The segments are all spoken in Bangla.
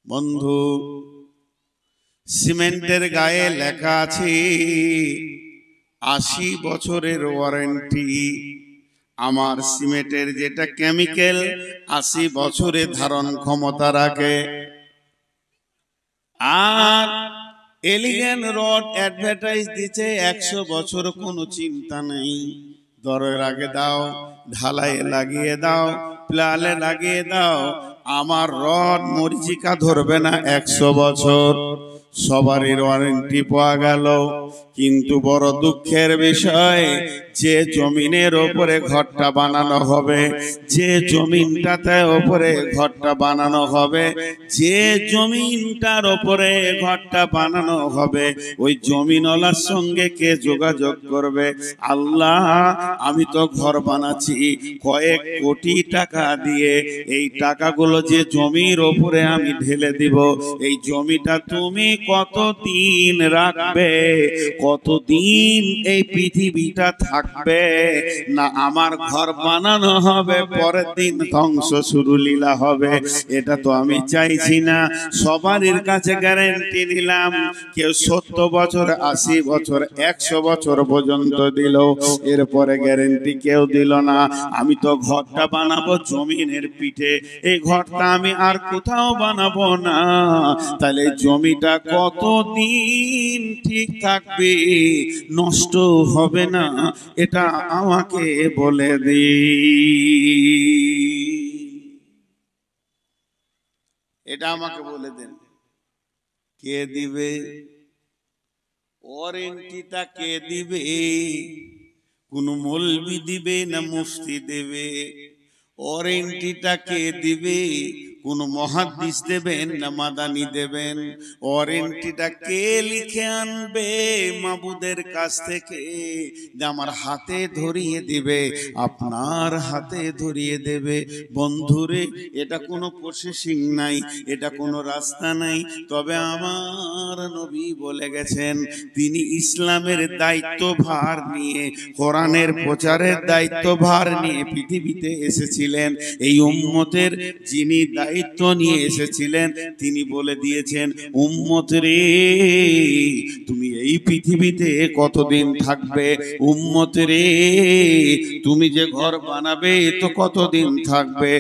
বন্ধু, সিমেন্টের গায়ে লেখা আছে 80 বছরের ওয়ারেন্টি। আমার সিমেন্টের যেটা কেমিক্যাল 80 বছরের ধারণ ক্ষমতা রাখে। আর এলিগেন রড অ্যাডভার্টাইজ দিচ্ছে 100 বছর, কোনো চিন্তা নেই, দরের আগে দাও, ঢালাইয়ে লাগিয়ে দাও, প্লালে লাগিয়ে দাও, আমার রড মরিচিকা ধরবে না 100 বছর। সবারই ওয়ারেন্টি পাওয়া গেল, কিন্তু বড় দুঃখের বিষয়, যে জমিনের ওপরে ঘরটা বানানো হবে, যে জমিনটাতে ওপরে ঘরটা বানানো হবে, যে জমিনটার ওপরে ঘরটা বানানো হবে, ওই জমিনওয়ালার সঙ্গে কে যোগাযোগ করবে? আল্লাহ, আমি তো ঘর বানাচ্ছি কয়েক কোটি টাকা দিয়ে, এই টাকাগুলো যে জমির ওপরে আমি ঢেলে দিব, এই জমিটা তুমি কতদিন রাখবে? কতদিন এই পৃথিবীটা থাকবে? না আমার ঘর বানানো হবে, পরের দিন ধ্বংস শুরু লীলা হবে। এটা তো আমি চাইছি না। সবারই কাছে গ্যারান্টি নিলাম, কেউ 70 বছর, 80 বছর, 100 বছর পর্যন্ত দিল, এরপরে গ্যারান্টি কেউ দিল না। আমি তো ঘরটা বানাবো জমিনের পিঠে, এই ঘরটা আমি আর কোথাও বানাবো না। তাহলে জমিটা কতদিন ঠিক থাকবে, নষ্ট হবে না, এটা আমাকে বলে দি। এটা আমাকে বলে দেন, কে দিবে? ওয়ারেন্টিটা কে দিবে? কোন মৌলবি দিবে না মুফতি দেবে? ওয়ারেন্টিটা কে দিবে? কোন মুহাদ্দিস দেবেন না মাদানি দেবেন? ওয়ারেন্টিটা কে লিখে আনবে মাবুদের কাছ থেকে, যে আমার হাতে ধরিয়ে দিবে, আপনার হাতে ধরিয়ে দেবে? বন্ধুরে, এটা কোনো প্রসেসিং নাই, এটা কোনো রাস্তা নাই। তবে আমার নবী বলে গেছেন, তিনি ইসলামের দায়িত্বভার নিয়ে, কোরআনের প্রচারের দায়িত্বভার নিয়ে পৃথিবীতে এসেছিলেন। এই উম্মতের যিনি দায়িত্ব নিয়ে এসেছিলেন, তিনি বলে দিয়েছেন, উম্মত রে, তুমি এই পৃথিবীতে কতদিন থাকবে? উম্মত রে, তুমি যে ঘর বানাবে তো কতদিন থাকবে?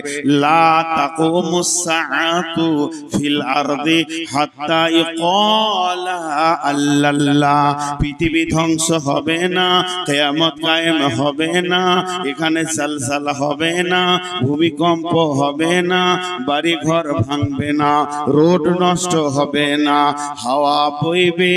লা তাকুমুস সাআতু ফিল আরদি হাত্তা ইকালা আল্লাল্লাহ। পৃথিবী ধ্বংস হবে না, কিয়ামত কায়েম হবে না, এখানে জালজালা হবে না, ভূমিকম্প হবে না, বাড়ি ঘর ভাঙবে না, রোড নষ্ট হবে না, হাওয়া বইবে,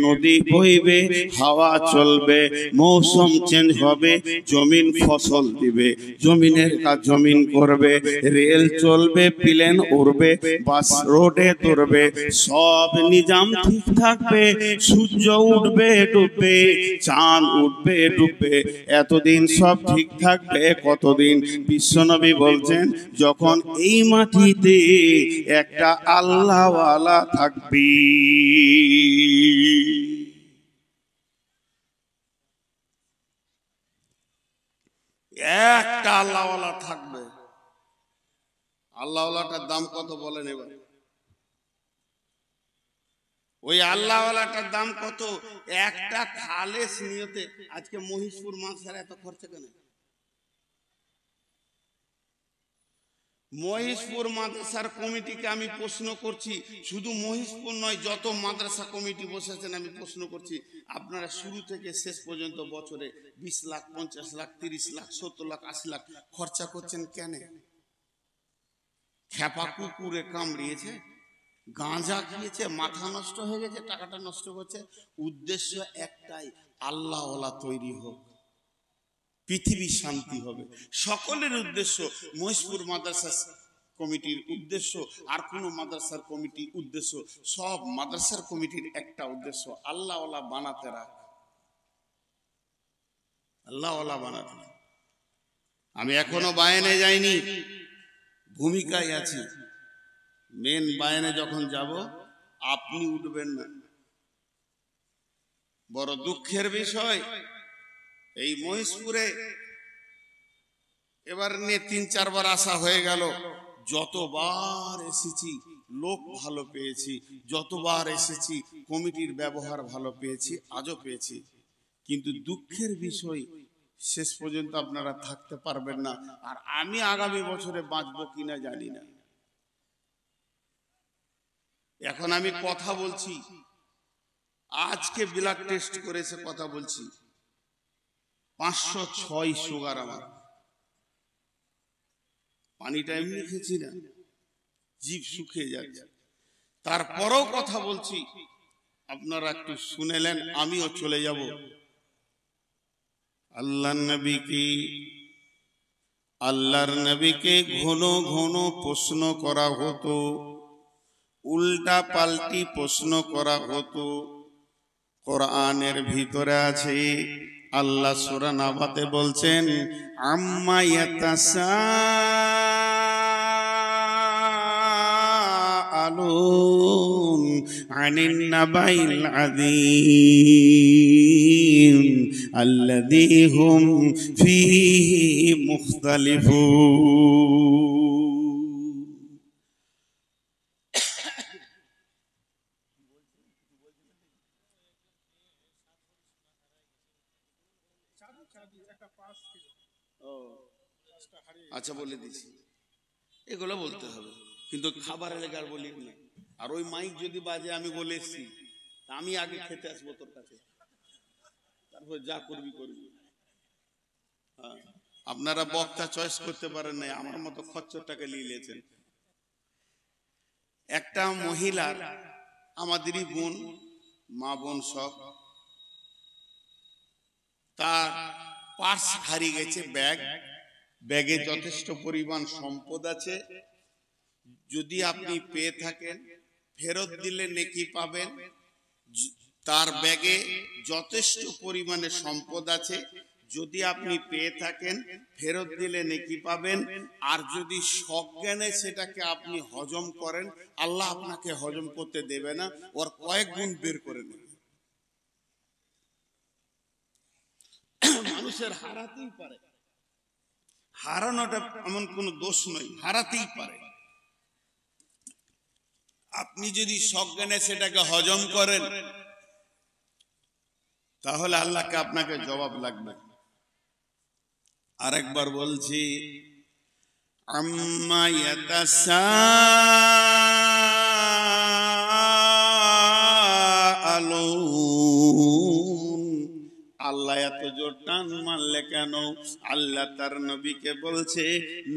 নদী বইবে, হাওয়া চলবে, মৌসুম চেঞ্জ হবে, জমিন ফসল দিবে, জমিনের কাজ জমিন করবে, রেল চলবে, প্লেন উড়বে, বাস রোডে দৌড়বে, সব নিজাম ঠিক থাকবে। সূর্য উঠবে ডুববে, চাঁদ উঠবে ডুববে, এতদিন সব ঠিক থাকবে। কতদিন? বিশ্বনবী বলছেন, যখন এই মাটিতে একটা আল্লাহওয়ালা থাকবে। একটা আল্লাহওয়ালা থাকবে। আল্লাহওয়ালাটার দাম কত বলেন এবার? ওই আল্লাহওয়ালাটার দাম কত? একটা খালেস নিয়তে। আজকে মহিষপুর মাদ্রাসার এত খরচা কেন? মহিষপুর মাদ্রাসার কমিটিকে আমি প্রশ্ন করছি, শুধু মহিষপুর নয়, যত মাদ্রাসা কমিটি বসেছেন আমি প্রশ্ন করছি, আপনারা শুরু থেকে শেষ পর্যন্ত বছরে 20 লাখ, 50 লাখ, 30 লাখ, 70 লাখ, 80 লাখ খরচা করছেন কেন? খেপা কুকুরে কামড়িয়েছে, গাঁজা খেয়েছে, মাথা নষ্ট হয়ে গেছে, টাকাটা নষ্ট করছে। উদ্দেশ্য একটাই, আল্লাহওয়ালা তৈরি হোক, পৃথিবী শান্তি হবে, সকলের উদ্দেশ্য। মহিষপুর মাদ্রাসা কমিটির উদ্দেশ্য আর কোন মাদ্রাসার কমিটির উদ্দেশ্য, সব মাদ্রাসার কমিটির একটা উদ্দেশ্য, আল্লাহওয়ালা বানাতে রাখ, আল্লাহওয়ালা বানাতে। আমি এখনো বায়ানে যাইনি, ভূমিকায় আছি। মেন বায়ানে যখন যাব আপনি উঠবেন না। বড় দুঃখের বিষয়, এই মহিষপুরে এবার নিয়ে 3-4 বার আসা হয়ে গেল। যতবার এসেছি লোক ভালো পেয়েছি, যতবার এসেছি কমিটির ব্যবহার ভালো পেয়েছি, আজও পেয়েছি। কিন্তু দুঃখের বিষয় শেষ পর্যন্ত আপনারা থাকতে পারবেন না। আর আমি আগামী বছরে বাঁচবো কিনা জানি না। এখন আমি কথা বলছি, আজকে ব্লাড টেস্ট করেছে কথা বলছি, 506 সুগার আমার। পানিটা এমনি খেয়েছি না, জিভ শুকিয়ে যাচ্ছে, তারপরেও কথা বলছি। আপনারা একটু শুনেলেন, আমিও চলে যাব। আল্লাহর নবীকে ঘন ঘন প্রশ্ন করা হতো, উল্টা পাল্টি প্রশ্ন করা হতো। কোরআনের ভিতরে আছে, আল্লাহ সূরা নাবাতে বলছেন, আম্মা ইয়াতাসাআলুন আনিন নাবাইল আযীম আল্লাযী হুম ফীহি মুখতালিফুন। আচ্ছা বলে দিছি, এগুলো বলতে হবে, কিন্তু খাবারের লেগে আর বলি না। আর ওই মাইক যদি বাজে আমি বলে এসছি, আমি আগে খেতে আসবো তোর কাছে, তারপর যা করবি করবি। হ্যাঁ, আপনারা বক্তা চয়েস করতে পারেন না, আমার মতো খচ্চরটাকে নিয়েছেন। একটা মহিলার, আমাদেরই বোন, মা বোন সব, তার পার্স হারিয়ে গেছে, ব্যাগে যথেষ্ট পরিমাণ সম্পদ আছে। যদি আপনি পেয়ে থাকেন, ফেরত দিলে নেকি পাবেন। তার ব্যাগে যথেষ্ট পরিমাণে সম্পদ আছে, যদি আপনি পেয়ে থাকেন ফেরত দিলে নেকি পাবেন। আর যদি সজ্ঞানে সেটাকে আপনি হজম করেন, আল্লাহ আপনাকে হজম করতে দেবে না, ওর কয়েক গুণ বের করে নেবে। মানুষের হারাতেই পারে, হারানোটা এমন কোনো দোষ নয়, হারাতেই পারে। আপনি যদি সজ্ঞানে সেটাকে হজম করেন, তাহলে আল্লাহকে আপনাকে জবাব লাগবে। আরেকবার বলছি, আম্মা ইয়াতাসাআলুন। আল্লাহ এত জোর টান মারলে কেন? আল্লাহ তার নবীকে বলছে,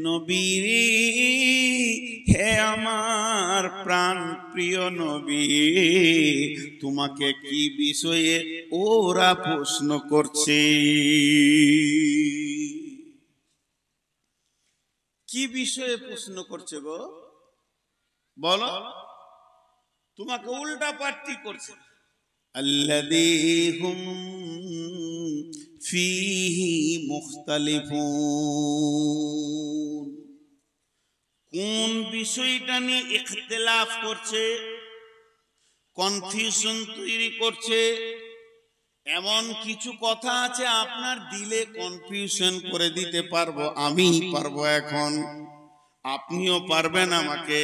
নবী হে আমার প্রাণ প্রিয় নবী, তোমাকে কি বিষয়ে ওরা প্রশ্ন করছে? কি বিষয়ে প্রশ্ন করছে গো? বলো, তোমাকে উল্টা পাল্টি করছে। আল্লাযী হুম ফীহি মুখতালিফুন। কোন বিষয়টা নিয়ে ইখতিলাফ করছে, কনফিউশন তৈরি করছে? এমন কিছু কথা আছে আপনার দিলে কনফিউশন করে দিতে পারবো, আমি পারবো। এখন আপনিও পারবেন আমাকে।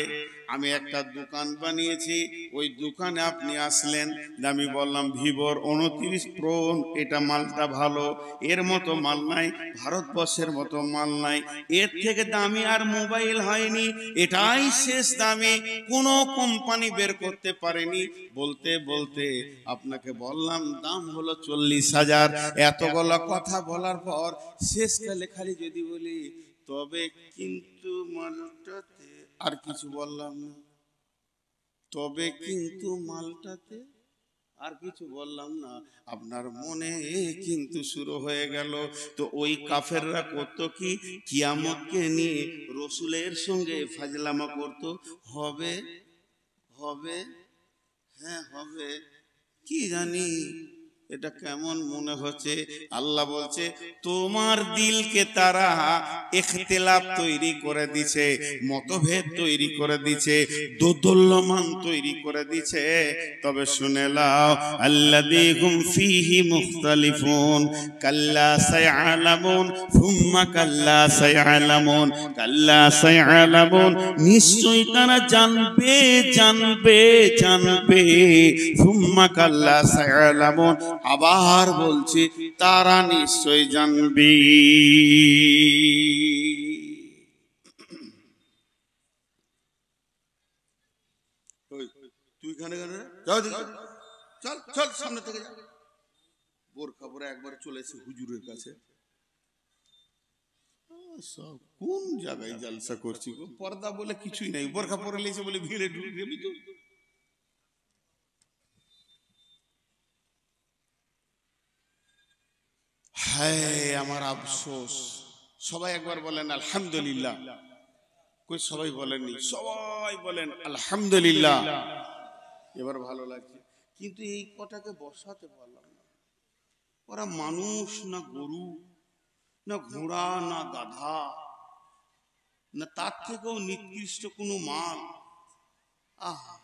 আমি একটা দোকান বানিয়েছি, ওই দোকানে আপনি আসলেন, আমি বললাম ভিভোর 29 প্রো, এটা মালটা ভালো, এর মতো মাল নাই, ভারতবর্ষের মতো মাল নাই, এর থেকে দামি আর মোবাইল হয়নি, এটাই শেষ দামি, কোনো কোম্পানি বের করতে পারেনি। বলতে বলতে আপনাকে বললাম দাম হলো 40,000। এতগুলো কথা বলার পর শেষকালে খালি যদি বলি তবে কিন্তু মালটাতে, আর কিছু বললাম না, তবে কিন্তু মালটাতে আর কিছু বললাম না, আপনার মনে কিন্তু শুরু হয়ে গেল। তো ওই কাফেররা করতো কি, কিয়ামতকে নিয়ে রসুলের সঙ্গে ফাজলামা করতো। হবে হবে, হ্যাঁ হবে, কি জানি এটা কেমন মনে হচ্ছে? আল্লাহ বলছে তোমার দিলকে তারা ইখতিলাফ তৈরি করে দিছে, মতভেদ তৈরি করে দিছে, দোদুল্যমান তৈরি করে দিছে। তবে শুনে নাও, আল্লাযীকুম ফীহি মুখতালিফুন কাল্লা সায়ালামুন সুম্মা কাল্লা সায়ালামুন কাল্লা সায়ালামুন, নিশ্চয়ই তারা জানবে জানবে জানবে, সুম্মা কাল্লা সায়ালামুন, আবার বলছি তারা নিশ্চয় জানবে। তুই খানে খানে চল চল সামনে থেকে যা। বোরখা পরে একবার চলে এসে হুজুরের কাছে, সব কোন জায়গায় জালসা করছি, পর্দা বলে কিছুই নাই, বোরখা পরে লেছে বলে ভিড়ে ঢুকে গেবি তো। হায় আমার আফসোস। সবাই একবার বলেন আলহামদুলিল্লাহ। কই সবাই বলেননি? সবাই বলেন আলহামদুলিল্লাহ। এবার ভালো লাগছে, কিন্তু এই কটাকে বসাতে পারলাম না। ওরা মানুষ না গরু না ঘোড়া না গাধা না তার থেকেও নিকৃষ্ট কোনো মাল। আহা,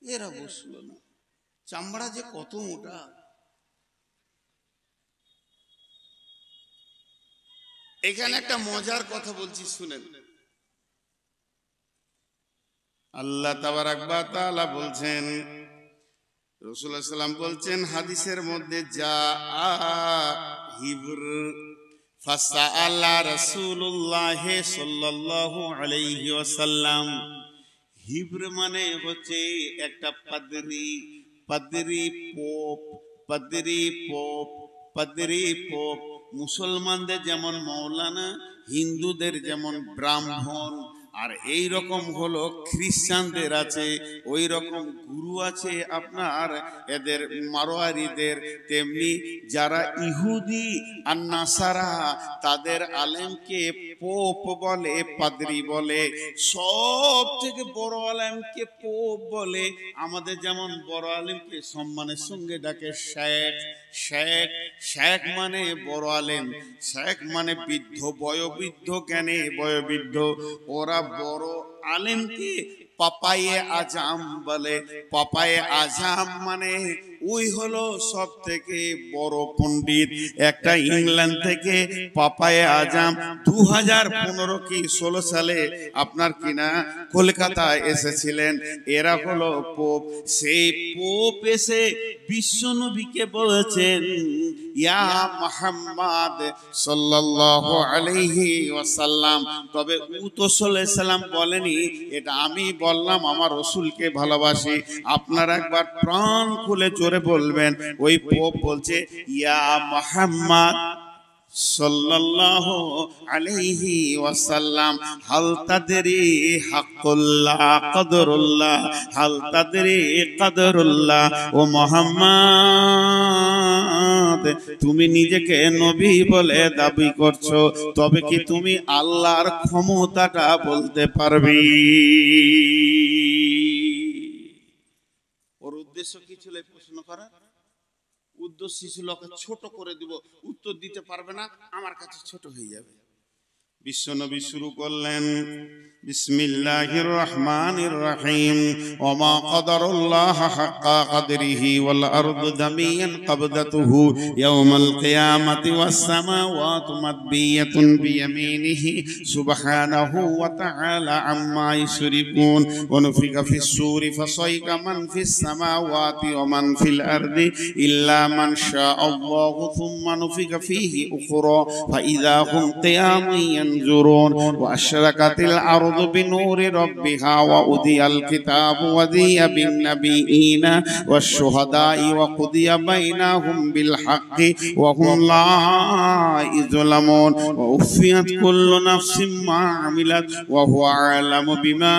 এরা বসলো না। চামড়া যে কত মোটা। এখানে একটা মজার কথা বলছি শুনেন। আল্লাহ তাবারাক ওয়া তাআলা বলছেন, রাসূলুল্লাহ সাল্লাল্লাহু আলাইহি ওয়াসাল্লাম বলছেন হাদিসের মধ্যে, যা হিবর ফাসাআলা রাসূলুল্লাহ সাল্লাল্লাহু আলাইহি ওয়াসাল্লাম। হিবর মানে হচ্ছে একটা পাদরি, পাদরি পোপ, পাদরি পোপ, পাদরি পোপ। মুসলমানদের যেমন মৌলানা, হিন্দুদের যেমন ব্রাহ্মণ, আর এই রকম হলো খ্রিস্টানদের আছে ওই রকম গুরু আছে আপনার এদের মারোয়ারিদের। তেমনি যারা ইহুদি আর নাসারা তাদের আলেমকে পোপ বলে, পাদ্রী বলে। সব থেকে বড় আলেমকে পোপ বলে। আমাদের যেমন বড় আলেমকে সম্মানের সঙ্গে ডাকে শেখ। শেখ শেখ মানে বড় আলেম, শেখ মানে বৃদ্ধ, বয়োবৃদ্ধ, জ্ঞানে বয়োবৃদ্ধ। ওরা বড় আলেমকে পাপায়ে আজাম বলে। পাপায়ে আজাম মানে ওই হলো সব থেকে বড় পণ্ডিত। একটা ইংল্যান্ড থেকে পাপায়ে আজাম 2015 কি 16 সালে আপনার কিনা কলকাতায় এসেছিলেন। এরা হলো পোপ। সেই পোপ এসে বিশ্বনবীকে বলেছেন, ইয়া মুহাম্মদ সাল্লাল্লাহু আলাইহি ওয়াসাল্লাম। তবে ও তো সাল্লাল্লাহু আলাইহি সাল্লাম বলেনি, এটা আমি বললাম, আমার রাসূলকে ভালোবাসি। আপনারা একবার প্রাণ খুলে জোরে বলবেন। ওই পোপ বলছে, ইয়া মুহাম্মদ সাল্লাল্লাহু আলাইহি ওয়াসাল্লাম, হাল তাদরি হাক্কুল্লাহ কদরুল্লাহ, হাল তাদরি কদরুল্লাহ। ও মুহাম্মদ, তুমি নিজেকে নবী বলে দাবি করছো, তবে কি তুমি আল্লাহর ক্ষমতাটা বলতে পারবে? ওর উদ্দেশ্য কি ছিল এই প্রশ্ন করা? উদ্দেশ্য ছিল ছোট করে দিব, উত্তর দিতে পারবে না, আমার কাছে ছোট হয়ে যাবে। বিশ্বনবী শুরু করলেন, বিসমিল্লাহির রহমানির রহিম, ওমা কদরুল্লাহ হাক্কা কদরিহি ওয়াল আরদু জামিয়ান কবদাতুহু ইয়াওমাল কিয়ামাতি ওয়াস সামাওয়াতু মাদবিয়াতুন বিয়ামিনিহি সুবহানাহু ওয়া তাআলা আম্মা ইউশরিকুন। ওয়া নুফিকা ফিস সূরি ফাসাইকা মান ফিস সামাওয়াতি ওয়া মান ফিল আরদি ইল্লা মান শাআল্লাহু সুম্মা নুফিকা ফীহি উখরা ফাইযা হুম কিয়ামুন ينظرون وأشرقت الأرض بنور ربها وأوذي الكتاب وذي بالنبيين والشهداء وقضي بينهم بالحق وهم لا يظلمون ووفيت كل نفس ما عملت وهو أعلم بما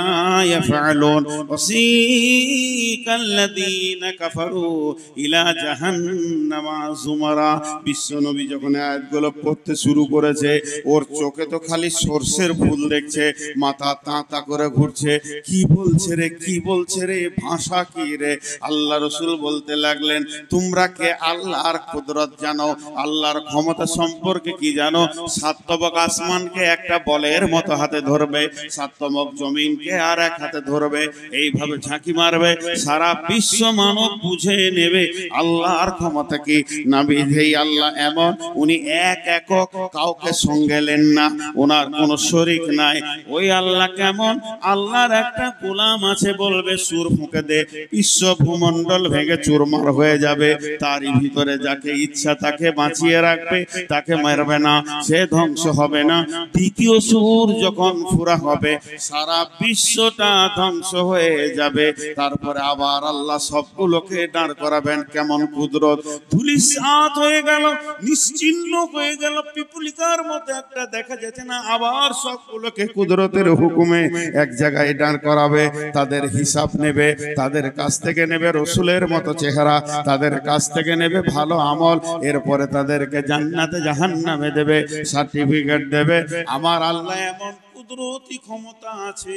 يفعلون وسيق الذين كفروا إلى جهنم زمرا। বিশ্বনবী যখন আয়াতগুলো পড়তে শুরু করেছে, ওর চোখে তো খালি সর্ষের ফুল দেখছে, মাথা তাঁতা করে ঘুরছে, কি বলছে রে, কি বলছে রে, ভাষা কি রে। আল্লাহ রসুল বলতে লাগলেন, তোমরা কে আল্লাহর কুদরত জানো, আল্লাহর ক্ষমতা সম্পর্কে কি জানো? সাতবক আসমানকে একটা বলের মতো হাতে ধরবে, সাতবক জমিনকে আর এক হাতে ধরবে, এইভাবে ঝাঁকি মারবে, সারা বিশ্ব মানব বুঝে নেবে আল্লাহর ক্ষমতা কি। না বিধেই আল্লাহ এমন, উনি এক একক, কাউকে সঙ্গে নেন না, ওনার কোনো শরীক নাই। ওই আল্লাহ কেমন? আল্লাহর একটা গোলাম আছে, বলবে সুর ফুঁকে দে, বিশ্ব ভূমণ্ডল ভেঙে চুরমার হয়ে যাবে। তারই ভিতরে যাকে ইচ্ছা তাকে বাঁচিয়ে রাখবে, তাকে মারবে না, সে ধ্বংস হবে না। দ্বিতীয় সুর যখন ফুরা হবে, সারা বিশ্বটা ধ্বংস হয়ে যাবে। তারপরে আবার আল্লাহ সবগুলোকে দাঁড় করাবেন। কেমন কুদরত! ধুলিসাৎ হয়ে গেল, নিশ্চিহ্ন হয়ে গেল, পিপুলিকার মতো একটা দেখা যাচ্ছে না, আবার সবগুলোকে কুদরতের হুকুমে এক জায়গায় দাঁড় করাবে। তাদের হিসাব নেবে, তাদের কাছ থেকে নেবে রসুলের মতো চেহারা, তাদের কাছ থেকে নেবে ভালো আমল, এরপরে তাদেরকে জান্নাতে জাহান্নামে দেবে, সার্টিফিকেট দেবে। আমার আল্লাহ এমন কুদরতি ক্ষমতা আছে,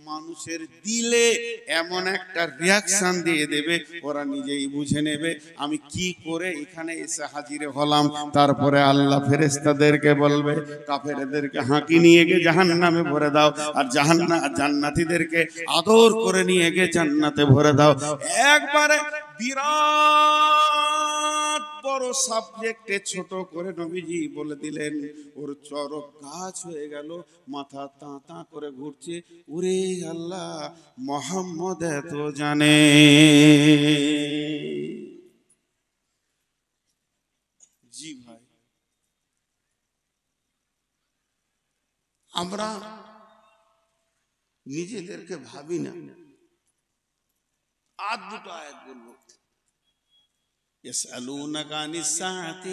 মানুষের দিলে এমন একটা রিয়াকশন দিয়ে দেবে, ওরা নিজেই বুঝে নেবে আমি কি করে এখানে এসে হাজির হলাম। তারপরে আল্লাহ ফেরেশতাদেরকে বলবে, কাফেরদেরকে হাঁকি নিয়ে গিয়ে জাহান্নামে ভরে দাও, আর জান্নাতীদেরকে আদর করে নিয়ে গিয়ে জান্নাতে ভরে দাও। একবারে বিরাট বড় সাবজেক্টে ছোট করে নবীজি বলে দিলেন। ওর চরক গাছ হয়ে গেল, মাথা তাঁতা করে ঘুরছে। ওরে আল্লাহ, মোহাম্মদ এত জানে। জি ভাই, আমরা নিজেদেরকে ভাবি না। আর দুটো আয়াত বলবো। يسألونك عن الساعة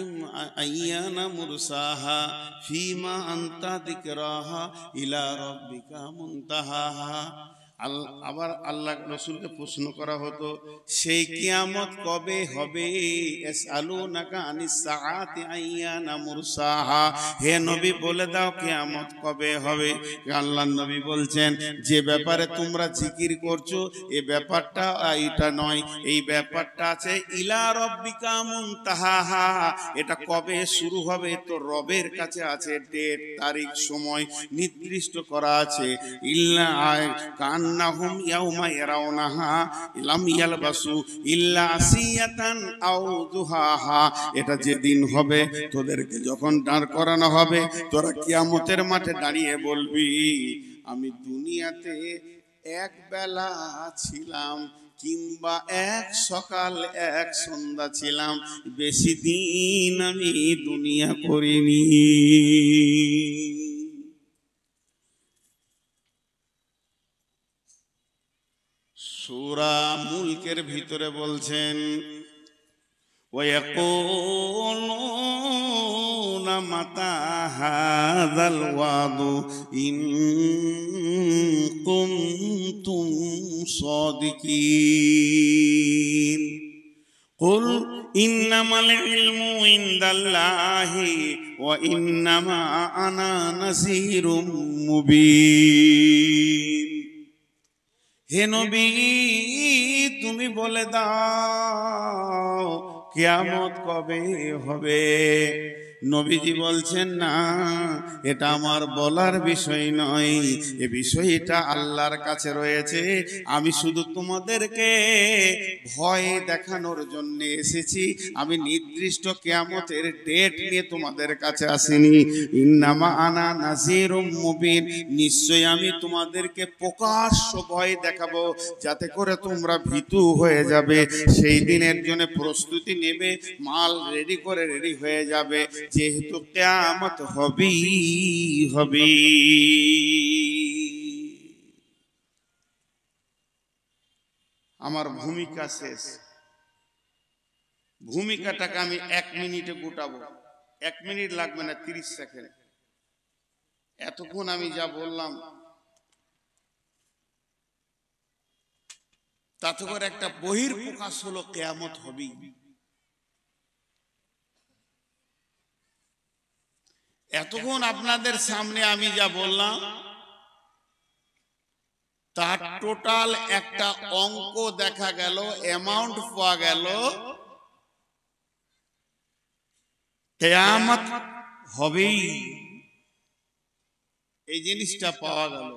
أيان مرساها فيما أنت ذكراها إلى ربك منتهاها। আবার আল্লাহ রসুলকে প্রশ্ন করা হতো, সেই কিয়ামত কবে হবে? ইয়াসআলুনাকা আনিস সাআতি আইয়ানা মুরসাহা, হে নবী বলে দাও কিয়ামত কবে হবে। আল্লাহর নবী বলছেন, যে ব্যাপারে তোমরা জিকির করছো এই ব্যাপারটা এটা নয়, এই ব্যাপারটা আছে ইলা রব্বিকা মুনতাহাহা, এটা কবে শুরু হবে তো রবের কাছে আছে ডেট, তারিখ, সময় নির্দিষ্ট করা আছে। ইল্লা কান্নাহুম ইয়াউমা ইয়ারাউনাহা লাম ইয়ালবাসু ইল্লা আসিয়াতান আও দুহাহা, এটা যেদিন হবে তোদেরকে যখন দাঁড় করানো হবে, তোরা কিয়ামতের মাঠে দাঁড়িয়ে বলবি, আমি দুনিয়াতে এক বেলা ছিলাম, কিংবা এক সকাল এক সন্ধ্যা ছিলাম, বেশি দিন আমি দুনিয়া করিনি। সূরা মুলকের ভিতরে বলছেন, ওয়ায়াকুলুনা মাতা হাযাল ওয়াদু ইন কুনতুম সাদিকিন কুল ইন্নামাল ইলমু ইনদাল্লাহি ওয়া ইন্নামা আনা নাযীরুম মুবিন। হে নবী, তুমি বলে দাও কিয়ামত কবে হবে। নবীজি বলছেন, না, এটা আমার বলার বিষয় নয়, এ বিষয়টা আল্লাহর কাছে রয়েছে। আমি শুধু তোমাদেরকে ভয় দেখানোর জন্য এসেছি, আমি নির্দিষ্ট কিয়ামতের ডেট নিয়ে তোমাদের কাছে আসিনি। ইন্নামা আনা নাযীরুম মুবিন, নিশ্চয় আমি তোমাদেরকে প্রকাশ্য ভয় দেখাবো, যাতে করে তোমরা ভীতু হয়ে যাবে, সেই দিনের জন্য প্রস্তুতি নেবে, মাল রেডি করে রেডি হয়ে যাবে, যেহেতু কিয়ামত হবেই হবে। আমার ভূমিকা শেষ। ভূমিকাটাকে আমি 1 মিনিটে গোটাবো। 1 মিনিট লাগবে না, 30 সেকেন্ড। এতক্ষণ আমি যা বললাম তাতে করে একটা বহির প্রকাশ হলো, কিয়ামত হবেই। এতক্ষণ আপনাদের সামনে আমি যা বললাম তার টোটাল একটা অঙ্ক দেখা গেল, অ্যামাউন্ট পাওয়া গেল। কিয়ামত হবেই, এই জিনিসটা পাওয়া গেল।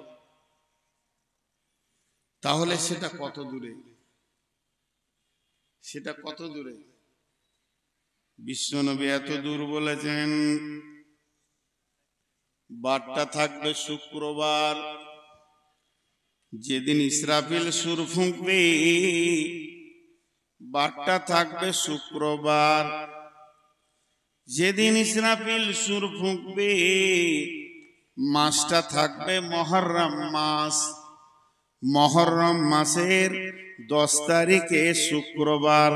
তাহলে সেটা কত দূরে, সেটা কত দূরে? বিশ্বনবী এত দূর বলেছেন, বারটা থাকবে শুক্রবার, যেদিন ইসরাফিল সুর ফুঁকবে, বারটা থাকবে শুক্রবার। যেদিন ইসরাফিল সুর ফুঁকবে, মাসটা থাকবে মুহররম মাস। মুহররম মাসের 10 তারিখে শুক্রবার,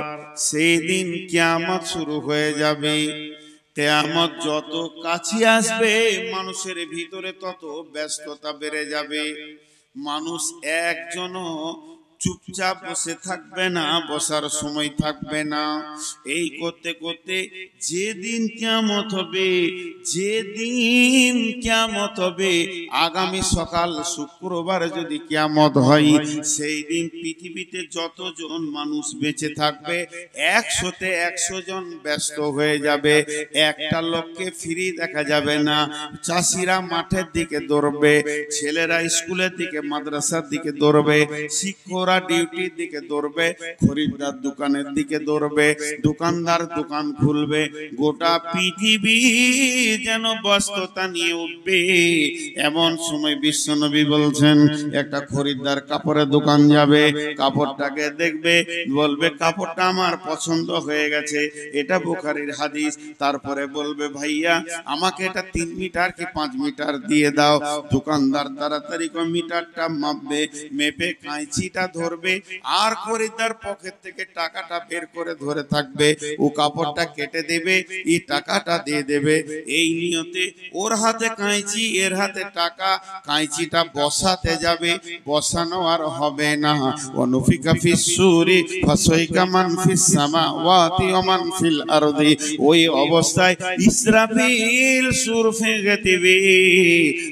সেই দিন কিয়ামত শুরু হয়ে যাবে। কিয়ামত যত কাছে আসবে, মানুষের ভিতরে তত ব্যস্ততা বেড়ে যাবে। মানুষ একজনও চুপচাপ বসে থাকবে না, বসার সময় থাকবে না। এই করতে করতে যেদিন কিয়ামত হবে, যেদিন কিয়ামত হবে, আগামী সকাল শুক্রবার যদি কিয়ামত হয়, সেই দিন পৃথিবীতে যতজন মানুষ বেঁচে থাকবে 100তে 100 জন ব্যস্ত হয়ে যাবে। একটা লোককে ফ্রি দেখা যাবে না। চাষিরা মাঠের দিকে দৌড়বে, ছেলেরা স্কুলের দিকে মাদ্রাসার দিকে দৌড়বে, শিক্ষকরা ডিউটির দিকে দৌড়বে, খরিদ্দার দোকানের দিকে দৌড়বে, দোকানদার দোকান খুলবে। গোটা পৃথিবী যেন ব্যস্ততা নিয়ে উঠবে। এমন সময় বিশ্বনবী বলছেন, একটা খরিদ্দার কাপড়ের দোকান যাবে, কাপড়টাকে দেখবে, বলবে কাপড়টা আমার পছন্দ হয়ে গেছে, এটা বুখারীর হাদিস। তারপরে বলবে ভাইয়া আমাকে এটা 3 মিটার কি 5 মিটার দিয়ে দাও। দোকানদার তাড়াতাড়ি করে মিটারটা মাপবে, মেপে কাঁচিটা ধরবে, আর খরিদ্দার পকেট থেকে টাকাটা বের করে ধরে থাকবে, ও কাপড়টা কেটে দেবে, এই টাকাটা দিয়ে দেবে। এই নিয়তে ওর হাতে কাঁচি, এর হাতে টাকা, কাঁচিটা বসাতে যাবে, বসানো আর হবে না। অনুফিকা ফিস সূরি ফাসাইকা মান ফিস সামাওয়াতি ওয়া মান ফিল আরদি। ওই অবস্থায় ইসরাফিল সুর ফেঁকে দিবে,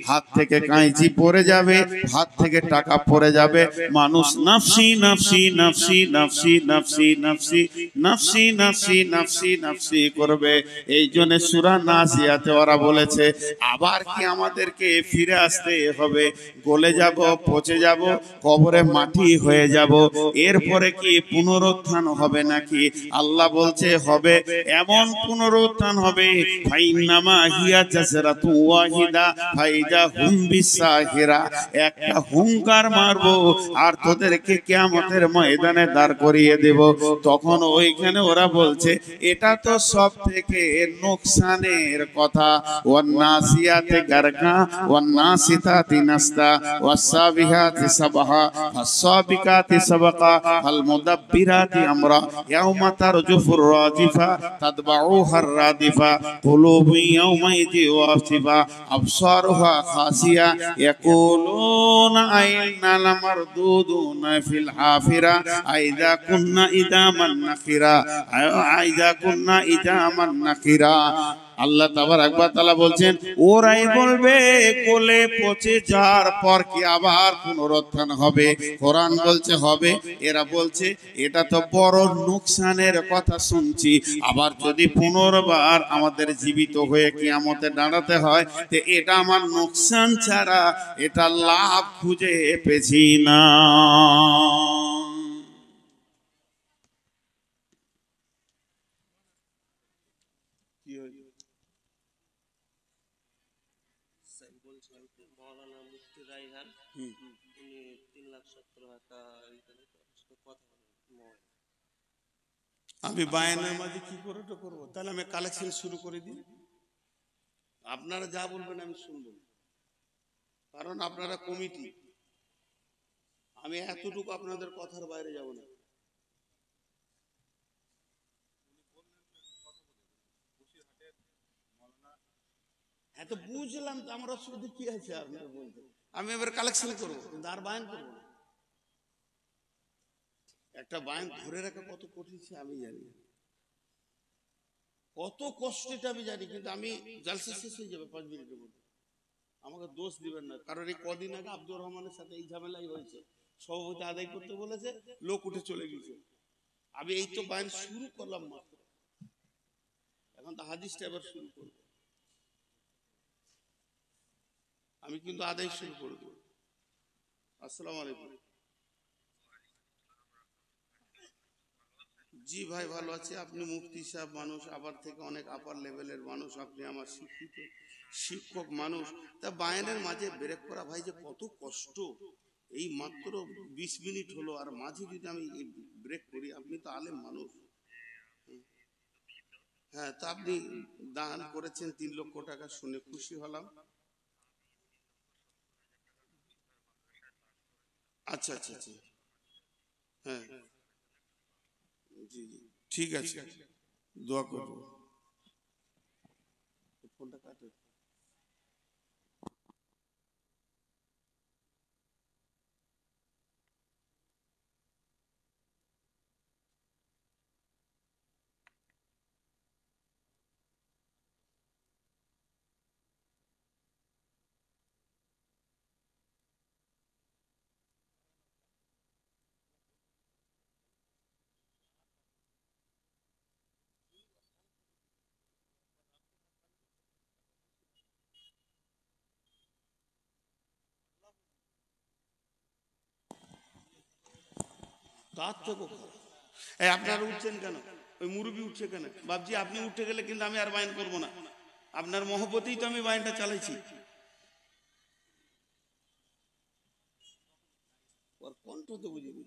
হাত থেকে কাঁচি পড়ে যাবে, হাত থেকে টাকা পড়ে যাবে। মানুষ নাফসি নাফসি নাফসি নাফসি নাফসি নাফসি নাফসি নাফসি নাফসি নাফসি করবে। এই জন্য সূরা নাজিয়াতে ওরা বলেছে, আবার কি আমাদেরকে ফিরে আসতে হবে? গলে যাব, পচে যাব, কবরে মাটি হয়ে যাব, এরপরে কি পুনরুত্থান হবে নাকি? আল্লাহ বলছে হবে। এমন পুনরুত্থান হবে, ফাইন্নামা হিয়া জাসরাতু ওয়াহিদা ফাইদা হুম বিসাহিরা। একটা হুঙ্কার মারবো আর তোদেরকে কিয়ামতের ময়দানে দাঁড় করিয়ে দেব। তখন ওইখানে ওরা বলছে, এটা তো সব থেকে নোকসানের কথা। ওয়ান নাসিয়াতে গারকা ওয়ান নাসিতাতি নাসতা ওয়াসাবিহাতি সাবহা ফাসাবিকাতি সাবকা ফাল মুদাব্বিরাতি আমরা ইয়াউমা তারজুফুর রাজিফা তাতবাউহার রাদিফা কুলুবু ইয়াউমাইযি ওয়াসিফা আবসারুহা খাসিয়া ইয়াকুলুনা আইন্না লামারদুদুনা ফিল হাফিরা আইযা কুন্না ইদামান নাখিরা আইযা কুন্না ইদামান নাখিরা। আল্লাহ তাবারক ওয়া তাআলা বলছেন, ওরাই বলবে কোলে পচে যাওয়ার পর কি আবার পুনরুত্থান হবে? কোরআন বলছে হবে, এরা বলছে এটা তো বড় নোকসানের কথা শুনছি। আবার যদি পুনর্বার আমাদের জীবিত হয়ে কিয়ামতে দাঁড়াতে হয়, তো এটা আমার নোকসান ছাড়া এটা লাভ খুঁজে পেছি না। আমি বায়ানের মাঝে কি করে তো করবো? তাহলে আমি কালেকশন শুরু করে দিই, আপনারা যা বলবেন আমি শুনবো, কারণ আপনারা কমিটি। আমি এতটুকু আপনাদের কথার বাইরে যাব না। হ্যাঁ তো বুঝলাম, তো আমার অসুবিধা কি আছে আপনার বলতে? আমি এবার কালেকশন করবো, কিন্তু আর বায়ান করবো না। একটা বায়ান ধরে রাখা কত কঠিন সে আমি জানি। কত কষ্ট এটা আমি জানি, কিন্তু আমি জালসা শেষ হয়ে যাবে 5 মিনিটের মধ্যে। আমাকে দোষ দিবেন না, কারণ এই কদিন আগে আব্দুর রহমানের সাথে এই ঝামেলাই হয়েছে। সভাপতি আদায় করতে বলেছে, লোক উঠে চলে গেছে। আমি এই তো বাইন শুরু করলাম মাত্র, এখন তো হাদিসটা এবার শুরু করব। আমি কিন্তু আদায় শুরু করে দেব। আসসালামু আলাইকুম। জি ভাই, ভালো আছে। আপনি মুফতি সাহেব মানুষ, আবার থেকে অনেক আপার লেভেলের মানুষ, আপনি আমার শিক্ষিত শিক্ষক মানুষ। তা বায়ানের মাঝে ব্রেক করা ভাই যে কত কষ্ট। এই মাত্র 20 মিনিট হলো, আর মাঝে যদি আমি ব্রেক করি, আপনি তো আলেম মানুষ। হ্যাঁ, তা আপনি দান করেছেন 3 লক্ষ টাকা, শুনে খুশি হলাম। আচ্ছা আচ্ছা আচ্ছা, হ্যাঁ জি জি, ঠিক আছে, দোয়া করবো। ফোনটা কাটে। তার থেকে খারাপ। এই আপনারা উঠছেন কেন? ওই মুরব্বী উঠছে কেন? বাবজি আপনি উঠে গেলে কিন্তু আমি আর বাইন করবো না। আপনার মহব্বতেই তো আমি বাইনটা চালাইছি। ওর কণ্ঠ তো বুঝিনি।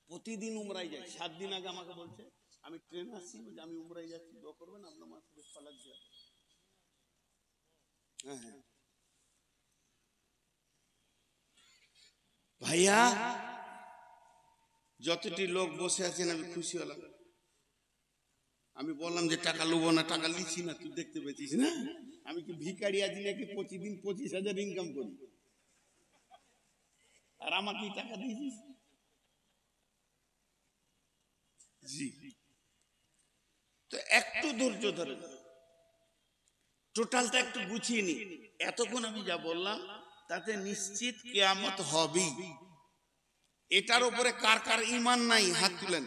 প্রতিদিন উমরাই যায়, 7 দিন আগে আমাকে বলছে আমি ট্রেন আসছি, বলছে আমি উমরাই যাচ্ছি, দোয়া করবেন আপনার মাসে ফালাক দিয়ে। হ্যাঁ হ্যাঁ ভাইয়া, যতটি লোক বসে আছেন আমি খুশি হলাম। আমি বললাম যে টাকা লুবো না, টাকা লিছি না, তুই দেখতে পেয়েছিস না আমি কি ভিখারি আছি নাকি প্রতিদিন 25,000 ইনকাম করি, আর আমাকে টাকা দিয়েছিস। জি, তো একটু ধৈর্য ধরে, টোটালটা একটু গুছিয়ে নি। এতক্ষণ আমি যা বললাম তাতে নিশ্চিত কিয়ামত হবেই। এটার উপরে কার কার ঈমান নাই হাত তুলেন,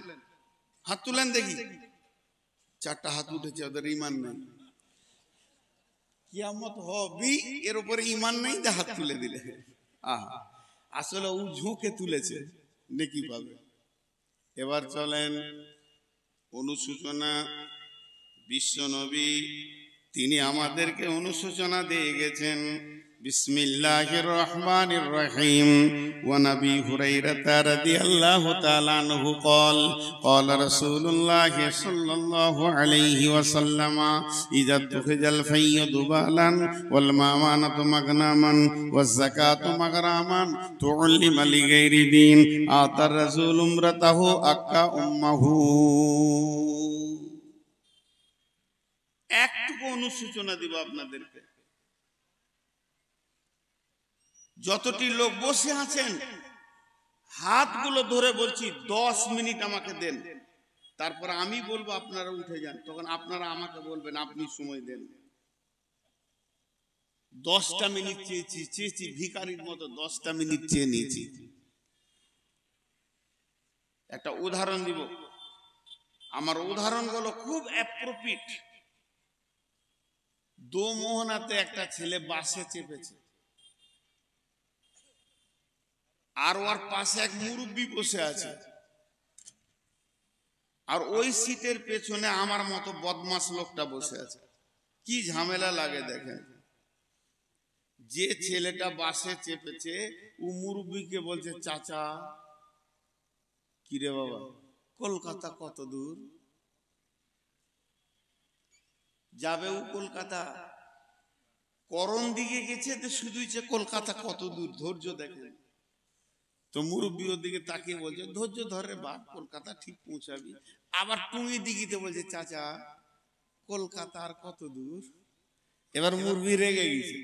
হাত তুলেন দেখি। 4টা হাত উঠেছে, ওদের ঈমান নাই। কিয়ামত হবেই, এর উপরে ঈমান নাই, হাত তুলে দিলে। আহা, আসলে ও ঝুঁকে তুলেছে, নেকি পাবে। এবার চলেন অনুশোচনা। বিশ্বনবী তিনি আমাদেরকে অনুশোচনা দিয়ে গেছেন। বিসমিল্লাহির রহমানির রহিম। ওয়া নবী হুরায়রা রাদিয়াল্লাহু তাআলা আনহু قال قال رسول الله صلى الله عليه وسلم اذا اتخذ الفي ذبالا والمامانة مغنما والزكاة مغراما تعلم لغير دين آتى الرسول امرته أكا أمه। একটুকু অনুসূচনা দিব আপনাদেরকে। যতটি লোক বসে আছেন হাতগুলো ধরে বলছি 10 মিনিট আমাকে দেন, তারপর আমি বলবো আপনারা উঠে যান, তখন আপনারা আমাকে বলবেন, আপনি সময় দেন। 10টা মিনিট চেয়েছি ভিখারির মতো, 10টা মিনিট চেয়ে নিয়েছি। একটা উদাহরণ দিব, আমার উদাহরণগুলো খুব অ্যাপ্রোপ্রিয়েট। দোমোহনাতে একটা ছেলে বাসে চেপেছে, আর ওর পাশে এক মুরব্বী বসে আছে, আর ওই সিটের পেছনে আমার মতো বদমাস লোকটা বসে আছে। কি ঝামেলা লাগে দেখেন। যে ছেলেটা বাসে চেপেছে ও মুরব্বীকে বলছে, চাচা কিরে বাবা কলকাতা কত দূর যাবে? ও কলকাতা করণ দিকে গেছে, তো শুধুই যে কলকাতা কত দূর, ধৈর্য দেখেন। তো মুরব্বী ওর দিকে তাকিয়ে বলছে, ধৈর্য ধরে বাপ, কলকাতা ঠিক পৌঁছাবি। আবার টুঙ্গি দিঘিতে বলছে, চাচা কলকাতা আর কত দূর। এবার মুরব্বী রেগে গেছে,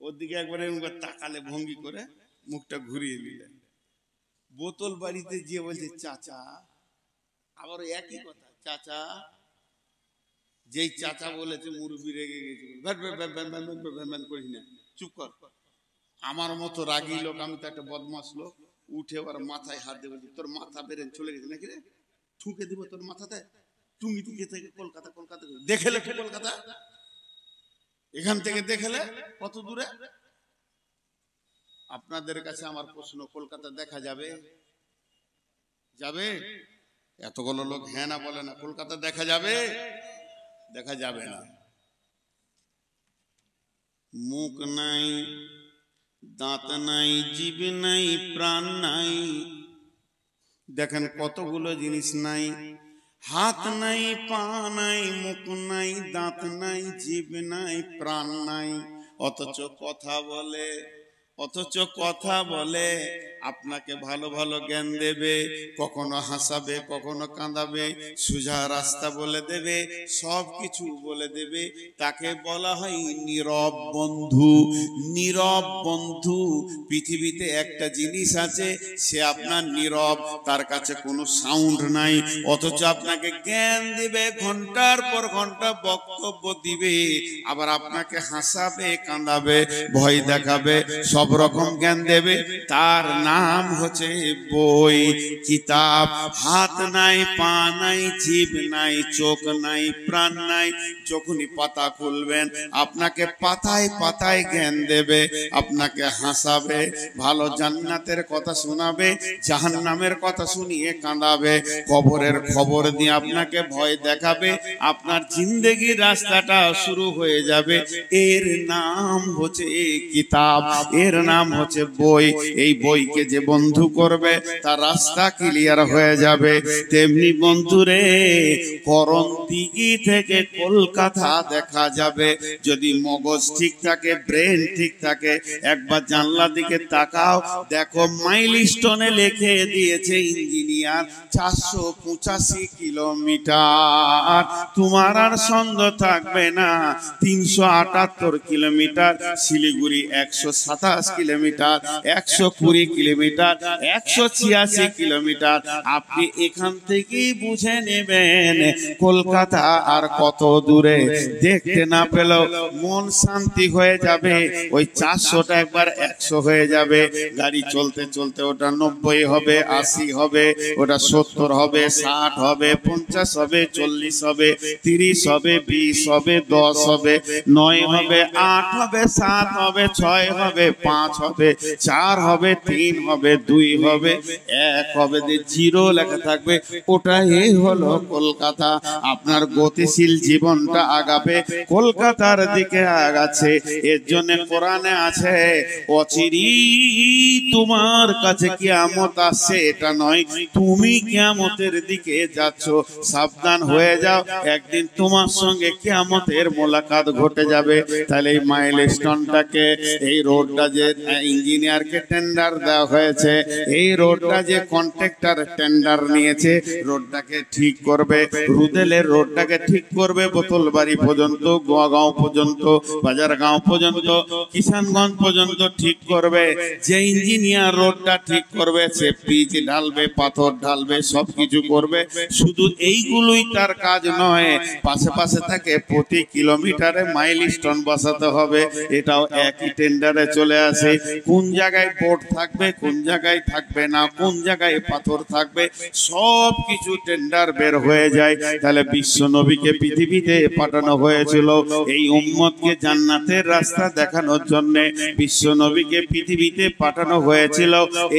ওর দিকে একবারে তাকালে ভঙ্গি করে মুখটা ঘুরিয়ে নিলেন। বোতল বাড়িতে গিয়ে বলছে, চাচা আবার একই কথা, চাচা, যেই চাচা বলেছে মুরব্বি রেগে গেছে, করিস না, চুপ কর। আমার মতো রাগী লোক, আমি তো একটা বদমাস লোক, উঠে ওর মাথায় হাত দিয়ে বলছি, তোর মাথা বেরেন চলে গেছে নাকি রে, ঠুকে দিব তোর মাথাতে। টুঙ্গি থেকে থেকে কলকাতা, কলকাতা দেখেলে কলকাতা, এখান থেকে দেখেলে কত দূরে। আপনাদের কাছে আমার প্রশ্ন, কলকাতা দেখা যাবে? যাবে? এতগুলো লোক হ্যাঁ না বলে না। কলকাতা দেখা যাবে? দেখা যাবে না। মুখ নাই, দাঁত নাই, জিভ নাই, প্রাণ নাই, দেখেন কতগুলো জিনিস নাই। হাত নাই, পা নাই, মুখ নাই, দাঁত নাই, জিভ নাই, প্রাণ নাই, অথচ কথা বলে। অথচ কথা বলে, আপনাকে ভালো ভালো জ্ঞান দেবে, কখনো হাসাবে, কখনো কাঁদাবে, সোজা রাস্তা বলে দেবে, সব কিছু বলে দেবে। তাকে বলা হয় নীরব বন্ধু। নীরব বন্ধু। পৃথিবীতে একটা জিনিস আছে, সে আপনার নীরব, তার কাছে কোনো সাউন্ড নাই, অথচ আপনাকে জ্ঞান দিবে, ঘন্টার পর ঘন্টা বক্তব্য দিবে, আবার আপনাকে হাসাবে, কাঁদাবে, ভয় দেখাবে, সব রকম জ্ঞান দেবে। তার নাম হচ্ছে বই, কিতাব। হাত নাই, পা নাই, জিভ নাই, চোখ নাই, প্রাণ নাই, যখনই পাতা খুলবেন আপনাকে পাতায় পাতায় জ্ঞান দেবে, আপনাকে হাসাবে, ভালো জান্নাতের কথা শোনাবে, জাহান্নামের কথা শুনিয়ে কাঁদাবে, কবরের খবর দিয়ে আপনাকে ভয় দেখাবে, আপনার জিন্দেগির রাস্তাটা শুরু হয়ে যাবে। এর নাম হচ্ছে কিতাব, এর নাম হচ্ছে বই। এই বইকে যে বন্ধু করবে তার রাস্তা ক্লিয়ার হয়ে যাবে। তেমনি বন্ধুরে, করণদিঘি থেকে কলকাতা দেখা যাবে যদি মগজ ঠিক থাকে, ব্রেন ঠিক থাকে। একবার জানলার দিকে তাকাও, দেখো মাইলস্টোনে লিখে দিয়েছে ইঞ্জিনিয়ার 485 কিলোমিটার। তোমার আর সন্দেহ থাকবে না 378 kilometre. Siliguri 127 kilometre, 120 kilometre, 186 kilometre. আপনি এখান থেকেই বুঝে নেবেন কলকাতা আর কত দূরে। দেখতে না পেলেও মন শান্তি হয়ে যাবে। ওই 400টা একবার 100 হয়ে যাবে। গাড়ি চলতে চলতে ওটা 90 হবে, 80 হবে, ওটা 70 হবে, 60 হবে, 50 হবে, 40 হবে, 30 হবে, 20 হবে, 10 হবে, 9 হবে, 8 হবে, 7 হবে, 6 হবে, 5 হবে, 4 হবে, 3 হবে, 2 হবে, 1 হবে, 0 লেখা থাকবে। ওটাই হলো কলকাতা। আপনার গতিশীল জীবনটা আগাবে, কলকাতার দিকে আগাচ্ছে। এর জন্য কোরআনে আছে, অচিরেই তোমার কাছে কিয়ামত আসছে, এটা নয় তুমি কিয়ামতের দিকে যাচ্ছ। সাবধান হয়ে যাও, একদিন তোমার সঙ্গে কিয়ামতের মোলাকাত ঘটে যাবে। তাহলে এই মাইলস্টোনটাকে, এই রোডটা যে ইঞ্জিনিয়ারকে টেন্ডার দেওয়া হয়েছে, এই রোডটা যে কন্ট্রাক্টর টেন্ডার নিয়েছে, রোডটাকে ঠিক করবে, রুদেলের রোডটাকে ঠিক করবে, বোতলবাড়ি পর্যন্ত, গোয়াগাঁও পর্যন্ত, বাজারগাঁও পর্যন্ত, কিষানগঞ্জ পর্যন্ত ঠিক করবে। যে ইঞ্জিনিয়ার রোডটা ঠিক করবে, সে পিচ ঢালবে, পাথর ঢালবে, সবকিছু করবে। শুধু এইগুলোই তার কাজ নয়, পাশে পাশে থাকে প্রতি কিলোমিটারে মাইলস্টোন বসাতে হবে। এটাও একই টেন্ডারে চলে আসে। কোন জায়গায় বোর্ড থাকবে, কোন জায়গায় থাকবে না, কোন জায়গায় পাথর থাকবে, সব কিছু টেন্ডার বের হয়ে যায়। তাহলে বিশ্ব নবীকে পৃথিবীতে পাঠানো হয়েছিল এই উম্মতকে জান্নাতের রাস্তা দেখানোর জন্য। বিশ্ব নবীকে পৃথিবীতে পাঠানো হয়েছিল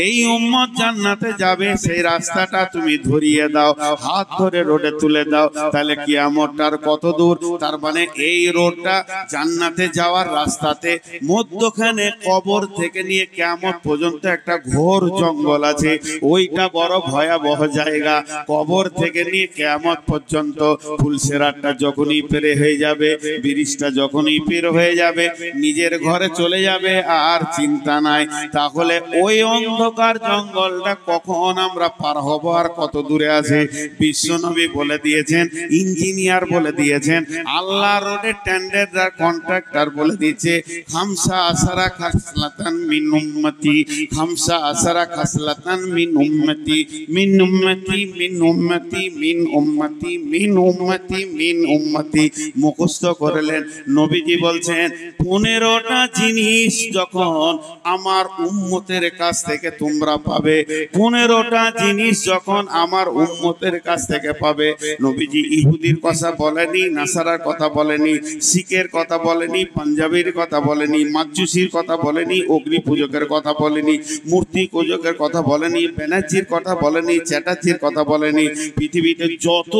এই উম্মত জান্নাতে যাবে, সেই রাস্তাটা তুমি ধরিয়ে দাও, হাত ধরে রোডে তুলে দাও। তাহলে কিয়ামতটার কত দূর? তার মানে এই রোডটা জান্নাতে যাওয়ার রাস্তাতে মধ্যখানে কবর থেকে নিয়ে কিয়ামত পর্যন্ত একটা ঘোর জঙ্গল আছে। ওইটা বড় ভয়াবহ জায়গা। কবর থেকে নিয়ে কিয়ামত পর্যন্ত ফুলসেরাতটা যখনই পেরে হয়ে যাবে, ব্রিজটা যখনই পের হয়ে যাবে, নিজের ঘরে চলে যাবে, আর চিন্তা নাই। তাহলে ওই অন্ধকার জঙ্গলটা কখন আমরা পার হব আর কত দূরে আছে? বিশ্বনবী বলে দিয়েছেন, ইঞ্জিনিয়ার বলে দিয়েছেন, আল্লাহ রোডে টেন্ডার কন্ট্রাক্টর বলে দিয়েছে, 15 10 খাসলাতান মিন উম্মতি, 15 খাসলাতান মিন উম্মতি, মিন উম্মতি, মিন উম্মতি, মিন উম্মতি, মিন উম্মতি, মিন উম্মতি মুখস্থ করলেন। নবীজি বলছেন 15টা জিনিস যখন আমার উম্মতের কাছ থেকে তোমরা পাবে, 15টা জিনিস যখন আমার উম্মতের কাছ থেকে পাবে। নবীজি ইহুদির কথা বলেনি, নাসারার কথা বলেনি, শিখের কথা বলেনি, পাঞ্জাবির কথা বলেনি, মাজুসির কথা বলেনি, অগ্নি পূজকের কথা বলেনি, মূর্তি পূজকের কথা বলেনি, ব্যানার্জির কথা বলেনি, চ্যাটার্জির কথা বলেনি। পৃথিবীতে যত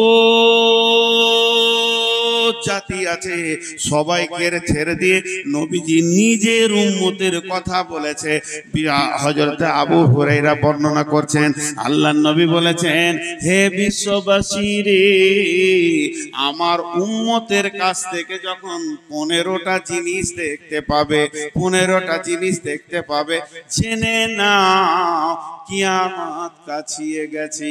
জাতি আছে সবাইকে ছেড়ে দিয়ে নবীজি নিজের উম্মতের কথা বলেছে। হযরত আবু হুরায়রা বর্ণনা করছেন, আল্লাহর নবী বলেছেন, হে বিশ্ববাসী রে, আমার উম্মতের কাছ থেকে যখন 15টা জিনিস দেখতে পাবে, 15টা জিনিস দেখতে পাবে, জেনে নাও কিয়ামত কাছিয়ে গেছে।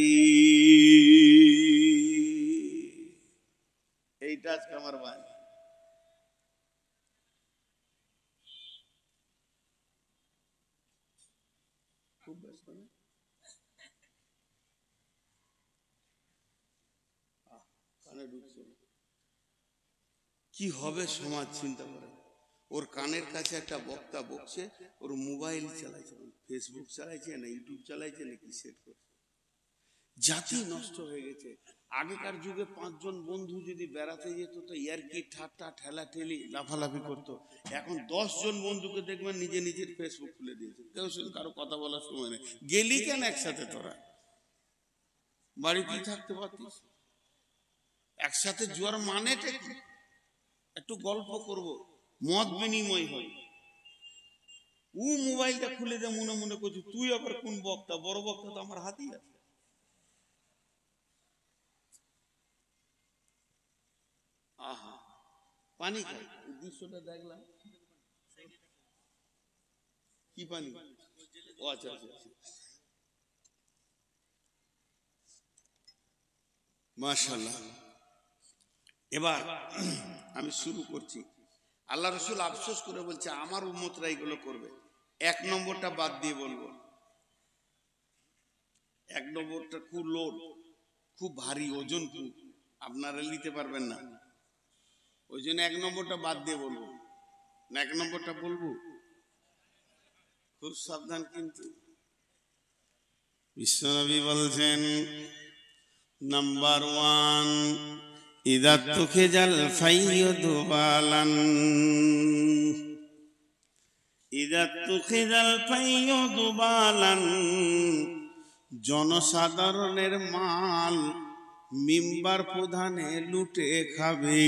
এইটা আজকে আমার ভাই খুব ব্যস্ত না? কানে ঢুকছে কি হবে সমাজ, চিন্তা করে। ওর কানের কাছে একটা বক্তা বকছে, ওর মোবাইল চালাইছে, ফেসবুক চালাইছে না ইউটিউব চালাইছে না কি সেট করছে। জাতি নষ্ট হয়ে গেছে। আগেকার যুগে 5 জন বন্ধু যদি বেড়াতে যেত তো ইয়ারকি ঠাট্টা ঠেলাঠেলি লাফালাফি করতো। এখন 10 জন বন্ধুকে দেখবেন নিজে নিজের ফেসবুক খুলে দিয়েছে, কেউ সঙ্গে কারো কথা বলার সময় নেই। গেলি কেন একসাথে? তোরা বাড়িতেই থাকতে পারতিস। একসাথে জোয়ার মানেটা কি? একটু গল্প করব, মত বিনিময় হয়। ও মোবাইলটা খুলে দে, মনে মনে করছি তুই আবার কোন বক্তা? বড় বক্তা তো আমার হাতেই আছে। আহা, পানি খাই, দৃশ্যটা দেখলাম। কি পানি? ও আচ্ছা আচ্ছা, মাশাআল্লাহ। এবার আমি শুরু করছি। আল্লাহ রসুল আফসোস করে বলছে আমার উম্মতরা এগুলো করবে। 1 নম্বরটা বাদ দিয়ে বলবো। 1 নম্বরটা খুব লোড, খুব ভারী, ওজন খুব, আপনারা নিতে পারবেন না। ওই জন্য 1 নম্বরটা বাদ দিয়ে বলবো না। 1 নম্বরটা বলবো, খুব সাবধান। কিন্তু বিশ্বনবী বলছেন, নাম্বার 1, ইযা তুখিজাল ফাইয়ুদু বালান, ইযা তুখিজাল ফাইয়ুদু বালান, জনসাধারণের মাল মিম্বার প্রধানে লুটে খাবে।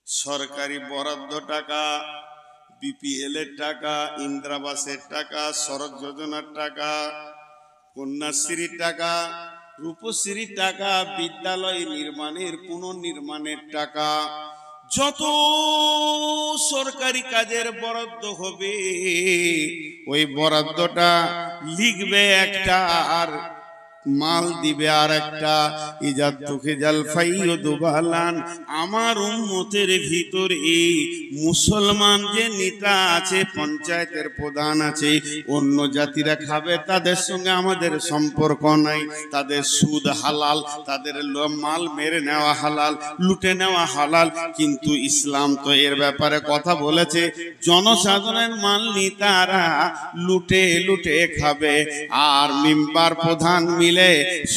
সরকারি বরাদ্দ টাকা, বিপিএল এর টাকা, ইন্দিরাবাসের টাকা, সড়ক যোজনার টাকা, কন্যাশ্রীর টাকা, রূপশ্রীর টাকা, বিদ্যালয় নির্মাণের পুনর্নির্মাণের টাকা, যত সরকারি কাজের বরাদ্দ হবে ওই বরাদ্দটা লিখবে একটা আর মাল দিবে আর একটা। ইজা তুখিজাল ফাইয়ুদু বালান, আমার উম্মতের ভিতরে মুসলমান যে নেতা আছে, পঞ্চায়েতের প্রধান আছে, অন্য জাতিরা খাবে, তাদের সঙ্গে আমাদের সম্পর্ক নাই। তাদের সুদ হালাল, তাদের মাল মেরে নেওয়া হালাল, লুটে নেওয়া হালাল। কিন্তু ইসলাম তো এর ব্যাপারে কথা বলেছে, জনসাধারণের মাল নেতারা লুটে লুটে খাবে। আর মিম্বার প্রধান মিলে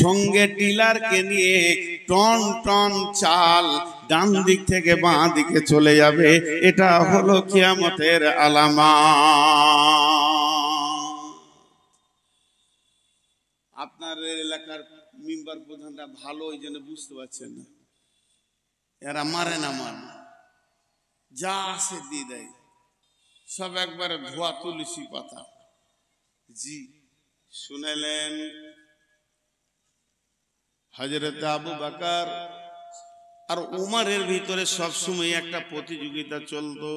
সঙ্গে ডিলারকে নিয়ে টন টন চাল ডান দিক থেকে বাঁ দিকে চলে যাবে। এটা হলো কিয়ামতের আলামত। আপনার এলাকার মিম্বার প্রধানটা ভালো, ওই জন্য বুঝতে পারছেন না। এরা মারে না, মানে যা আসে দিয়ে দেয়, সব একবারে ধোয়া তুলসী পাতা। জি শুনেলেন, হযরত আবু বকর আর উমরের ভিতরে সবসময় একটা প্রতিযোগিতা চলতো।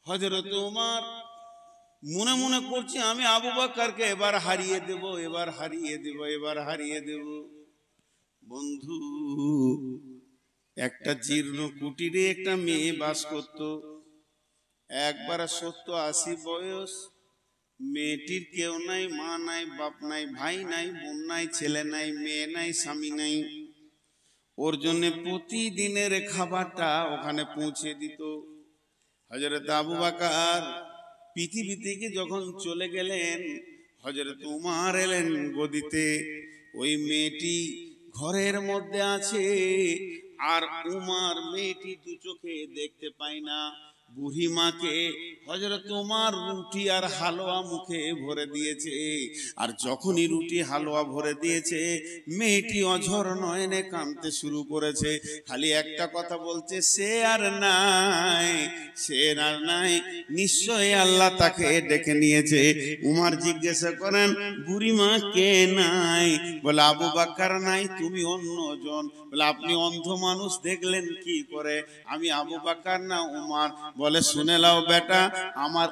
হযরত উমর মনে মনে করছে আমি আবু বকরকে এবার হারিয়ে দেব, এবার হারিয়ে দেব, এবার হারিয়ে দেব। বন্ধু, একটা জীর্ণ কুটিরে একটা মেয়ে বাস করত। একবারে 70-80 বয়স, মেয়েটির কেউ নাই, মা নাই, বাপ নাই, ভাই নাই, বোন নাই, ছেলে নাই, মেয়ে নাই, স্বামী নাই। ওর জন্য প্রতিদিনের খাবারটা ওখানে পৌঁছে দিত। হযরত আবু বকর পৃথিবী থেকে যখন চলে গেলেন, হযরত উমর এলেন গদিতে। ওই মেয়েটি ঘরের মধ্যে আছে, আর উমর মেয়েটি দু চোখে দেখতে পায় না। বুড়ি মাকে হযরত উমর রুটি আর হালুয়া মুখে ভরে দিয়েছে। আর যখনই রুটি হালুয়া ভরে দিয়েছে, মেয়েটি অঝর নয়নে কাঁদতে শুরু করেছে। খালি একটা কথা বলছে, সে আর নাই, সে আর নাই, নিশ্চয়ই আল্লাহ তাকে ডেকে নিয়েছে। উমর জিজ্ঞাসা করেন, বুড়ি মা কে নাই? বলে আবু বকর নাই, তুমি অন্যজন। বলে আপনি অন্ধ মানুষ দেখলেন কি করে? আমি আবু বকর না উমর। বলে শুনে লাও বেটা, আমার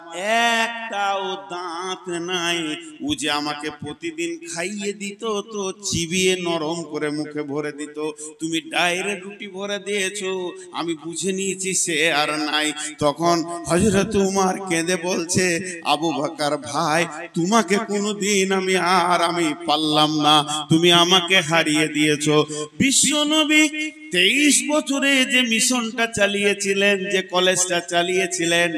একটাও দাঁত নাই। ও যে আমাকে প্রতিদিন খাইয়ে দিত, তো চিবিয়ে নরম করে মুখে ভরে দিত। তুমি ডাইরেক্ট রুটি ভরে দিয়েছো, আমি বুঝে নিয়েছি সে আর নাই। তখন হযরত উমর কেঁদে বলছে, আবু বকর ভাই, তোমাকে কোনোদিন আমি পারলাম না, তুমি আমাকে হারিয়ে দিয়েছো। বিশ্বনবী 23 বছরে যে মিশনটা চালিয়েছিলেন, যে কলেজটা চালিয়েছিলেন,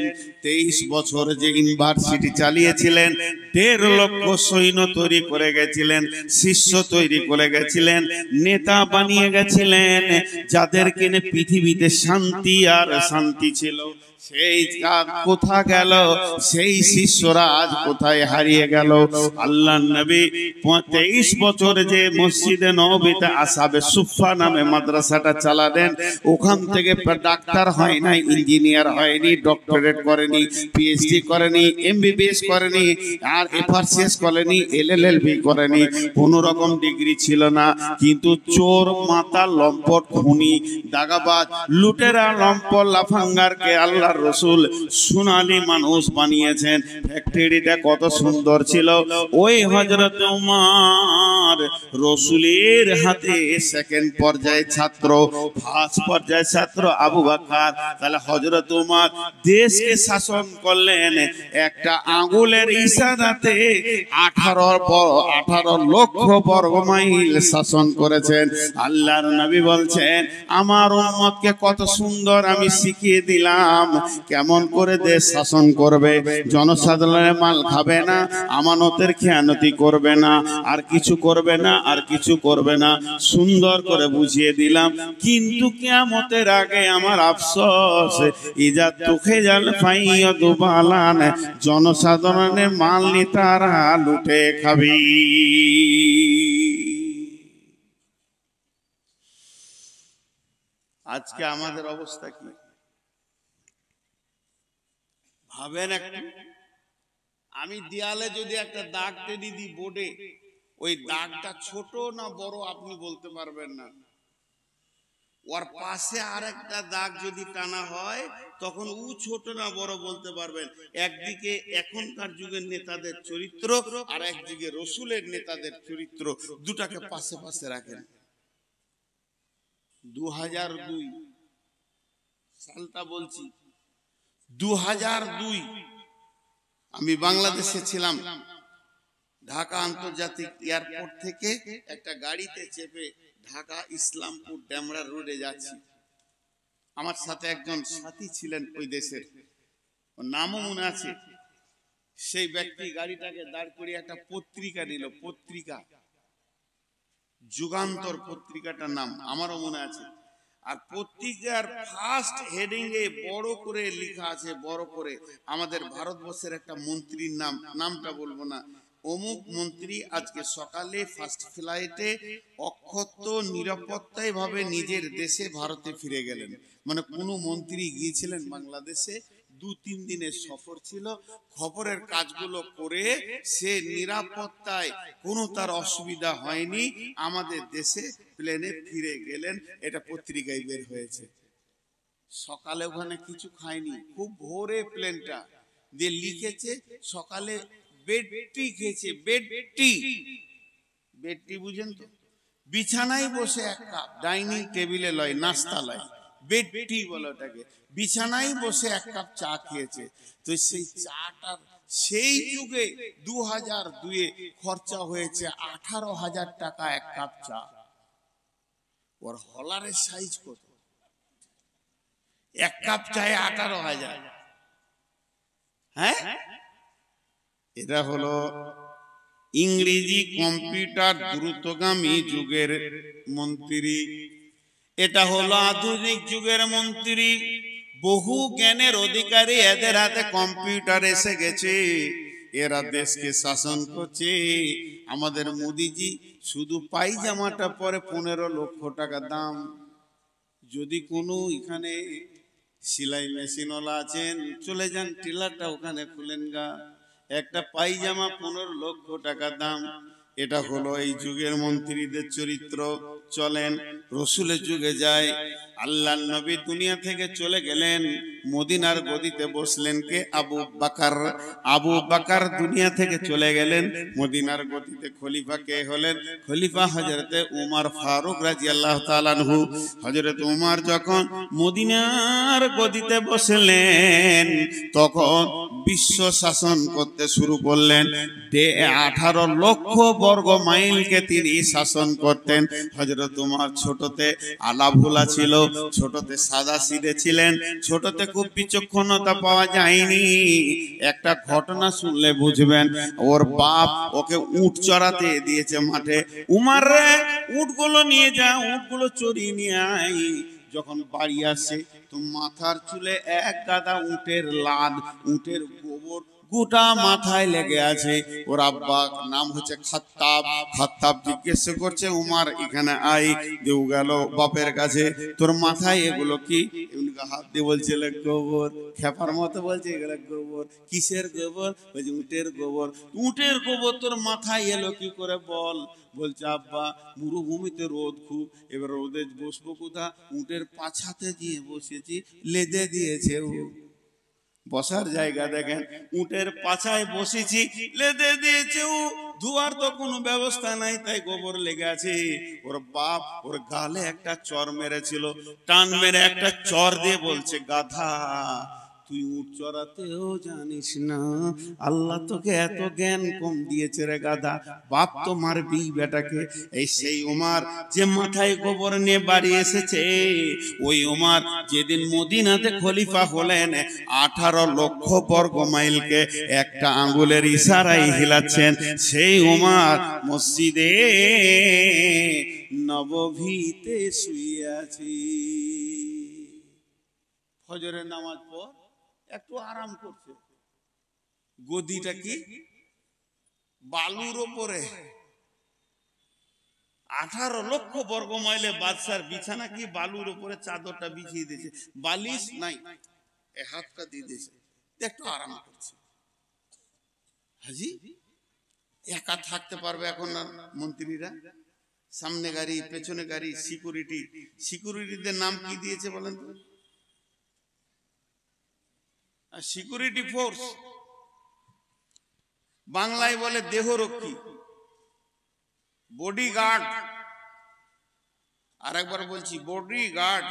23 বছর যে ইউনিভার্সিটি চালিয়েছিলেন, 1.5 লক্ষ সৈন্য তৈরি করে গেছিলেন, শিষ্য তৈরি করে গেছিলেন, নেতা বানিয়ে গেছিলেন, যাদের কিনে পৃথিবীতে শান্তি আর শান্তি ছিল। সেই কোথা গেল? সেই শিষ্যরা আজ কোথায় হারিয়ে গেল? আল্লাহর নবী 23 বছর যে মসজিদে নববীতে আসহাবে সুফফা নামে মাদ্রাসাটা চালালেন, ওখান থেকে ডাক্তার হয় নাই, ইঞ্জিনিয়ার হয়নি, ডক্টরেট করেনি, পিএইচডি করেনি, এমবিবিএস করেনি, আর এফআরসিএস করেনি, এলএলবি করেনি, কোন রকম ডিগ্রি ছিল না। কিন্তু চোর, মাতাল, লম্পট, খুনি, দাগাবাজ, লুটেরা, লম্পট, লাফাঙ্গারকে আল্লাহর রাসূল সোনালী মানুষ বানিয়েছেন। ফ্যাক্টরিটা কত সুন্দর ছিল। ওই হযরত উমর রাসূলের হাতে সেকেন্ড পর্যায়ে ছাত্র, ফার্স্ট পর্যায়ে ছাত্র আবু বকর। তাহলে হযরত উমর দেশকে শাসন করলেন একটা আঙ্গুলের ইশারাতে। 18 লক্ষ বর্গ মাইল শাসন করেছেন। আল্লাহর নবী বলছেন, আমার উম্মতকে কত সুন্দর আমি শিখিয়ে দিলাম কেমন করে দেশ শাসন করবে। জনসাধারণের মাল খাবে না, আমানতের খেয়ানতি করবে না, আর কিছু করবে না, আর কিছু করবে না, সুন্দর করে বুঝিয়ে দিলাম। কিন্তু কিয়ামতের আগে আমার আফসোস, ইজা তুখে জাল ফাইয়া দুবালান, জনসাধারণের মাল নি তারা লুটে খাবি। আজকে আমাদের অবস্থা কি ভাবেন একটু। আমি দেয়ালে যদি একটা দাগ টেনে দিই বোর্ডে, ওই দাগটা ছোট না বড় আপনি বলতে পারবেন না। ওর পাশে আরেকটা দাগ যদি টানা হয়, তখন ও ছোট না বড় বলতে পারবেন। একদিকে এখনকার যুগের নেতাদের চরিত্র, আর একদিকে রসুলের নেতাদের চরিত্র, দুটাকে পাশে পাশে রাখেন। 2002 সালটা বলছি, 2002 আমি বাংলাদেশে ছিলাম। ঢাকা আন্তর্জাতিক এয়ারপোর্ট থেকে একটা গাড়িতে চেপে ঢাকা ইসলামপুর ডেমরা রোডে যাচ্ছি। আমার সাথে একজন সাথী ছিলেন ওই দেশের, ওর নামও মনে আছে। সেই ব্যক্তি গাড়িটাকে দাঁড় করিয়ে একটা পত্রিকা নিল, পত্রিকা যুগান্তর পত্রিকাটার নাম আমারও মনে আছে। আর পত্রিকার ফার্স্ট হেডিং এ বড় করে লেখা আছে, বড় করে, আমাদের ভারতবর্ষের একটা মন্ত্রীর নাম, নামটা বলবো না, অমুক মন্ত্রী আজকে সকালে ফার্স্ট ফ্লাইটে অক্ষত নিরাপত্তায় ভাবে নিজের দেশে ভারতে ফিরে গেলেন। মানে কোনো মন্ত্রী গিয়েছিলেন বাংলাদেশে, 2-3 দিনের সফর ছিল, খবরের কাজগুলো করে সে নিরাপত্তায় কোনো তার অসুবিধা হয়নি, আমাদের দেশে প্লেনে ফিরে গেলেন। এটা পত্রিকায় বের হয়েছে। সকালে ওখানে কিছু খায়নি, খুব ভোরে প্লেনটা দিয়ে লিখেছে সকালে বেড টি খেয়েছে। বেড টি, বেড টি বুঝেন তো? বিছানায় বসে এক কাপ, ডাইনিং টেবিলে লয়, নাস্তা লয়, বেডটি বলে ওটাকে, বিছানায় বসে এক কাপ চা খেয়েছে। তো সেই চাটার সেই যুগে 2002-এ খরচা হয়েছে 18,000 টাকা এক কাপ চা। ওর হলারের সাইজ কত? এক কাপ চায়ে 18,000। হ্যাঁ, এটা হলো ইংরেজি কম্পিউটার দ্রুতগামী যুগের মন্ত্রী। এটা হলো আধুনিক যুগের মন্ত্রী, বহু জ্ঞানের অধিকারী। এদের হাতে কম্পিউটার এসে গেছে, এরা দেশকে শাসন করছে। আমাদের মোদিজি শুধু পায়জামাটা পরে 15 লক্ষ টাকা দাম। যদি কোনো এখানে সেলাই মেশিনওয়ালা আছেন, চলে যান টেলারটা ওখানে খুলেন গা, একটা পায়জামা 15 লক্ষ টাকা দাম। এটা হলো এই যুগের মন্ত্রীদের চরিত্র। চলেন রসুলের যুগে যায়। আল্লাহর নবী দুনিয়া থেকে চলে গেলেন, মদিনার গদিতে বসলেন কে? আবু বকর। আবু বকর দুনিয়া থেকে চলে গেলেন, মদিনার গদিতে খলিফা কে হলেন? খলিফা হযরতে উমর ফারুক রাদিয়াল্লাহু তাআলা আনহু। হযরত উমর যখন মদিনার গদিতে বসলেন, তখন বিশ্ব শাসন করতে শুরু করলেন। 18 লক্ষ বর্গ মাইলকে তিনি শাসন করতেন। হযরত উমর ছোটতে আলাভোলা ছিল, ছোটতে সাদা সিধে ছিলেন, ছোটতে খুব বিচক্ষণতা পাওয়া যায়নি। একটা ঘটনা শুনলে বুঝবেন। ওর বাপ ওকে উট চড়াতে দিয়েছে মাঠে। উমর রে, উটগুলো নিয়ে যা, উটগুলো চড়িয়ে নিয়ে আয়। যখন বাড়ি আসে তো মাথার চুলে এক গাদা উটের লাদ, উটের গোবর গোটা মাথায় লেগে আছে। ওর আব্বা নাম হচ্ছে খাত্তাব। খাত্তাব জিজ্ঞেস করছে, উমর এখানে আয়। দেউ গেল বাপের কাছে, তোর মাথায় এগুলো কি? হাত দিয়ে বলছে গোবর। খেপার মতো বলছে এগুলো গোবর। কিসের গোবর? বলছে উটের গোবর। উটের গোবর তোর মাথায় এলো কি করে বল? বলছে আব্বা, মরুভূমিতে রোদ খুব, এবার রোদে বসবো কোথা? উটের পাছাতে গিয়ে বসেছি, লেদে দিয়েছে ও। বসার জায়গা দেখেন, উটের পাছায় বসেছি, লেদে দিয়েছে ও। ধোয়ার তো কোনো ব্যবস্থা নাই, তাই গোবর লেগে আছে। ওর বাপ ওর গালে একটা চর মেরেছিল, টান মেরে একটা চর দিয়ে বলছে, গাধা, তুই উট চড়াতেও জানিস না, আল্লাহ তোকে এত জ্ঞান কম দিয়েছে রে গাধা, বাপ তো মারবি বেটাকে। এই সেই উমর যে মাথায় গোবর নিয়ে বাড়ি এসেছে, ওই উমর যেদিন মদিনাতে খলিফা হলেন, 18 লক্ষ বর্গ মাইলকে একটা আঙ্গুলের ইশারায় হিলাচ্ছেন। সেই উমর মসজিদে নববীতে শুয়ে আছে। ফজরের নামাজ পর একটু আরাম করছে। গদিটা কি? বালুর ওপরে। 18 লক্ষ বর্গ মাইলে বাদশার বিছানা কি বালুর উপরে চাদরটা বিছিয়ে দিয়েছে, বালিশ নাই, হাতটা দিয়ে দিয়েছে, একটু আরাম করছে। হাজি একা থাকতে পারবে এখন না মন্ত্রীরা? সামনে গাড়ি, পেছনে গাড়ি, সিকিউরিটি। সিকিউরিটিদের নাম কি দিয়েছে বলেন তো? Security force. বাংলায় বলে দেহরক্ষী, বডিগার্ড। আর একবার বলছি, বডিগার্ড,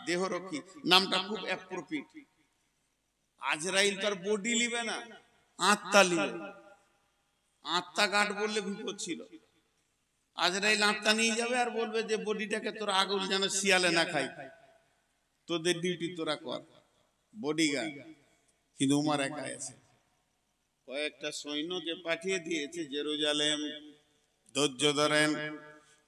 দেহরক্ষী। নামটা খুব অ্যাপ্রোপ্রিয়েট। আজরাইল তার বডি লিবে না, আত্মা লিবে। আত্মা গার্ড বললে বিপদ ছিল। আজরাইল আত্মা নিয়ে যাবে আর বলবে যে বডিটাকে তোর আগুন যেন শিয়ালে না খাই, তোদের ডিউটি তোরা কর, বডিগার্ড। কিন্তু উমর একা আছে, কয়েকটা সৈন্যকে পাঠিয়ে দিয়েছে জেরুজালেম। ধৈর্য ধরেন,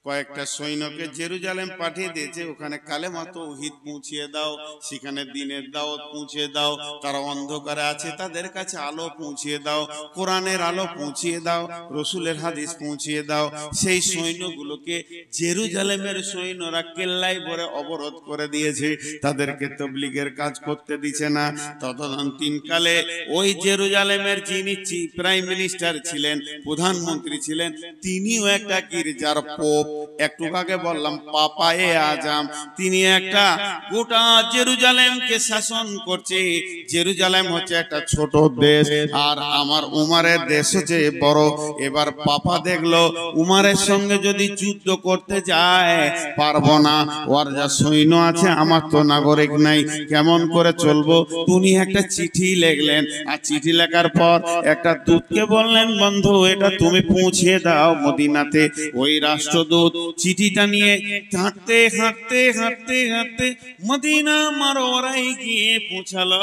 কয়েকটা সৈন্যকে জেরুজালেম পাঠিয়ে দিয়েছে, ওখানে কালেমা তাওহীদ পৌঁছিয়ে দাও, সেখানে দ্বীনের দাওয়াত পৌঁছিয়ে দাও। তারা অন্ধকারে আছে, তাদের কাছে আলো পৌঁছিয়ে দাও, কোরআনের আলো পৌঁছিয়ে দাও, রসুলের হাদিস পৌঁছিয়ে দাও। সেই সৈন্যগুলোকে জেরুজালেমের সৈন্যরা কেল্লায় ভরে অবরোধ করে দিয়েছে, তাদেরকে তাবলীগের কাজ করতে দিচ্ছে না। তদানীন্তনকালে ওই জেরুজালেমের যিনি প্রাইম মিনিস্টার ছিলেন, প্রধানমন্ত্রী ছিলেন, তিনিও একটা গির্জার পোপ। একটু আগে বললাম পাপায়ে আজম, তিনি একটা গোটা জেরুজালেমকে শাসন করছে। জেরুজালেম হচ্ছে একটা ছোট দেশ, আর আমার উমারের দেশ হচ্ছে বড়। এবার পাপা দেখলো উমারের সঙ্গে যদি যুদ্ধ করতে যায় পারবো না, ওর যা সৈন্য আছে আমার তো নাগরিক নাই, কেমন করে চলবো? উনি একটা চিঠি লিখলেন, আর চিঠি লেখার পর একটা দূতকে বললেন, বন্ধু এটা তুমি পৌঁছে দাও মদিনাতে। ওই রাষ্ট্রদূত চিঠিটা নিয়ে হাঁটতে হাঁটতে হাঁটতে হাঁটতে মদিনা মারোয়ারায় গিয়ে পৌঁছালো।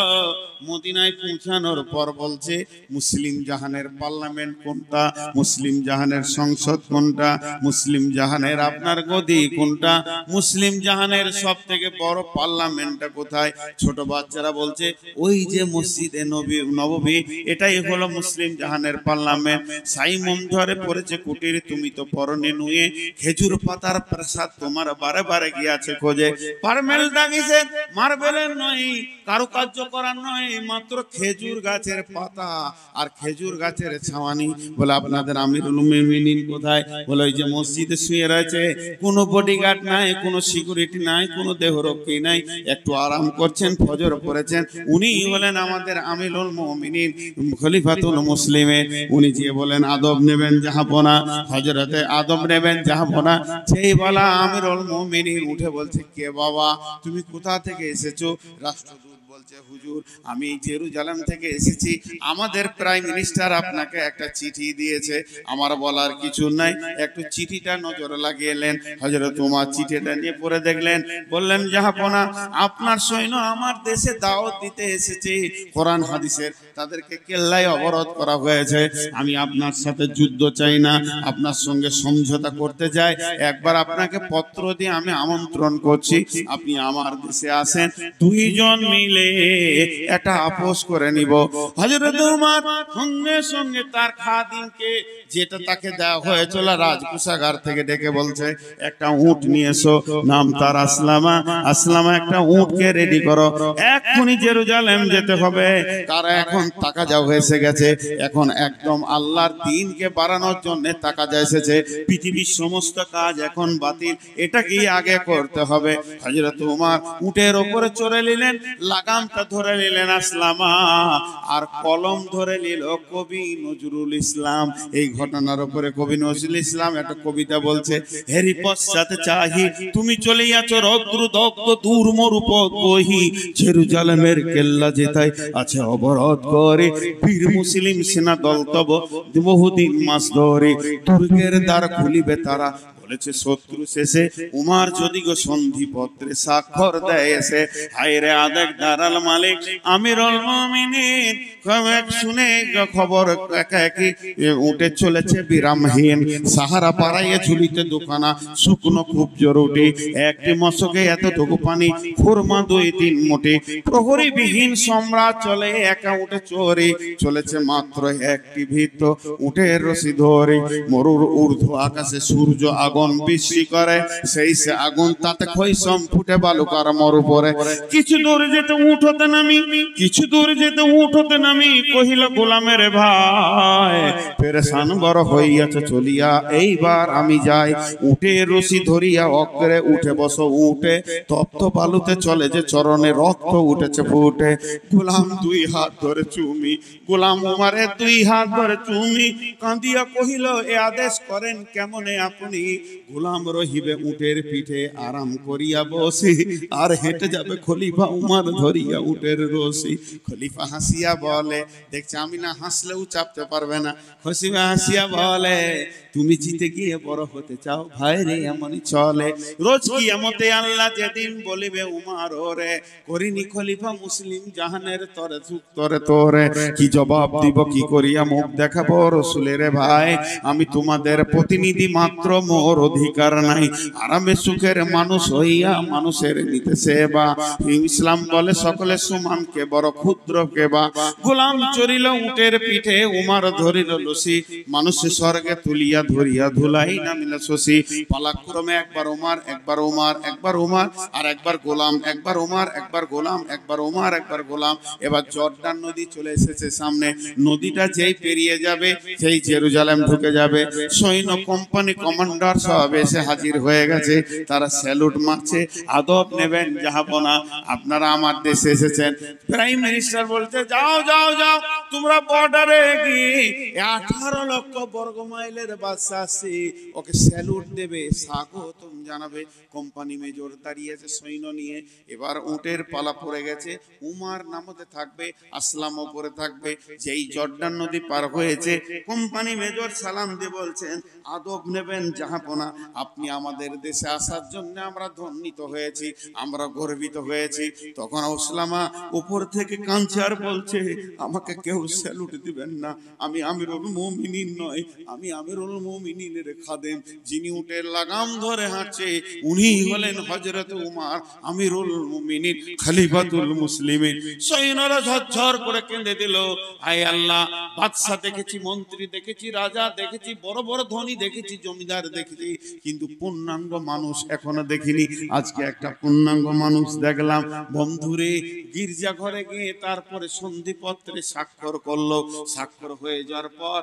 মদিনায় পৌঁছানোর পর বলছে, মুসলিম জাহানের পার্লামেন্ট কোনটা, মুসলিম জাহানের সংসদ কোনটা, মুসলিম জাহানের আপনার গদি কোনটা, মুসলিম জাহানের সব থেকে বড় পার্লামেন্টটা কোথায়? ছোট বাচ্চারা বলছে ওই যে মসজিদে নববী, এটাই হলো মুসলিম জাহানের পার্লামেন্ট। সাইমম ধরে পড়েছে কুটির, তুমি তো পরনে নুয়ে, খেজুর পাতার প্রসাদ তোমার বারে বারে গিয়াছে খোঁজে। পারমেল দাগিছে, মার্বেলের নয়, কারুকার্য করার নয়, মাত্র খেজুর গাছের পাতা আর খেজুর গাছের ছাওয়ানি। বলে আপনাদের আমিরুল মুমিনিন কোথায়? বলে ওই যে মসজিদে শুয়ে রয়েছে, কোনো বডিগার্ড নাই, কোনো সিকিউরিটি নাই, কোনো দেহরক্ষী নাই, একটু আরাম করছেন, ফজর পড়েছেন। উনি বলেন আমাদের আমিরুল মুমিনিন, খলিফাতুল মুসলিমিন। উনি যে বলেন আদব নেবেন জাহাপনা, হযরতে আদব নেবেন জাহাপনা। সেই বলা আমিরুল মুমিনিন উঠে বলছে, কে বাবা, তুমি কোথা থেকে এসেছো? রাষ্ট্রদূত বলছে, হুজুর আমি জেরুজালেম থেকে এসেছি, আমাদের প্রাইম মিনিস্টার আপনাকে একটা চিঠি দিয়েছে। আমার বলার কিছু নাই, একটু চিঠিটা নজর লাগিয়েলেন। হযরত ওমর চিঠিটা নিয়ে পড়ে দেখলেন, বললেন জাহাপনা আপনার সৈন্য আমার দেশে দাওয়াত দিতে এসেছে, কোরআন হাদিসের তাদেরকে কেল্লায় অবরোধ করা হয়েছে। আমি আপনার সাথে যুদ্ধ চাই না, আপনার সঙ্গে সমঝোতা করতে চাই। একবার আপনাকে পত্র দিয়ে আমি আমন্ত্রণ করছি, আপনি আমার দেশে আসেন, দুইজন মিলে একটা আপোষ করে নিব। হযরত ওমর সঙ্গে সঙ্গে তার খাদিমকে, যেটা তাকে দেওয়া হয়েছিল রাজকোষাগার থেকে, ডেকে বলছে একটা উট নিয়ে এসো, নাম তার আসলামা। আসলামা একটা উটকে রেডি করো, এক্ষুনি জেরুজালেম যেতে হবে। কারণ এখন তাকাজা হয়েছে গেছে, এখন একদম আল্লাহর দ্বীনকে বাড়ানোর জন্য তাকাজা এসেছে, পৃথিবীর সমস্ত কাজ এখন বাতিল, এটাকেই আগে করতে হবে। হযরত ওমর উটের উপরে চড়ে নিলেন, লাগামটা ধরে নিলেন আসলামা, আর কলম ধরে নিল কবি নজরুল ইসলাম। এই ঘটনার উপরে কবি নজরুল ইসলাম একটা কবিতা বলছে, হেরি পশ্চাতে চাহি তুমি চলিয়াছ রৌদ্র দগ্ধ দূর মরুপথ বহি, জেরুজালেমের কেল্লা যেতাই আছে অবরোধ করে, বীর মুসলিম সেনা দল তব বহুদিন মাস ধরে, দুর্গের দ্বার খুলিবে তারা, বলেছে শত্রু শেষে। উমার যদি গো সন্ধি পত্রে স্বাক্ষর দেয় এসে, হায়রে আদেক দারাল মালিক আমিরুল মুমিনিন। শুনে খবর একাকি উঠে চলেছে বিরামহীন, সাহারা পাড়াইয়ে ঝুলিতে দোকানা, শুকনো খুব জরুরি, একটি মশকে এতটুকু পানি, খুরমা 2-3 মুঠি, প্রহরী বিহীন সম্রাট চলে একা উঠে চোরে, চলেছে মাত্র একটি ভিত উঠের রশি ধরে, মরুর ঊর্ধ্ব আকাশে সূর্য আগুন বৃষ্টি করে, সেই সে আগুন তাতে খৈসম ফুটে বালুকার মরু পরে। কিছু দূর যেতে উঠ হতে নামি, কিছু দূর যেতে উঠ হতে নামি, কহিল গোলামের ভাই পেরেশান বড় হইয়াছে চলিয়া, এইবার আমি যাই। উঠে রশি ধরিয়া অগ্রে উঠে বসো উঠে, তপ্ত বালুতে চলে যে চরণে রক্ত উঠেছে ফুটে। গোলাম 2 হাত ধরে চুমি, গোলাম উমারের 2 হাত ধরে চুমি, কাঁদিয়া কহিল এ আদেশ করেন কেমনে আপনি? গোলাম রহিবে উটের পিঠে আরাম করিয়া বসি, আর হেঁটে যাবে খলিফা উমার ধরিয়া উটের রশি। খলিফা হাসিয়া বলে, দেখছে আমি না হাসলেও চাপতে পারবে না। খলিফা হাসিয়া বলে, তুমি জিতে গিয়ে বড় হতে চাও ভাই রে, এমনই চলে। রোজ কিয়ামতে আল্লাহ যেদিন বলিবে উমার ওরে, করিনি খলিফা মুসলিম জাহানের তরে তরে তোরে, কি জবাব দিব কি করিয়া মুখ দেখাবো রসুলের ভাই? আমি তোমাদের প্রতিনিধি মাত্র, মোর অধিকার নাই, আরামে সুখের মানুষ হইয়া মানুষের নিতে সেবা। ইসলাম বলে সকলে সমান, কে বড় ক্ষুদ্র কে বা। গোলাম চড়িল উটের পিঠে, উমার ধরিল লসি, মানুষের স্বর্গে তুলিয়া ধরিয়া ধুলাই নামিল শশী। পালাক্রমে একবার ওমর, একবার ওমর, একবার ওমর, আর একবার গোলাম, একবার ওমর, একবার গোলাম, একবার ওমর, একবার গোলাম। এবার জর্ডান নদী চলে এসেছে সামনে, নদীটা যেই পেরিয়ে যাবে সেই জেরুজালেম ঢুকে যাবে। সৈন্য কোম্পানি কমান্ডার সব এসে হাজির হয়ে গেছে, তারা স্যালুট মারছে, আদব নেবেন জাহাপনা, আপনারা আমার দেশে এসেছেন। প্রাইম মিনিস্টার বলছে যাও যাও যাও, তোমরা বর্ডারে গিয়ে 18 লক্ষ বর্গ মাইলের বাদশা আসছে, ওকে স্যালুট দেবে, স্বাগতম জানাবে। কোম্পানি মেজর দাঁড়িয়েছে সৈন্য নিয়ে, এবার উটের পালা পড়ে গেছে, উমার নামতে থাকবে, আসলাম ওপরে থাকবে। যেই জর্ডান নদী পার হয়েছে, কোম্পানি মেজর সালাম দিয়ে বলছেন আদব নেবেন জাহাপনা, আপনি আমাদের দেশে আসার জন্য আমরা ধন্যিত হয়েছি, আমরা গর্বিত হয়েছি। তখন ওসলামা উপর থেকে কাঁদছে আর বলছে আমাকে কেউ স্যালুট দিবেন না, আমি আমিরুল মুমিনিন নয়, আমি আমিরুল মুমিনিনের খাদেম, যিনি উটের লাগাম ধরে হাঁটছে উনি হলেন হযরত উমর আমিরুল মুমিনিন খলিফাতুল মুসলিমিন। সৈন্যরা ঝরঝর করে কেঁদে দিল, হায় আল্লাহ, বাদশা দেখেছি, মন্ত্রী দেখেছি, রাজা দেখেছি, বড় বড় ধনী দেখেছি, জমিদার দেখেছি, কিন্তু পূর্ণাঙ্গ মানুষ এখনো দেখিনি। আজকে একটা পূর্ণাঙ্গ মানুষ দেখলাম। বন্ধুরে, গির্জা ঘরে গিয়ে তারপরে সন্ধিপত্রে স্বাক্ষর করলো। স্বাক্ষর হয়ে যাওয়ার পর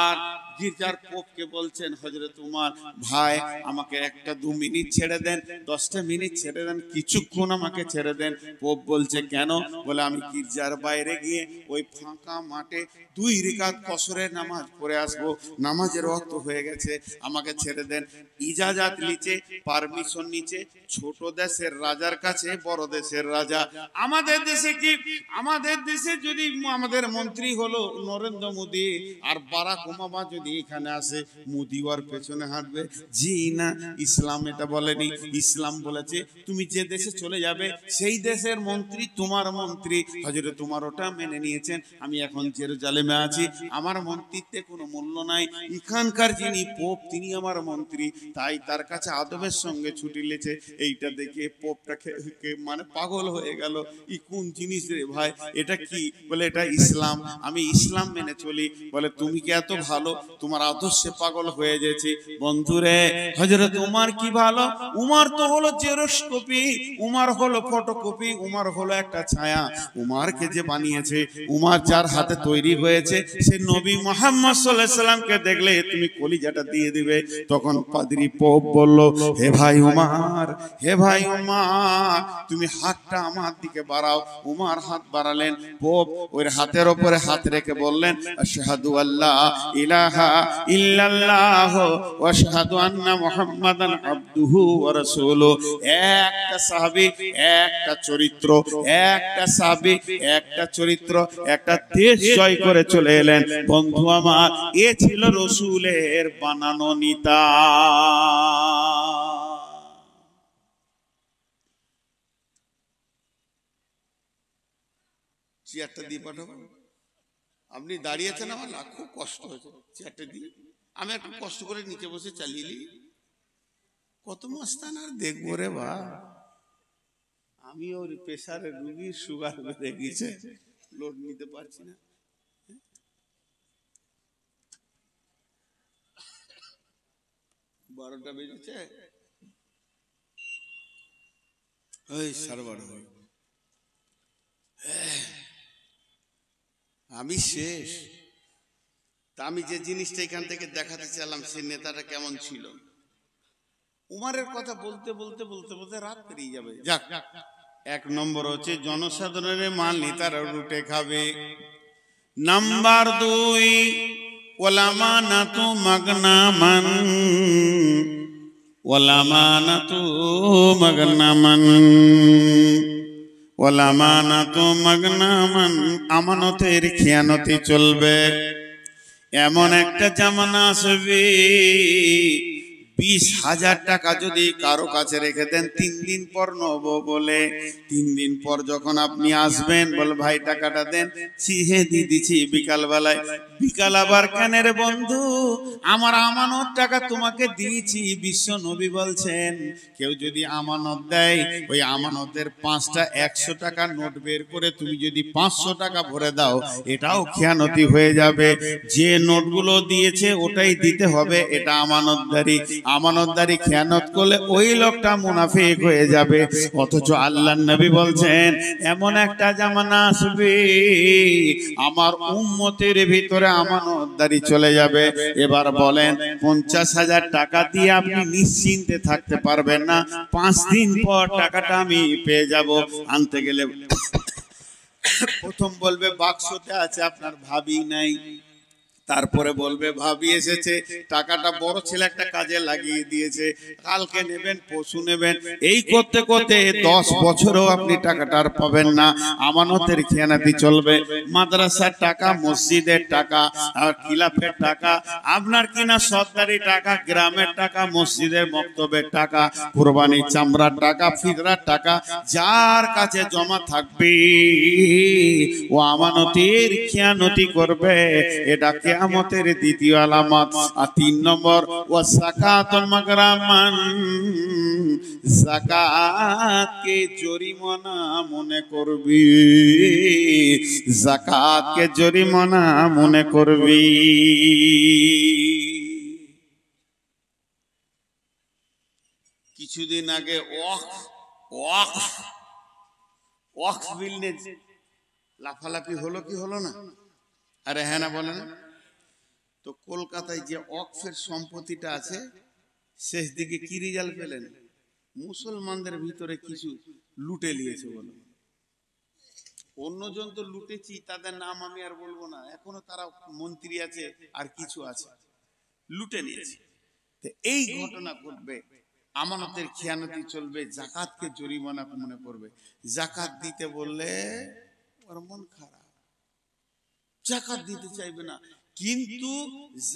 আর গির্জার পোপকে বলছেন হযরত উমর, ভাই আমাকে 1-2 মিনিট ছেড়ে দেন, 10টা মিনিট ছেড়ে দেন, কিছুক্ষণ আমাকে ছেড়ে দেন। পোপ বলছে কেন? বলে আমি গির্জার বাইরে গিয়ে ওই ফাঁকা মাঠে 2 রাকাত কসরের নামাজ পড়ে আসবো, নামাজের ওয়াক্ত হয়ে গেছে, আমাকে ছেড়ে দেন। ইজাজত নিচে, পারমিশন নিচে, ছোট দেশের রাজার কাছে বড় দেশের রাজা। আমাদের দেশে কি, আমাদের দেশে যদি আমাদের মন্ত্রী হলো নরেন্দ্র মোদী আর বারাক ওবামা যদি এখানে আসে, মোদী ওর পেছনে হাঁটবে? জি না, ইসলাম এটা বলেনি। ইসলাম বলেছে তুমি যে দেশে চলে যাবে সেই দেশের মন্ত্রী তোমার মন্ত্রী। হযরত উমর ওটা মেনে নিয়েছেন। আমি এখন জেরুজালেমে আছি, আমার মন্ত্রিত্বে কোনো মূল্য নাই, এখানকার যিনি পোপ তিনি আমার মন্ত্রী, তাই তার কাছে আদবের সঙ্গে ছুটি লেছে। এইটা দেখে পোপটাকে মানে পাগল হয়ে গেল, ই কোন জিনিস রে ভাই, এটা কি? বলে এটা ইসলাম, আমি ইসলাম মেনে চলি। বলে তুমি কি এত ভালো, তোমার আদর্শে পাগল হয়ে গেছে। বন্ধুরে, হযরত উমর কি ভালো, উমর তো হলো জেরক্স কপি, উমর হলো ফটোকপি, উমর হলো একটা ছায়া। উমরকে যে বানিয়েছে, উমর যার হাতে তৈরি হয়েছে, সে নবী মুহাম্মদ সাল্লাল্লাহু আলাইহি সাল্লামকে দেখলে তুমি কলিজাটা দিয়ে দিবে। তখন পাদ্রী পোপ বলল, হে ভাই উমর, হে ভাই উমর, তুমি হাতটা আমার দিকে বাড়াও। উমর হাত বাড়ালেন, পোপ ওই হাতের উপরে হাত রেখে বললেন, আশহাদু আল্লা ইলাহা ইল্লাল্লাহ ওয়া আশহাদু আন্না মুহাম্মাদান আবদুহু ওয়া রাসূলুহু। একটা সাহাবী, একটা চরিত্র, একটা সাহাবী, একটা চরিত্র, একটা দেশ জয় করে চলে এলেন। বন্ধু আমার, এ ছিল রাসূলের বানানো নেতা। চেয়ারটা দিয়ে পাঠাবো, আপনি দাঁড়িয়েছেন, আমার খুব কষ্ট হয়েছে, চেয়ারটা দিয়ে আমি একটু কষ্ট করে নিচে বসে চালিয়ে নিই। কত মস্তান আর দেখবো রে বা, আমি ওর প্রেসারের রুগীর সুগার বেড়ে গেছে, লোড নিতে পারছি না। 12টা বেজেছে, ওই 12:30 আমি শেষ। তা আমি যে জিনিসটা এখান থেকে দেখাতে চাইলাম, সে নেতাটা কেমন ছিল। উমরের কথা বলতে বলতে বলতে বলতে রাত পেরিয়ে যাবে। যাক, 1 নম্বর হচ্ছে জনসাধারণের মাল নেতারা লুটে খাবে। নাম্বার 2, ওয়ালামানাতু মাগনামান, ওয়ালামানাতু মাগনামান, ওয়ালামানাতু মাগনামান, আমানতের খেয়ানতি চলবে। এমন একটা জামানা আসবে, 20,000 টাকা যদি কারো কাছে রেখে দেন 3 দিন পর নেব বলে, 3 দিন পর যখন আপনি আসবেন, বল ভাই টাকাটা দেন, হ্যাঁ দিয়ে দিচ্ছি বিকাল বেলায়। বিকাল আবার কেন রে বন্ধু, আমার আমানত টাকা তোমাকে দিয়েছি। বিশ্ব নবী বলছেন, কেউ যদি আমানত দেয়, ওই আমানতের 5টা 100 টাকা নোট বের করে তুমি যদি 500 টাকা ভরে দাও, এটাও খেয়ানতি হয়ে যাবে। যে নোটগুলো দিয়েছে ওটাই দিতে হবে, এটা আমানতদারি। আমানতদারি খেয়ানত করলে ওই লোকটা মুনাফিক হয়ে যাবে। অথচ আল্লাহর নবী বলছেন এমন একটা জামানা আসবে আমার উম্মতের ভিতরে আমানতদারি চলে যাবে। এবার বলেন 50,000 টাকা দিয়ে আপনি নিশ্চিন্তে থাকতে পারবেন না, 5 দিন পর টাকাটা আমি পেয়ে যাব। আনতে গেলে প্রথম বলবে বাক্সতে আছে, আপনার ভাবি নাই। তারপরে বলবে ভাবি এসেছে, টাকাটা বড় ছেলে একটা কাজে লাগিয়ে দিয়েছে, কালকে নেবেন পশু নেবেন। এই করতে করতে 10 বছরও আপনি টাকাটা আর পাবেন না। আমানতের খেয়ানাতি চলবে। মাদ্রাসার টাকা, মসজিদের টাকা, আর খিলাফের টাকা, আপনার কিনা সরকারি টাকা, গ্রামের টাকা, মসজিদের মক্তবের টাকা, কুরবানির চামড়ার টাকা, ফিতরার টাকা, যার কাছে জমা থাকবে ও আমানতের খেয়ানতি করবে। এটা কিয়ামতের দ্বিতীয় আলামত। আর 3 নম্বর ওয়া যাকাতুল মাগরামান, যাকাতকে জরিমানা মনে করবি, যাকাতকে জরিমানা মনে করবি। কিছুদিন আগে ওয়াকফ বিল নিয়ে লাফালাফি হলো কি হলো না? আরে হ্যাঁ না বলেন। তো কলকাতায় যে ওয়াকফের সম্পত্তিটা আছে, শেষ দিকে কি রেজাল্ট পেলেন? মুসলমানদের ভিতরে কিছু লুটে নিয়েছে বলে। অন্যজন তো লুটেছি, তাদের নাম আমি আর বলবো না, এখনো তারা মন্ত্রী আছে আর কিছু আছে, লুটে নিয়েছে। তো এই ঘটনা ঘটবে, আমানতের খেয়ানতি চলবে, যাকাতকে জরিমানা মনে করবে। যাকাত দিতে বললে ওর মন খারাপ, যাকাত দিতে চাইবে না। কিন্তু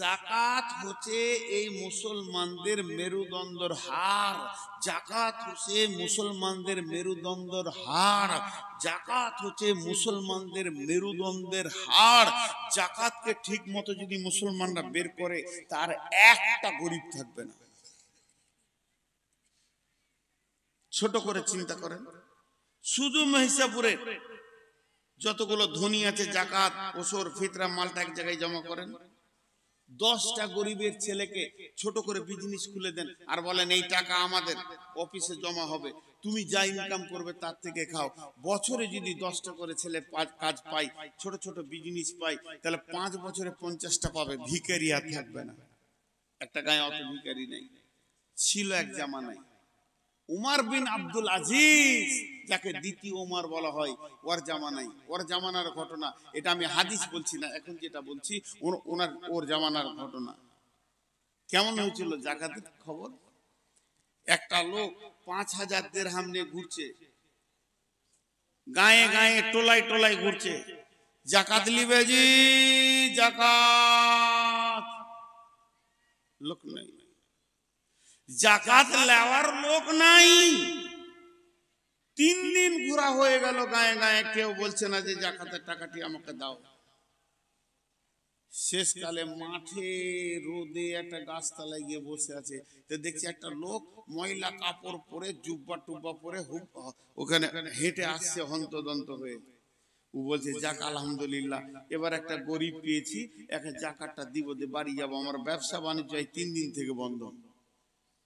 যাকাত হচ্ছে এই মুসলমানদের মেরুদণ্ডের হাড়, যাকাত হচ্ছে মুসলমানদের মেরুদণ্ডের হাড়, যাকাত হচ্ছে মুসলমানদের মেরুদণ্ডের হাড়। যাকাতকে ঠিক মতো যদি মুসলমানরা বের করে, তার একটা গরিব থাকবে না। ছোট করে চিন্তা করেন, শুধু মহিষাপুরে যতগুলো ধনী আছে, যাকাত, ওসর, ফিতরা, মালটা এক জায়গায় জমা করেন। 10টা গরিবের ছেলেকে ছোট করে বিজনেস খুলে দেন আর বলেন এই টাকা আমাদের অফিসে জমা হবে, তুমি যা ইনকাম করবে তার থেকে খাও। বছরে যদি 10টা করে ছেলে কাজ পাই, ছোট ছোট বিজনেস পাই, তাহলে 5 বছরে 50টা পাবে। ভিখারি আর থাকবে না। একটা গায়ে অত ভিখারি নেই। ছিল এক জামানায় উমর বিন আব্দুল আজিজ, যাকে দ্বিতীয় উমর বলা হয়, ওর জামানায়, ওর জামানার ঘটনা। এটা আমি হাদিস বলছি না, এখন যেটা বলছি ওর জামানার ঘটনা। কেমন হয়েছিল যাকাতের খবর? একটা লোক 5,000 দিরহাম নিয়ে ঘুরছে, গায়ে গায়ে টোলায় টোলায় ঘুরছে, যাকাত লিবে জি যাকাত। লোক নাই, যাকাত লেওয়ার লোক নাই। 3 দিন ঘোরা হয়ে গেল গায়ে গায়ে, কেউ বলছে না যে যাকাতের টাকাটি আমাকে দাও। শেষকালে মাঠে রোদে একটা গাছতলায় গিয়ে বসে আছে, তো দেখছি একটা লোক ময়লা কাপড় পরে, জুব্বা টুব্বা পরে ওখানে হেঁটে আসছে হন্তদন্ত হয়ে। ও বলছে যাক আলহামদুলিল্লাহ, এবার একটা গরিব পেয়েছি, একে যাকাতটা দিব, দে বাড়ি যাবো, আমার ব্যবসা বাণিজ্য 3 দিন থেকে বন্ধ।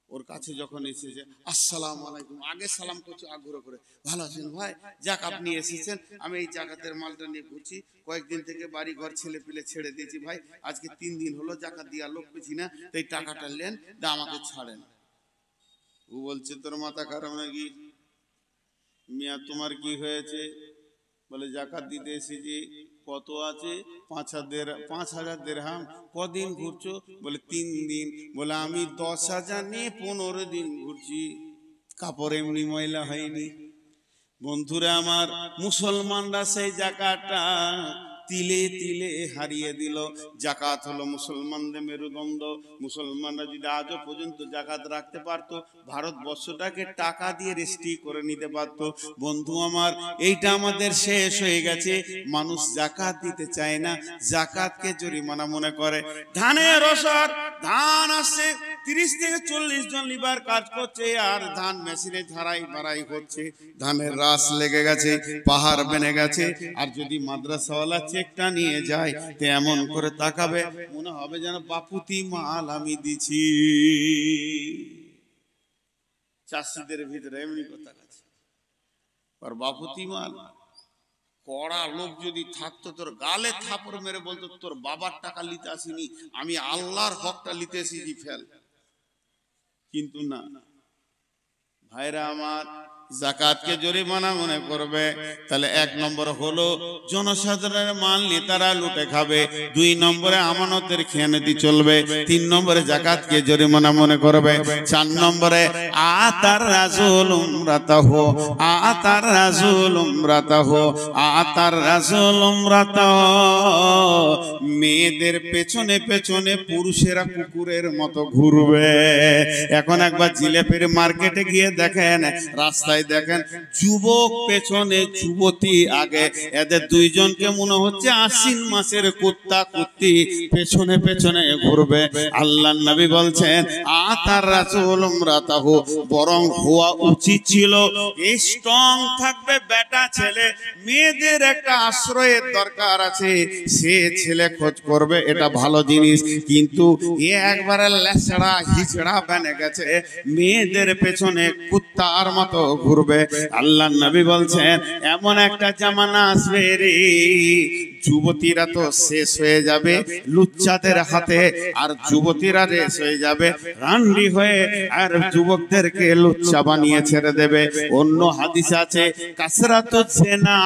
ওর কাছে যখন এসেছে, আসসালামু আলাইকুম, আগে সালাম করছে আগ্রহ করে, ভালো আছেন ভাই? যাক আপনি এসেছেন, আমি এই যাকাতের মালটা নিয়ে ঘুরছি, কয়েকদিন থেকে বাড়ি ঘর ছেলে পিলে ছেড়ে দিয়েছি ভাই, আজকে 3 দিন হলো যাকাত দিয়া লোক পেছি না, তাই টাকাটা নেন, দা আমাকে ছাড়েন। ও বলছে তোর মাথা খারাপ নাকি মিয়া, তোমার কি হয়েছে? বলে যাকাত দিতে এসেছি। কত আছে? 5,000 দিরহাম। কদিন ঘুরছো? বলে 3 দিন। বলে আমি 10,000 নিয়ে 15 দিন ঘুরছি, কাপড় এমনি ময়লা হয়নি। বন্ধুরা আমার, মুসলমানরা সেই যাকাতটা তিলে তিলে হারিয়ে দিল। যাকাত হলো মুসলমানদের মেরুদণ্ড। মুসলমানরা যদি আজও পর্যন্ত যাকাত রাখতে পারতো, ভারতবর্ষটাকে টাকা দিয়ে রেজিস্ট্রি করে নিতে পারতো। বন্ধু আমার, এইটা আমাদের শেষ হয়ে গেছে। মানুষ যাকাত দিতে চায় না, যাকাতকে জরিমানা মনে করে। ধানের ওসর, ধান আসছে 30 থেকে 40 জন লিবার কাজ করছে, আর ধান মেশিনে ঝাড়াই বাড়াই হচ্ছে, ধানের রাস লেগে গেছে, পাহাড় বেনে গেছে। আর যদি মাদ্রাসাওয়ালা চেকটা নিয়ে যায় তো এমন করে তাকাবে, মনে হবে যেন বাপুতি মাল আমি দিছি। চাষিদের ভিতরে এমনি কথা আছে, আর বাপুতি মাল কড়া লোক যদি থাকতো তোর গালে থাপড় মেরে বলতো তোর বাবার টাকা নিতে আসিনি, আমি আল্লাহর হকটা নিতে এসেছি, ফেল। কিন্তু না ভাইরা আমার, যাকাতকে জরিমানা মনে করবে, তাহলে 1 নম্বর হলো জনসাধারণের মাল নেতারা লুটে খাবে, 2 নম্বরে আমানতের খেয়ানতি চলবে, 3 নম্বরে যাকাতকে জরিমানা মনে করবে, 4 নম্বরে আতার রাসূল উমরাতাহু, আতার রাসূল উমরাতাহু, আতার রাসূল উমরাতাহু। মেয়েদের পেছনে পেছনে পুরুষেরা কুকুরের মতো ঘুরবে। এখন একবার জিলেপের মার্কেটে গিয়ে দেখেন, রাস্তায় দেখেন যুবক পেছনে যুবতী আগে, এদের 2 জনকে মনে হচ্ছে আশ্বিন মাসের কুত্তা কুত্তি পেছনে পেছনে ঘুরবে। আল্লাহর নবী বলছেন আতার রাসূল উমরাতাহু, বরং হওয়া উচিত ছিল স্ট্রং থাকবে বেটা ছেলে, মেয়েদের একটা আশ্রয়ের দরকার আছে, সে ছেলে খোঁজ করবে, এটা ভালো জিনিস। কিন্তু এ একবারে লেছড়া হিজড়া বেনে গেছে, মেয়েদের পেছনে কুত্তার মতো ঘুরবে। আল্লাহর নবী বলছেন এমন একটা জামানা আসবে রে, যুবতীরা তো শেষ হয়ে যাবে লুচ্চাদের হাতে, আর যুবতীরা শেষ হয়ে যাবে রান্ডি হয়ে, আর যুবকদেরকে লুচ্চা বানিয়ে ছেড়ে দেবে। অন্য হাদিস আছে কাসরাতুজ জিনা,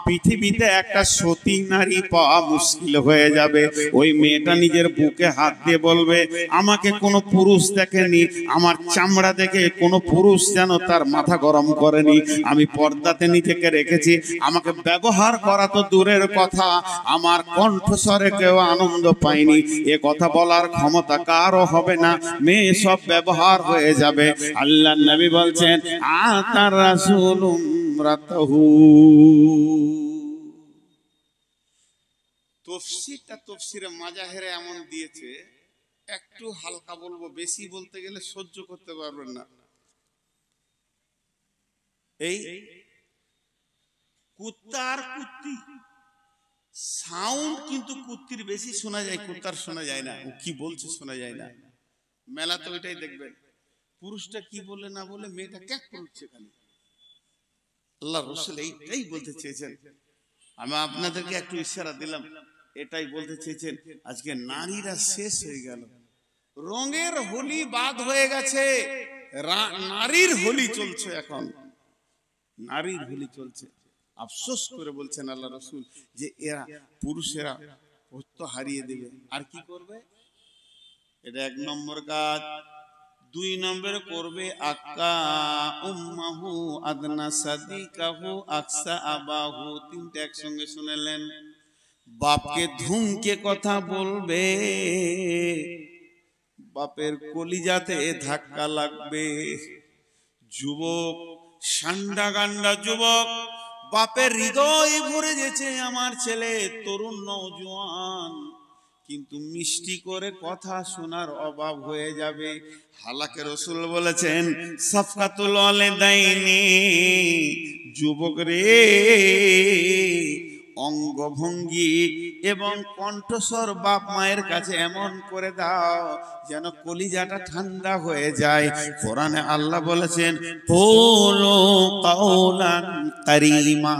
পৃথিবীতে একটা সতী নারী পাওয়া মুশকিল হয়ে যাবে। ওই মেয়েটা নিজের বুকে হাত দিয়ে বলবে আমাকে কোনো পুরুষ দেখেনি, আমার চামড়া দেখে কোনো পুরুষ যেন তার মাথা গরম করেনি, আমি পর্দাতে নিজেকে রেখেছি, আমাকে ব্যবহার করা তো দূরের কথা, আমার কণ্ঠস্বরে কেউ আনন্দ পায়নি, এ কথা বলার ক্ষমতা কারও হবে না, মেয়ে সব ব্যবহার হয়ে যাবে। আল্লাহর নবী বলছেন আতার রাসূল উমরাতাহু। তফসিরে মাজাহেরে এমন দিয়েছে, একটু হালকা বলবো, বেশি বলতে গেলে সহ্য করতে পারবেন না। এই কুত্তা আর কুত্তি সাউন্ড কিন্তু কুত্তির বেশি শোনা যায়, কুত্তার শোনা যায় না, কি বলছে শোনা যায় না। মেলা তো ওইটাই দেখবেন, পুরুষটা কি বলে না বলে মেয়েটা ক্যাক করছে খালি। আল্লাহ রাসূল এইটাই বলতে চেয়েছেন, আমি আপনাদেরকে একটু ইশারা দিলাম, এটাই বলতে চেয়েছেন। আজকে নারীরা শেষ হয়ে গেল, রঙের হোলি বাদ হয়ে গেছে, নারীর হোলি চলছে, এখন নারীর হোলি চলছে। আফসোস করে বলছেন আল্লাহ রাসূল যে এরা পুরুষেরা ভক্ত হারিয়ে দেবে, আর কি করবে? এটা 1 নম্বর কাজ। 2 নম্বরে করবে আক্কা উম্মাহু আদনা সাদিকাহু আকসা আবাহু। 3টা একসঙ্গে শুনলেন, বাপকে ধুমকে কথা বলবে, বাপের কলিজাতে ধাক্কা লাগবে। যুবক সান্ডা গান্ডা যুবক, বাপের হৃদয় ভরে গেছে আমার ছেলে তরুণ নওজোয়ান, কিন্তু মিষ্টি করে কথা শোনার অভাব হয়ে যাবে। হালাকে রাসূল বলেছেন সাফকাতুল ওয়ালিদাইনি, যুবক রে অঙ্গভঙ্গি এবং কণ্ঠস্বর বাপ মায়ের কাছে এমন করে দাও যেন কলিজাটা ঠান্ডা হয়ে যায়। কোরআনে আল্লাহ বলেছেন কুলু কাওলান কারীমা,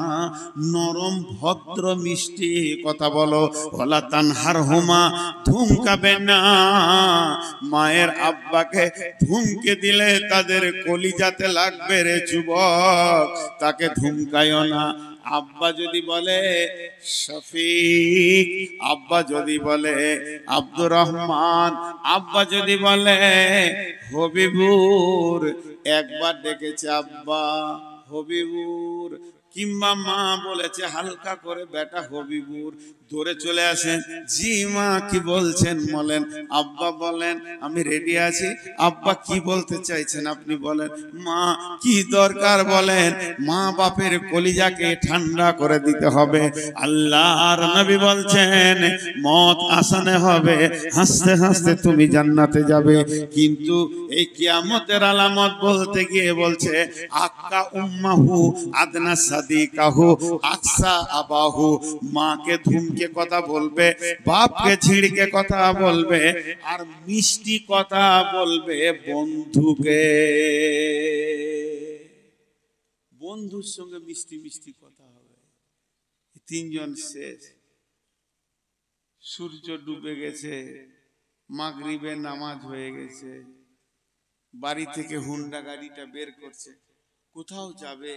নরম ভদ্র মিষ্টি কথা বলো, ওয়ালা তানহারহুমা, ধুমকাবে না। মায়ের আব্বাকে ধুমকে দিলে তাদের কলিজাতে লাগবে রে যুবক, তাকে ধুমকায়ও না। আব্বা যদি বলে শফিক, আব্বা যদি বলে আব্দুর রহমান, আব্বা যদি বলে হবিবুর, একবার ডেকেছে আব্বা হবিবুর, কিংবা মা বলেছে হালকা করে বেটা হবিবুর, ধরে চলে আসেন। জি মা কি বলছেন বলেন। আব্বা বলেন আমি রেডি আছি। আব্বা কি বলতে চাইছেন আপনি বলেন। মা কি দরকার বলেন। মা বাপের কলিজাকে ঠান্ডা করে দিতে হবে। আল্লাহর নবী বলছেন মত আসানে হবে, হাসতে হাসতে তুমি জান্নাতে যাবে। কিন্তু এই কিয়ামতের আলামত বলতে গিয়ে বলছে আক্কা উম্মাহু আদনা সাদিকাহু আকসা আবাহু, মাকে ধুমকে কথা বলবে, বাপকে ছিড়কে কথা বলবে, আর মিষ্টি কথা বলবে বন্ধুকে। বন্ধুর সঙ্গে মিষ্টি মিষ্টি কথা হবে। তিনজন শেষ। সূর্য ডুবে গেছে, মাগরিবের নামাজ হয়ে গেছে। বাড়ি থেকে হুন্ডা গাড়িটা বের করছে, কোথাও যাবে।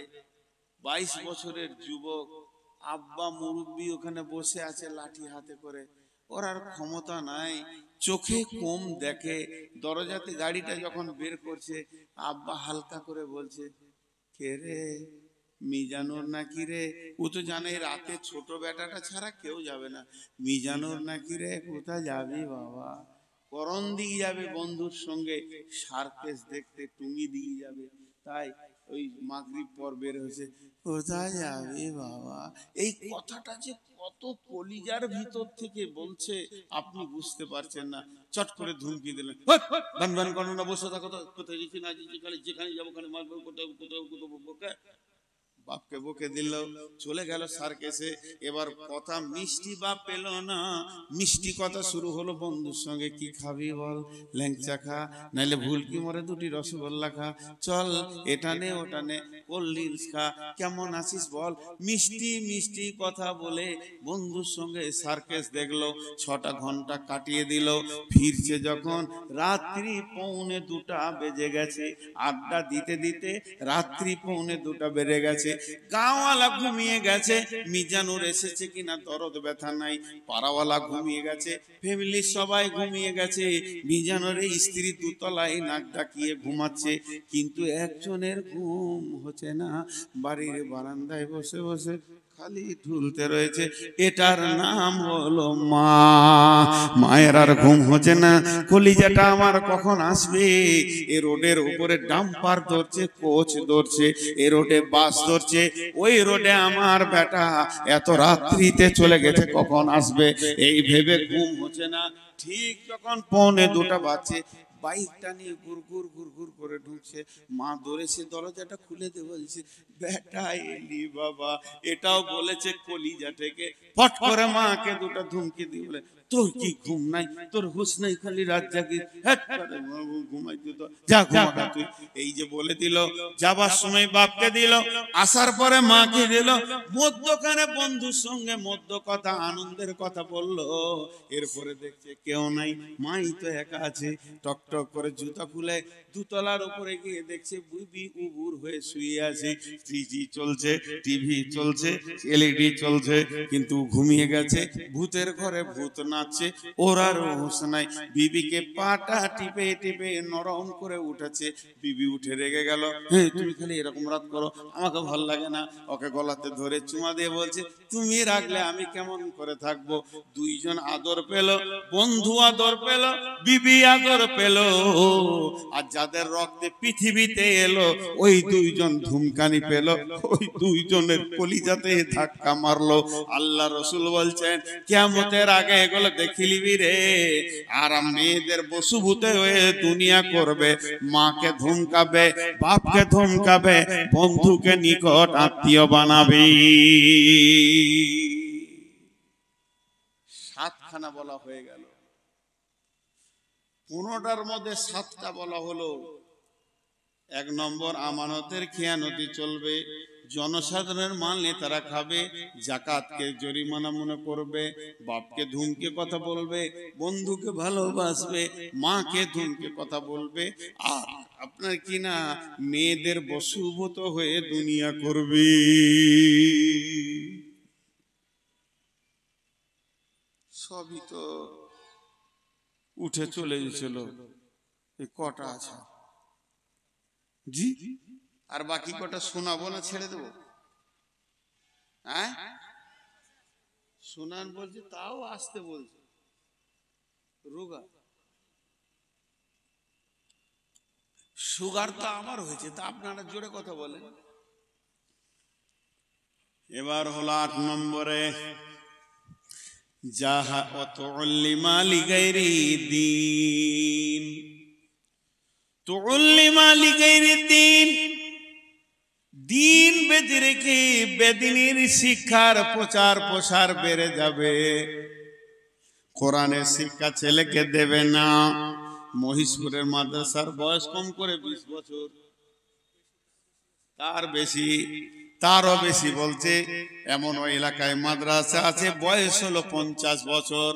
22 বছরের যুবক, আব্বা মুরব্বি ওখানে বসে আছে লাঠি হাতে করে। ওর আর ক্ষমতা নাই, চোখে কম দেখে। দরজাতে গাড়িটা যখন বের করছে, আব্বা হালকা করে বলছে কে রে, মিজানুর নাকি রে? ও তো জানে রাতে ছোট বেটাটা ছাড়া কেউ যাবে না। মিজানুর নাকি রে? কোথায় যাবি বাবা? করণ দিয়ে যাবে বন্ধুর সঙ্গে সার্কেস দেখতে, টুঙ্গি দিয়ে যাবে। তাই ওই মাগরিব পর বের হয়েছে। কোথায় যাবে বাবা? এই কথাটা যে কত কলিজার ভিতর থেকে বলছে আপনি বুঝতে পারছেন না। চট করে ধুমকি দিলেন, বান বান করো না, বসে থাকো। কোথায় যেছি না যেছি, খালি যেখানে যাবো ওখানে মারবো, কোথাও কোথাও কোথাও। বাপকে বকে দিল, চলে গেল সার্কেসে। এবার কথা মিষ্টি বাপ পেল না, মিষ্টি কথা শুরু হলো বন্ধুর সঙ্গে। কি খাবি বল, ল্যাংচা খা, নাইলে ভুলকি মরে দুটি রসগোল্লা খা, চল এটা নে ওটা নে, কোল্ড ড্রিঙ্কস খা, কেমন আছিস বল। মিষ্টি মিষ্টি কথা বলে বন্ধুর সঙ্গে সার্কেস দেখলো। 6টা ঘন্টা কাটিয়ে দিল। ফিরছে যখন রাত্রি 1:45 বেজে গেছে। আড্ডা দিতে দিতে রাত্রি 1:45 বেজে গেছে। গাঁওয়ালা ঘুমিয়ে গেছে, মিজানুর এসেছে কিনা দরদ ব্যথা নাই। পাড়াওয়ালা ঘুমিয়ে গেছে, ফ্যামিলির সবাই ঘুমিয়ে গেছে। মিজানুর স্ত্রী দুতলায় নাক ডাকিয়ে ঘুমাচ্ছে, কিন্তু একজনের ঘুম হচ্ছে না। বাড়ির বারান্দায় বসে বসে খালি ঢুলতে রয়েছে। এটার নাম হলো মা। মায়ের আর ঘুম হচ্ছে না, কলিজাটা আমার কখন আসবে। এ রোডের উপরে ডাম্পার ধরছে, কোচ ধরছে, এ রোডে বাস ধরছে, ওই রোডে আমার বেটা এত রাত্রিতে চলে গেছে, কখন আসবে এই ভেবে ঘুম হচ্ছে না। ঠিক যখন 1:45 বাজছে, বাইকটা নিয়ে গুড়গুড় গুড়গুড় করে ঢুকছে। মা ধরেছে, দরজাটা খুলে দে বলছে। বেটা এলি বাবা, এটাও বলেছে কলিজা থেকে। ফট করে মাকে দুটো ধুমকি দিয়ে বলে, তোর কি ঘুম নাই, তোর হুঁশ নাই, খালি রাত জাগিস, ঘুমাইতে তো যা, ঘুমাকা তুই। এই যে বলে দিল। যাবার সময় বাপকে দিল, আসার পরে মাকে দিল। মধ্যখানে বন্ধুর সঙ্গে মধ্য কথা, আনন্দের কথা বললো। এরপরে দেখছে কেউ নাই, মাই তো একা আছে। টক টক করে জুতা খুলে দুতলার উপরে গিয়ে দেখছে বুবি উবুর হয়ে শুয়ে আছে। 3G চলছে, টিভি চলছে, এলইডি চলছে, কিন্তু ঘুমিয়ে গেছে। ভূতের ঘরে ভূত নাচছে, ওর আর হুঁশ নাই। বিবিকে পাটা টিপে টিপে নরম করে উঠেছে। বিবি উঠে রেগে গেল, হ্যাঁ তুমি খালি এরকম রাত করো, আমাকে ভাল লাগে না। ওকে গলাতে ধরে চুমা দিয়ে বলছে, তুমি রাখলে আমি কেমন করে থাকবো। দুইজন আদর পেল, বন্ধু আদর পেল, বিবি আদর পেল। আর যাদের রক্তে পৃথিবীতে এলো, ওই দুইজন ধুমকানি পেল, ওই দুইজনের কলিজাতে ধাক্কা মারলো। আল্লাহ রসুল বলছেন কিয়ামতের আগে এগুলো দেখিলিবি রে। আর মেয়েদের বসুভূতে হয়ে দুনিয়া করবে, মাকে ধমকাবে, বাপকে ধমকাবে, বন্ধুকে নিকট আত্মীয় বানাবে। 7খানা বলা হয়ে গেল, 15টার মধ্যে 7টা বলা হলো। 1 নম্বর, আমানতের খেয়ানতি চলবে, জনসাধারণের মাল নেতারা খাবে, জাকাতকে জরিমানা মনে করবে, বাপকে ধুমকে কথা বলবে, বন্ধুকে ভালোবাসবে, মাকে ধুমকে কথা বলবে, আর আপনার কি না মেয়েদের বশীভূত হয়ে দুনিয়া করবে। সবই তো উঠে চলে গেছিল। এই কটা আছে জি, আর বাকি কটা শোনাবো না ছেড়ে দেবো? হ্যাঁ শোনান বলছে, তাও আসতে বলছে। রোগা সুগার তো আমার হয়েছে, তা আপনারা জোরে কথা বলেন। এবার হলো 8 নম্বরে, যাহা অতুল্লিমা লিগাইরি দ্বীন, তুল্লিমা লিগাইরি দ্বীন, দিন বেঁধে রেখে বেদিনীর শিক্ষার প্রচার প্রসার বেড়ে যাবে। কোরআনের শিক্ষা ছেলেকে দেবে না। মহিষপুরের মাদ্রাসার বয়স কম করে 20 বছর, তার বেশি, তারও বেশি বলছে। এমন ওই এলাকায় মাদ্রাসা আছে বয়স হলো 50 বছর,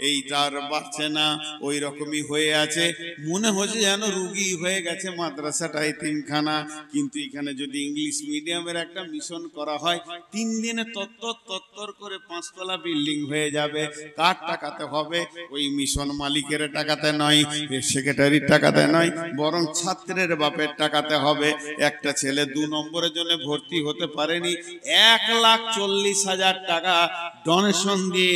এই তার বাড়ছে না, ওই রকমই হয়ে আছে। মনে হচ্ছে যেন রুগী হয়ে গেছে মাদ্রাসাটা এতিমখানা। কিন্তু এখানে যদি ইংলিশ মিডিয়ামের একটা মিশন করা হয়, 3 দিনে তত্তর করে 5 তলা বিল্ডিং হয়ে যাবে। কার টাকাতে হবে? ওই মিশন মালিকের টাকাতে নয়, সেক্রেটারির টাকাতে নয়, বরং ছাত্রের বাপের টাকাতে হবে। একটা ছেলে 2 নম্বরের জন্য ভর্তি হতে পারেনি, 1,40,000 টাকা ডোনেশন দিয়ে,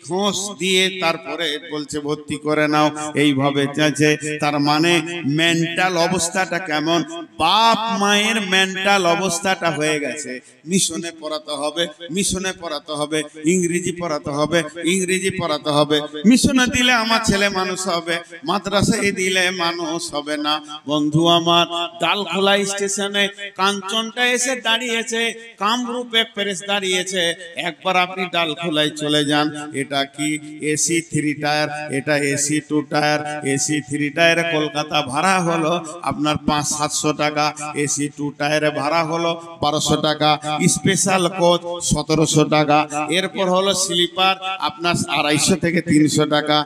ঘোষ দিয়ে তারপরে বলছে ভর্তি করে নাও। এইভাবে চাইছে। তার মানে মেন্টাল অবস্থাটা কেমন? বাপ মায়ের মেন্টাল অবস্থাটা হয়ে গেছে। মিশনে পড়াতে হবে, মিশনে পড়াতে হবে, ইংরেজি পড়াতে হবে, ইংরেজি পড়াতে হবে। মিশনে দিলে আমার ছেলে মানুষ হবে, মাদ্রাসায় দিলে মানুষ হবে না। বন্ধু আমার, ডালখোলা স্টেশনে কাঞ্চনটা এসে দাঁড়িয়েছে, কামরূপ এক্সপ্রেস দাঁড়িয়েছে। একবার আপনি ডালখোলায় চলে যান। এটা কি এসি 3 টায়ার, এটা এসি 2 টায়ার। এসি 3 টায়ারে কলকাতা ভাড়া হলো আপনার 500-700 টাকা, এসি 2 টায়ারে ভাড়া হলো 1200 টাকা, স্পেশাল কোচ 1700 টাকা। এরপর হলো স্লিপার আপনার 250 থেকে 300 টাকা।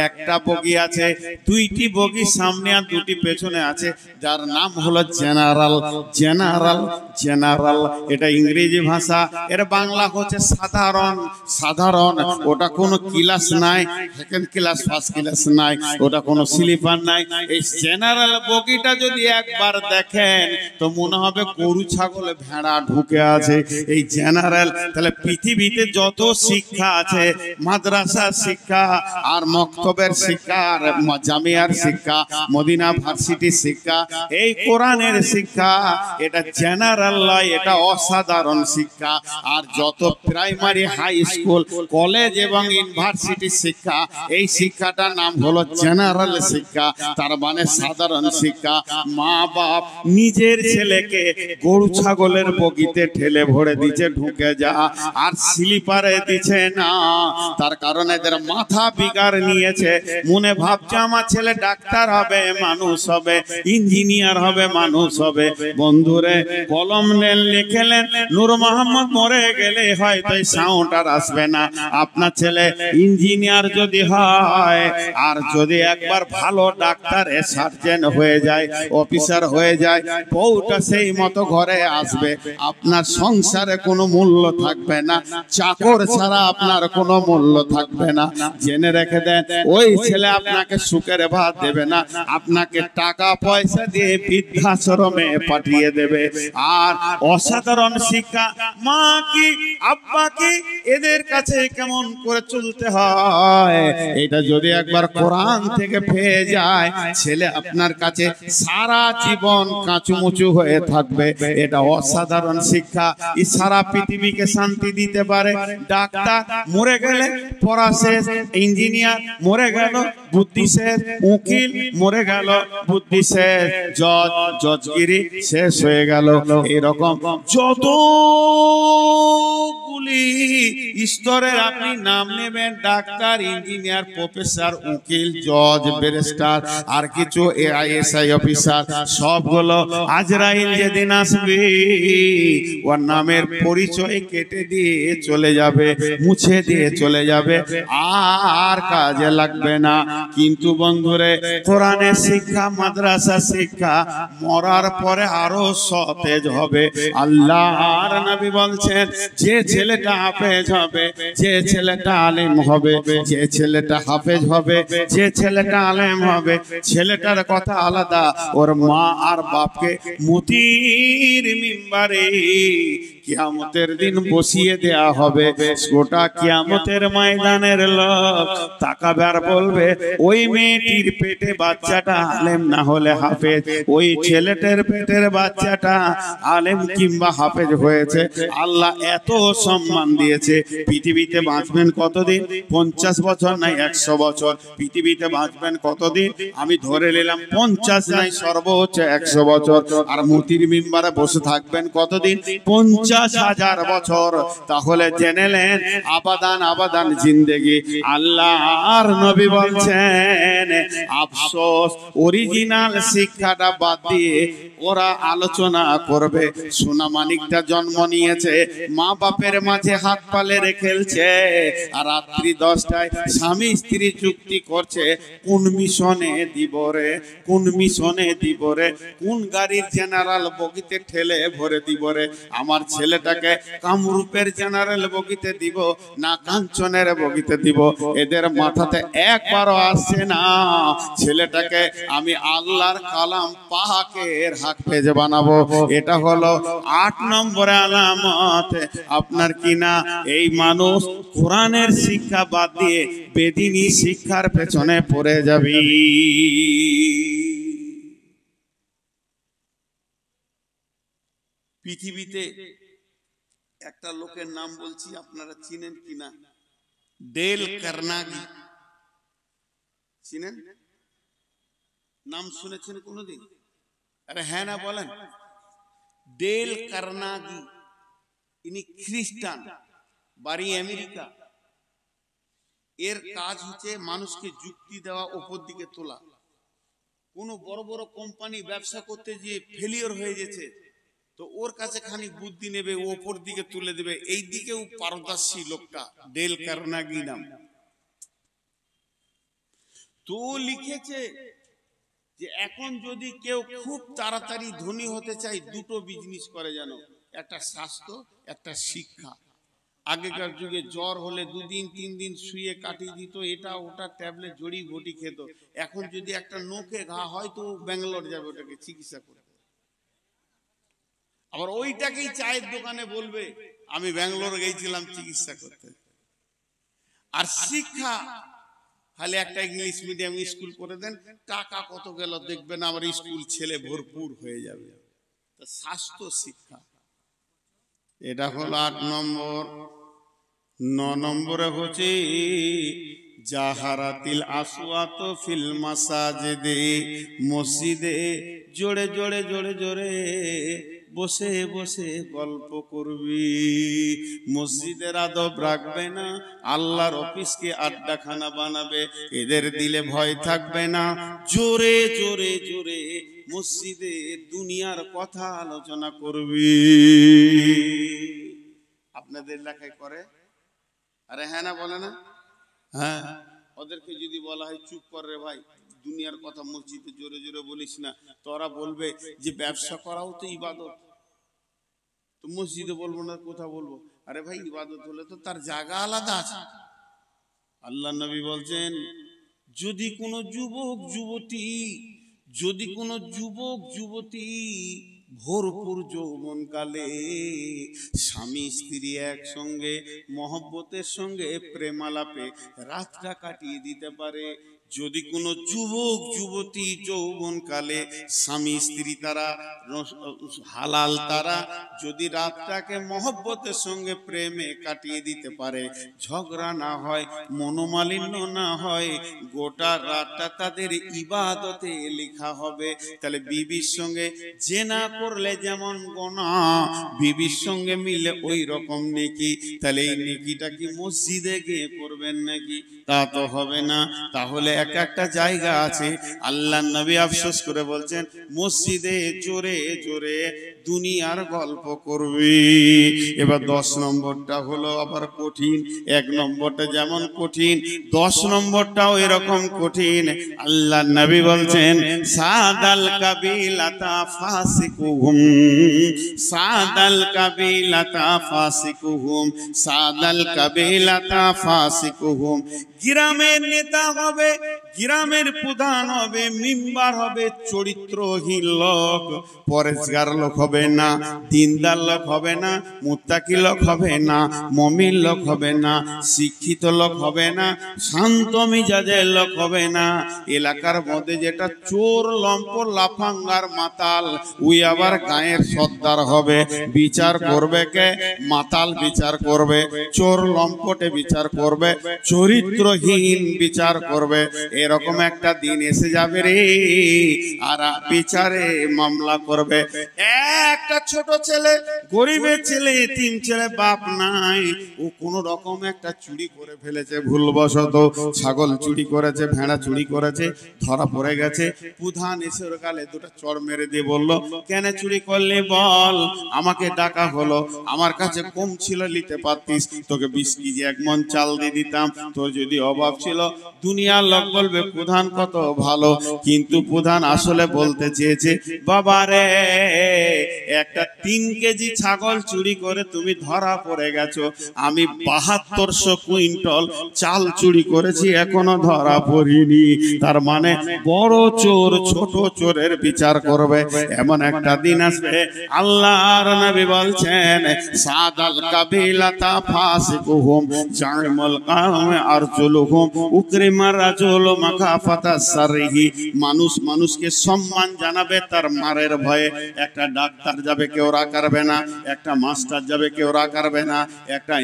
একটা বগি আছে, 2টি বগি সামনে আর 2টি পেছনে আছে, যার নাম হলো জেনারেল। জেনারেল জেনারেল এটা ইংরেজি ভাষা, এর বাংলা হচ্ছে সাধারণ। সাধারণ ওটা কোনো ক্লাস নাই, সেকেন্ড ক্লাস ফার্স্ট ক্লাস নাই, ওটা কোনো স্লিপার নাই। এই জেনারেল বগিটা যদি একবার দেখেন তো মনে হবে গরু ছাগল ভেড়া ঢুকে আছে। এই জেনারেল। তাহলে পৃথিবীতে যত শিক্ষা আছে, মাদ্রাসার শিক্ষা আর মক্তবের শিক্ষা আর জামিয়ার শিক্ষা, মদিনা ভার্সিটির শিক্ষা, এই কোরআনের শিক্ষা, এটা জেনারেল নয়, এটা অসাধারণ শিক্ষা। আর যত প্রাইমারি, হাই স্কুল, কলেজ এবং ইউনিভার্সিটির শিক্ষা, এই শিক্ষাটার নাম হলো জেনারেল শিক্ষা, তার মানে সাধারণ শিক্ষা। মা বাপ নিজের ছেলেকে গরু ছাগলের বগিতে ঠেলে ভরে দিচ্ছে, ঢুকে যা, আর স্লিপারে দিচ্ছে না। তার কারণে এদের মাথা বিগার নিয়েছে। মনে ভাবছে আমার ছেলে ডাক্তার হবে, মানুষ হবে, ইঞ্জিনিয়ার হবে, মানুষ হবে। বন্ধুরে, কলম নেন, লিখেলেন, নূর মোহাম্মদ মরে গেলে হয়তো এই সাউন্ড আর আসবে না। আপনার ছেলে ইঞ্জিনিয়ার যদি হয়, আর যদি একবার ভালো ডাক্তার, সার্জন হয়ে যায়, অফিসার হয়ে যায়, বউটা সেই মতো ঘরে আসবে। আপনার সংসারে কোনো মূল্য থাকবে না, চাকর ছাড়া আপনার কোনো মূল্য থাকবে না। জেনে রেখে দেন, ওই ছেলে আপনাকে সুখের ভাত দেবে না, আপনাকে টাকা পয়সা দিয়ে বৃদ্ধাশ্রমে পাঠিয়ে দেবে। আর অসাধারণ শিক্ষা, মা কি আব্বা কি, এদের কাছে কেমন করে চলতে হয়, এটা যদি একবার কোরআন থেকে পেয়ে যায়, ছেলে আপনার কাছে সারা জীবন কাঁচুমুচু হয়ে থাকবে। এটা অসাধারণ শিক্ষা। এই সারা পৃথিবীকে শান্তি দিতে পারে। ডাক্তার মরে গেলে পড়া শেষ, ইঞ্জিনিয়ার মরে গেল বুদ্ধি শেষ, উকিল মরে গেল বুদ্ধি শেষ, জজ জজগিরি শেষ হয়ে গেল। এরকম যতগুলি স্তরের আপনি নাম নেবেন, ডাক্তার, ইঞ্জিনিয়ার, প্রফেসর, উকিল, জজ, ব্যারিস্টার, আর কিছু AISI অফিসার, সবগুলো আজরাইল যেদিন আসবে, ওর নামের পরিচয় কেটে দিয়ে চলে যাবে, মুছে দিয়ে চলে যাবে, আর কাজে লাগবে না। কিন্তু বন্ধুরে, কোরআনের শিক্ষা, মাদ্রাসা শিক্ষা মরার পরে আরো সতেজ হবে। আল্লাহর নবী বলছেন, যে ছেলেটা হাফেজ হবে, যে ছেলেটা আলেম হবে, যে ছেলেটা হাফেজ হবে, যে ছেলেটা আলেম হবে, ছেলেটার কথা আলাদা। ওর মা আর বাপকে মুতির মিম্বারে কিয়ামতের দিন বসিয়ে দেয়া হবে। গোটা কিয়ামতের ময়দানের লোক তাকাবে আর বলবে ওই মেয়েটির পেটে বাচ্চাটা আলেম না হলে হাফেজ, ওই ছেলেটার পেটের বাচ্চাটা আলেম কিংবা হাফেজ হয়েছে। আল্লাহ এত সম্মান দিয়েছে। পৃথিবীতে বাঁচবেন কতদিন? 50 বছর নাই 100 বছর। পৃথিবীতে বাঁচবেন কতদিন? আমি ধরে নিলাম 50 নাই সর্বোচ্চ 100 বছর। আর মুতির মিম্বারে বসে থাকবেন কতদিন? 50,000 বছর। তাহলে জেনেলেন আবাদান আবাদান জিন্দেগি। আল্লাহর নবী বলছেন আফসোস, অরিজিনাল শিক্ষাটা বাদ দিয়ে ওরা আলোচনা করবে। সোনা মানিকটা জন্ম নিয়েছে, মা বাপের মাঝে হাত পালে খেলছে, আর রাত্রি 10টায় স্বামী স্ত্রী চুক্তি করছে কোন মিশনে দিব রে, কোন মিশনে দিব রে, কোন গাড়ির জেনারেল বগিতে ঠেলে ভরে দিব রে, আমার ছেলেটাকে কামরূপের জেনারেল বগিতে দিব না কাঞ্চনের বগিতে দিব। এদের মাথাতে একবারও আসছে না ছেলেটাকে আমি আল্লাহর কালাম পাকের হাফেজ বানাবো। এটা হলো 8 নম্বরে আলামত আপনার কিনা এই মানুষ কোরআনের শিক্ষা বাদ দিয়ে বেদিনী শিক্ষার পেছনে পড়ে যাবে। পৃথিবীতে একটা লোকের নাম বলছি, আপনারা চিনেন কিনা? Dale Carnegie. চিনেন? নাম শুনেছেন কোনদিন? আরে হ্যাঁ না বলেন। ডেল কার্নেগি, ইনি খ্রিস্টান, বাড়ি আমেরিকা। এর কাজ হচ্ছে মানুষকে যুক্তি দেওয়া, উপর দিকে তোলা। কোন বড় বড় কোম্পানি ব্যবসা করতে গিয়ে ফেলিওর হয়ে গেছে, তো ওর কাছে খানিক বুদ্ধি নেবে, ওপর দিকে তুলে দেবে। এই দিকেও পারদর্শী লোকটা, ডেল কার্নেগি নাম। তো লিখেছে যে এখন যদি কেউ খুব তাড়াতাড়ি ধনী হতে চায়, দুটো বিজনেস করে জানো, একটা স্বাস্থ্য, একটা শিক্ষা। আগেকার যুগে জ্বর হলে 2 দিন 3 দিন শুয়ে কাটিয়ে দিত, এটা ওটা ট্যাবলেট জড়ি ঘটি খেত। এখন যদি একটা নোকে ঘা হয় তো ব্যাঙ্গালোর যাবে ওটাকে চিকিৎসা করতে। আবার ওইটাকেই চায়ের দোকানে বলবে আমি ব্যাঙ্গালোর গিয়েছিলাম চিকিৎসা করতে। আর শিক্ষা, খালি একটা ইংলিশ মিডিয়াম স্কুল করে দেন, টাকা কত গেল দেখবেন, আমার স্কুল ছেলে ভরপুর হয়ে যাবে। স্বাস্থ্য শিক্ষা, এটা হলো 8 নম্বর। 9 নম্বরে হচ্ছে জাহারাতিল আসওয়াত ফিল মাসাজিদে, মসজিদে জোরে জোরে জোরে জোরে বসে বসে গল্প করবি। মসজিদের আদব রাখবে না, আল্লাহর অফিসকে আড্ডাখানা বানাবে। এদের দিলে ভয় থাকবে না, জোরে জোরে জোরে মসজিদে দুনিয়ার কথা আলোচনা করবি। আপনাদের এলাকায় করে? আরে হ্যাঁ না বলে না? হ্যাঁ। ওদেরকে যদি বলা হয় চুপ কর রে ভাই, দুনিয়ার কথা মসজিদে জোরে জোরে বলিস না, তোরা বলবে যে ব্যবসা করাও তো ইবাদত। তো মসজিদে বলবো না, কোথা বলবো? আরে ভাই ইবাদত হলে তো তার জায়গা আলাদা আছে। আল্লাহ নবী বলছেন যদি কোনো যুবক যুবতী ভরপুর যৌবনকালে স্বামী স্ত্রী একসঙ্গে মহব্বতের সঙ্গে প্রেমালাপে রাতটা কাটিয়ে দিতে পারে, যদি কোনো যুবক যুবতী যৌবনকালে স্বামী স্ত্রী তারা হালাল তারা যদি রাতটাকে মহব্বতের সঙ্গে প্রেমে কাটিয়ে দিতে পারে, ঝগড়া না হয়, মনোমালিন্য না হয়, গোটা রাতটা তাদের ইবাদতে লেখা হবে। তাহলে বিবির সঙ্গে জেনা করলে যেমন গুনাহ, বিবির সঙ্গে মিলে ওই রকম নেকি। তাহলে এই নেকিটা কি মসজিদে গিয়ে করবেন নাকি? তা তো হবে না। তাহলে এক একটা জায়গা আছে, আল্লাহ নবী আফসোস করে বলছেন মসজিদে জোরে জোরে দুনিয়ার গল্প করবি। এবার 10 নম্বরটা হলো আবার কঠিন। 1 নম্বরটা যেমন কঠিন, 10 নম্বরটাও এরকম কঠিন। আল্লাহ নবী বলছেন সাদাল কাবিলাতা ফাসিকুহুম, সাদাল কাবিলাতা ফাসিকুহুম, সাদাল কাবিলাতা ফাসিকুহুম। গ্রামের নেতা হবে, গ্রামের প্রধান হবে, মেম্বার হবে চরিত্রহীন লোক, পরেশগার লোক হবে না, দিনদার লোক হবে না, মুত্তাকি লোক হবে না, মুমিন লোক হবে না, শিক্ষিত লোক হবে না, শান্ত মিজাজের লোক হবে না। এলাকার মধ্যে যেটা চোর, লম্পট, লাফাঙ্গার, মাতাল, ওই আবার গায়ের সর্দার হবে। বিচার করবে কে? মাতাল বিচার করবে, চোর লম্পটে বিচার করবে, চরিত্রহীন বিচার করবে। এরকম একটা দিন এসে যাবে রে, আর বিচারে মামলা করবে। একটা ছোট ছেলে, গরিবের ছেলে, এতিম ছেলে, বাপ নাই, ও কোন রকম একটা চুরি করে ফেলেছে ভুলবশত, ছাগল চুরি করেছে, ভেড়া চুরি করেছে, ধরা পড়ে গেছে। প্রধান এসে ওর গালে দুটো চড় মেরে দিয়ে বলল, কেন চুরি করলি বল? আমাকে ডাকা হলো, আমার কাছে কম ছিল, নিতে পারতিস, তোকে 20 কেজি 1 মণ চাল দিয়ে দিতাম। তোর যদি অভাব ছিল, দুনিয়ার লোক বলবে প্রধান কত ভালো, কিন্তু প্রধান আসলে বলতে চেয়েছে, বাবা রে, একটা 3 কেজি ছাগল চুরি করে তুমি ধরা পড়ে গেছো, আমি 7200 কুইন্টাল চাল চুরি করেছি, এখনো ধরা পড়িনি। তার মানে বড় চোর ছোট চোরের বিচার করবে। এমন একটা দিন আসবে, আল্লাহর নবী বলছেন, সাদাল কাবিলাতা ফাসিকুহুম জাইমুল কাওমে আরজুলুহুম উকরিমার রাজুল মাখাফাতা সারহি। মানুষ মানুষকে সম্মান জানাবে তার মারের ভয়ে। একটা ডাক্তার যাবে, কেউ রাখবে না, একটা মাস্টার যাবে, কেউ রাখবে না, একটা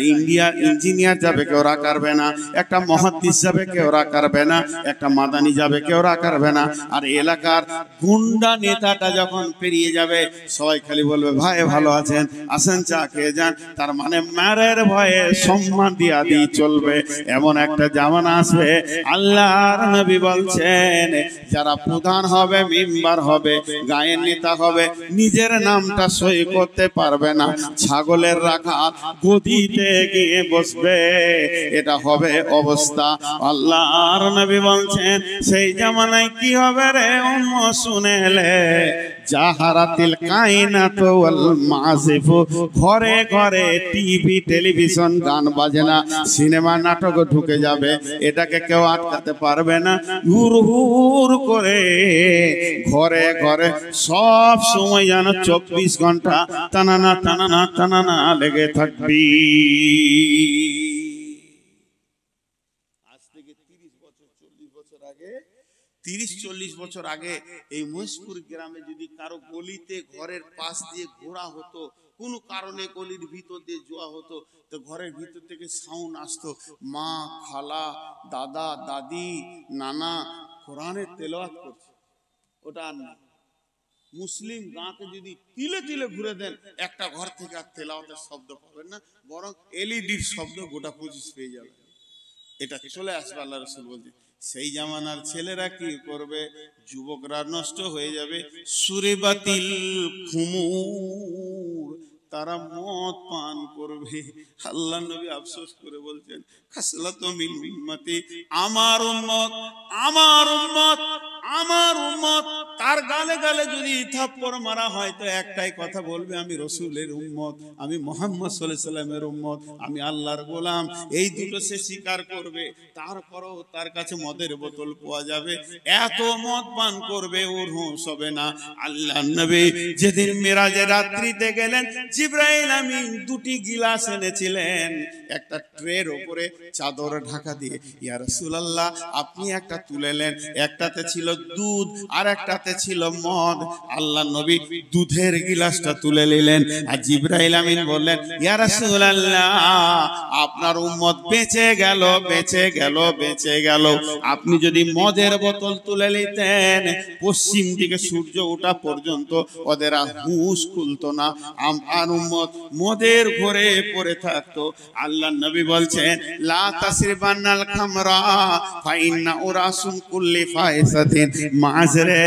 ইঞ্জিনিয়ার যাবে, কেউ রাখবে না, একটা মুহাদ্দিস যাবে, কেউ রাখবে না, একটা মাদানি যাবে, কেউ রাখবে না। আর এলাকার গুন্ডা নেতাটা যখন পেরিয়ে যাবে, সবাই খালি বলবে, ভাই ভালো আছেন, আসেন চা খেয়ে যান। তার মানে মারের ভয়ে সম্মান দিয়া দিয়ে চলবে। এমন একটা জামানা আসবে, আল্লাহর নবী বলছেন, যারা প্রধান হবে, মেম্বার হবে, গায়ের নেতা হবে, নিজের নামটা সই করতে পারবে না, ছাগলের রাখা গদিতে গিয়ে বসবে। এটা হবে অবস্থা। আল্লাহর নবী বলছেন, সেই জামানায় কি হবে রে উম্মত শুনেলে, জাহারাতিল কায়নাতু ওয়াল মাযিফু, ঘরে ঘরে টিভি, টেলিভিশন, গান বাজনা, সিনেমা, নাটক ঢুকে যাবে। এটাকে কেউ আটকাতে পারবে না। হুর হুর করে ঘরে ঘরে সব সময় যেন 24 ঘন্টা টানানা টানানা টানানা লেগে থাকবি। আজ থেকে 30 বছর 40 বছর আগে, 30-40 বছর আগে এই মহেশপুর গ্রামে যদি কারো গলিতে ঘরের পাশ দিয়ে ঘোরা হতো, কোনো কারণে গলির ভিতর দিয়ে যাওয়া হতো, তো ঘরের ভিতর থেকে সাউন্ড আসতো, মা, খালা, দাদা, দাদি, নানা কোরআনের তেলাওয়াত করছে। ওটা আর না। মুসলিম গাঁকে যদি তিলে তিলে ঘুরে দেন, একটা ঘর থেকে আর তেলাওয়াতের শব্দ পাবেন না, বরং এলইডির শব্দ গোটা 25 পেয়ে যাবে। এটা চলে আসবে। আল্লাহ রাসূল বলছে, সেই জামানার ছেলেরা কি করবে? যুবকরা নষ্ট হয়ে যাবে। সুরে বাতিল খুমুর, তারা মদ পান করবে। আল্লাহ নবী আফসোস করে বলছেন, খাসলাতু মিন উম্মতি, আমার উম্মত, আমার উম্মত, আমার উম্মত। তার গালে গালে যদি থাপ্পড় মারা হয় তো একটাই কথা বলবে, আমি রাসূলের উম্মত, আমি মুহাম্মদ সাল্লাল্লাহু আলাইহি সাল্লামের উম্মত, আমি আল্লাহর গোলাম। এই দুটো সে স্বীকার করবে। তারপরও তার কাছে মদের বোতল পাওয়া যাবে, এত মদ পান করবে, ওর হুঁশ হবে না। আল্লাহ নবী যেদিন মেরাজের রাত্রিতে গেলেন, জিবরাইল আমিন 2টি গিলাস এনেছিলেন, একটা ট্রের উপরে চাদর ঢাকা দিয়ে। ইয়া রাসূলুল্লাহ, আপনি একটা তুলেলেন, একটাতে ছিল দুধ আর একটাতে ছিল মদ। আল্লাহ নবী দুধের গিলাসটা তুলে নিলেন, আর জিবরাইল আমিন বললেন, ইয়া রাসূলুল্লাহ, আপনার উম্মত বেঁচে গেল, বেঁচে গেল, বেঁচে গেল। আপনি যদি মদের বোতল তুলে নিতেন, পশ্চিম দিকে সূর্য ওঠা পর্যন্ত ওদের হুঁশ খুলতো না, আমার উম্মত মদের ঘরে পড়ে থাকতো। আল্লাহ নবী বলছেন, লা তাসরিবান্নাল খামরা ফাইন্না উরাসুম কুল্লি ফাইসাতিন মাযরে।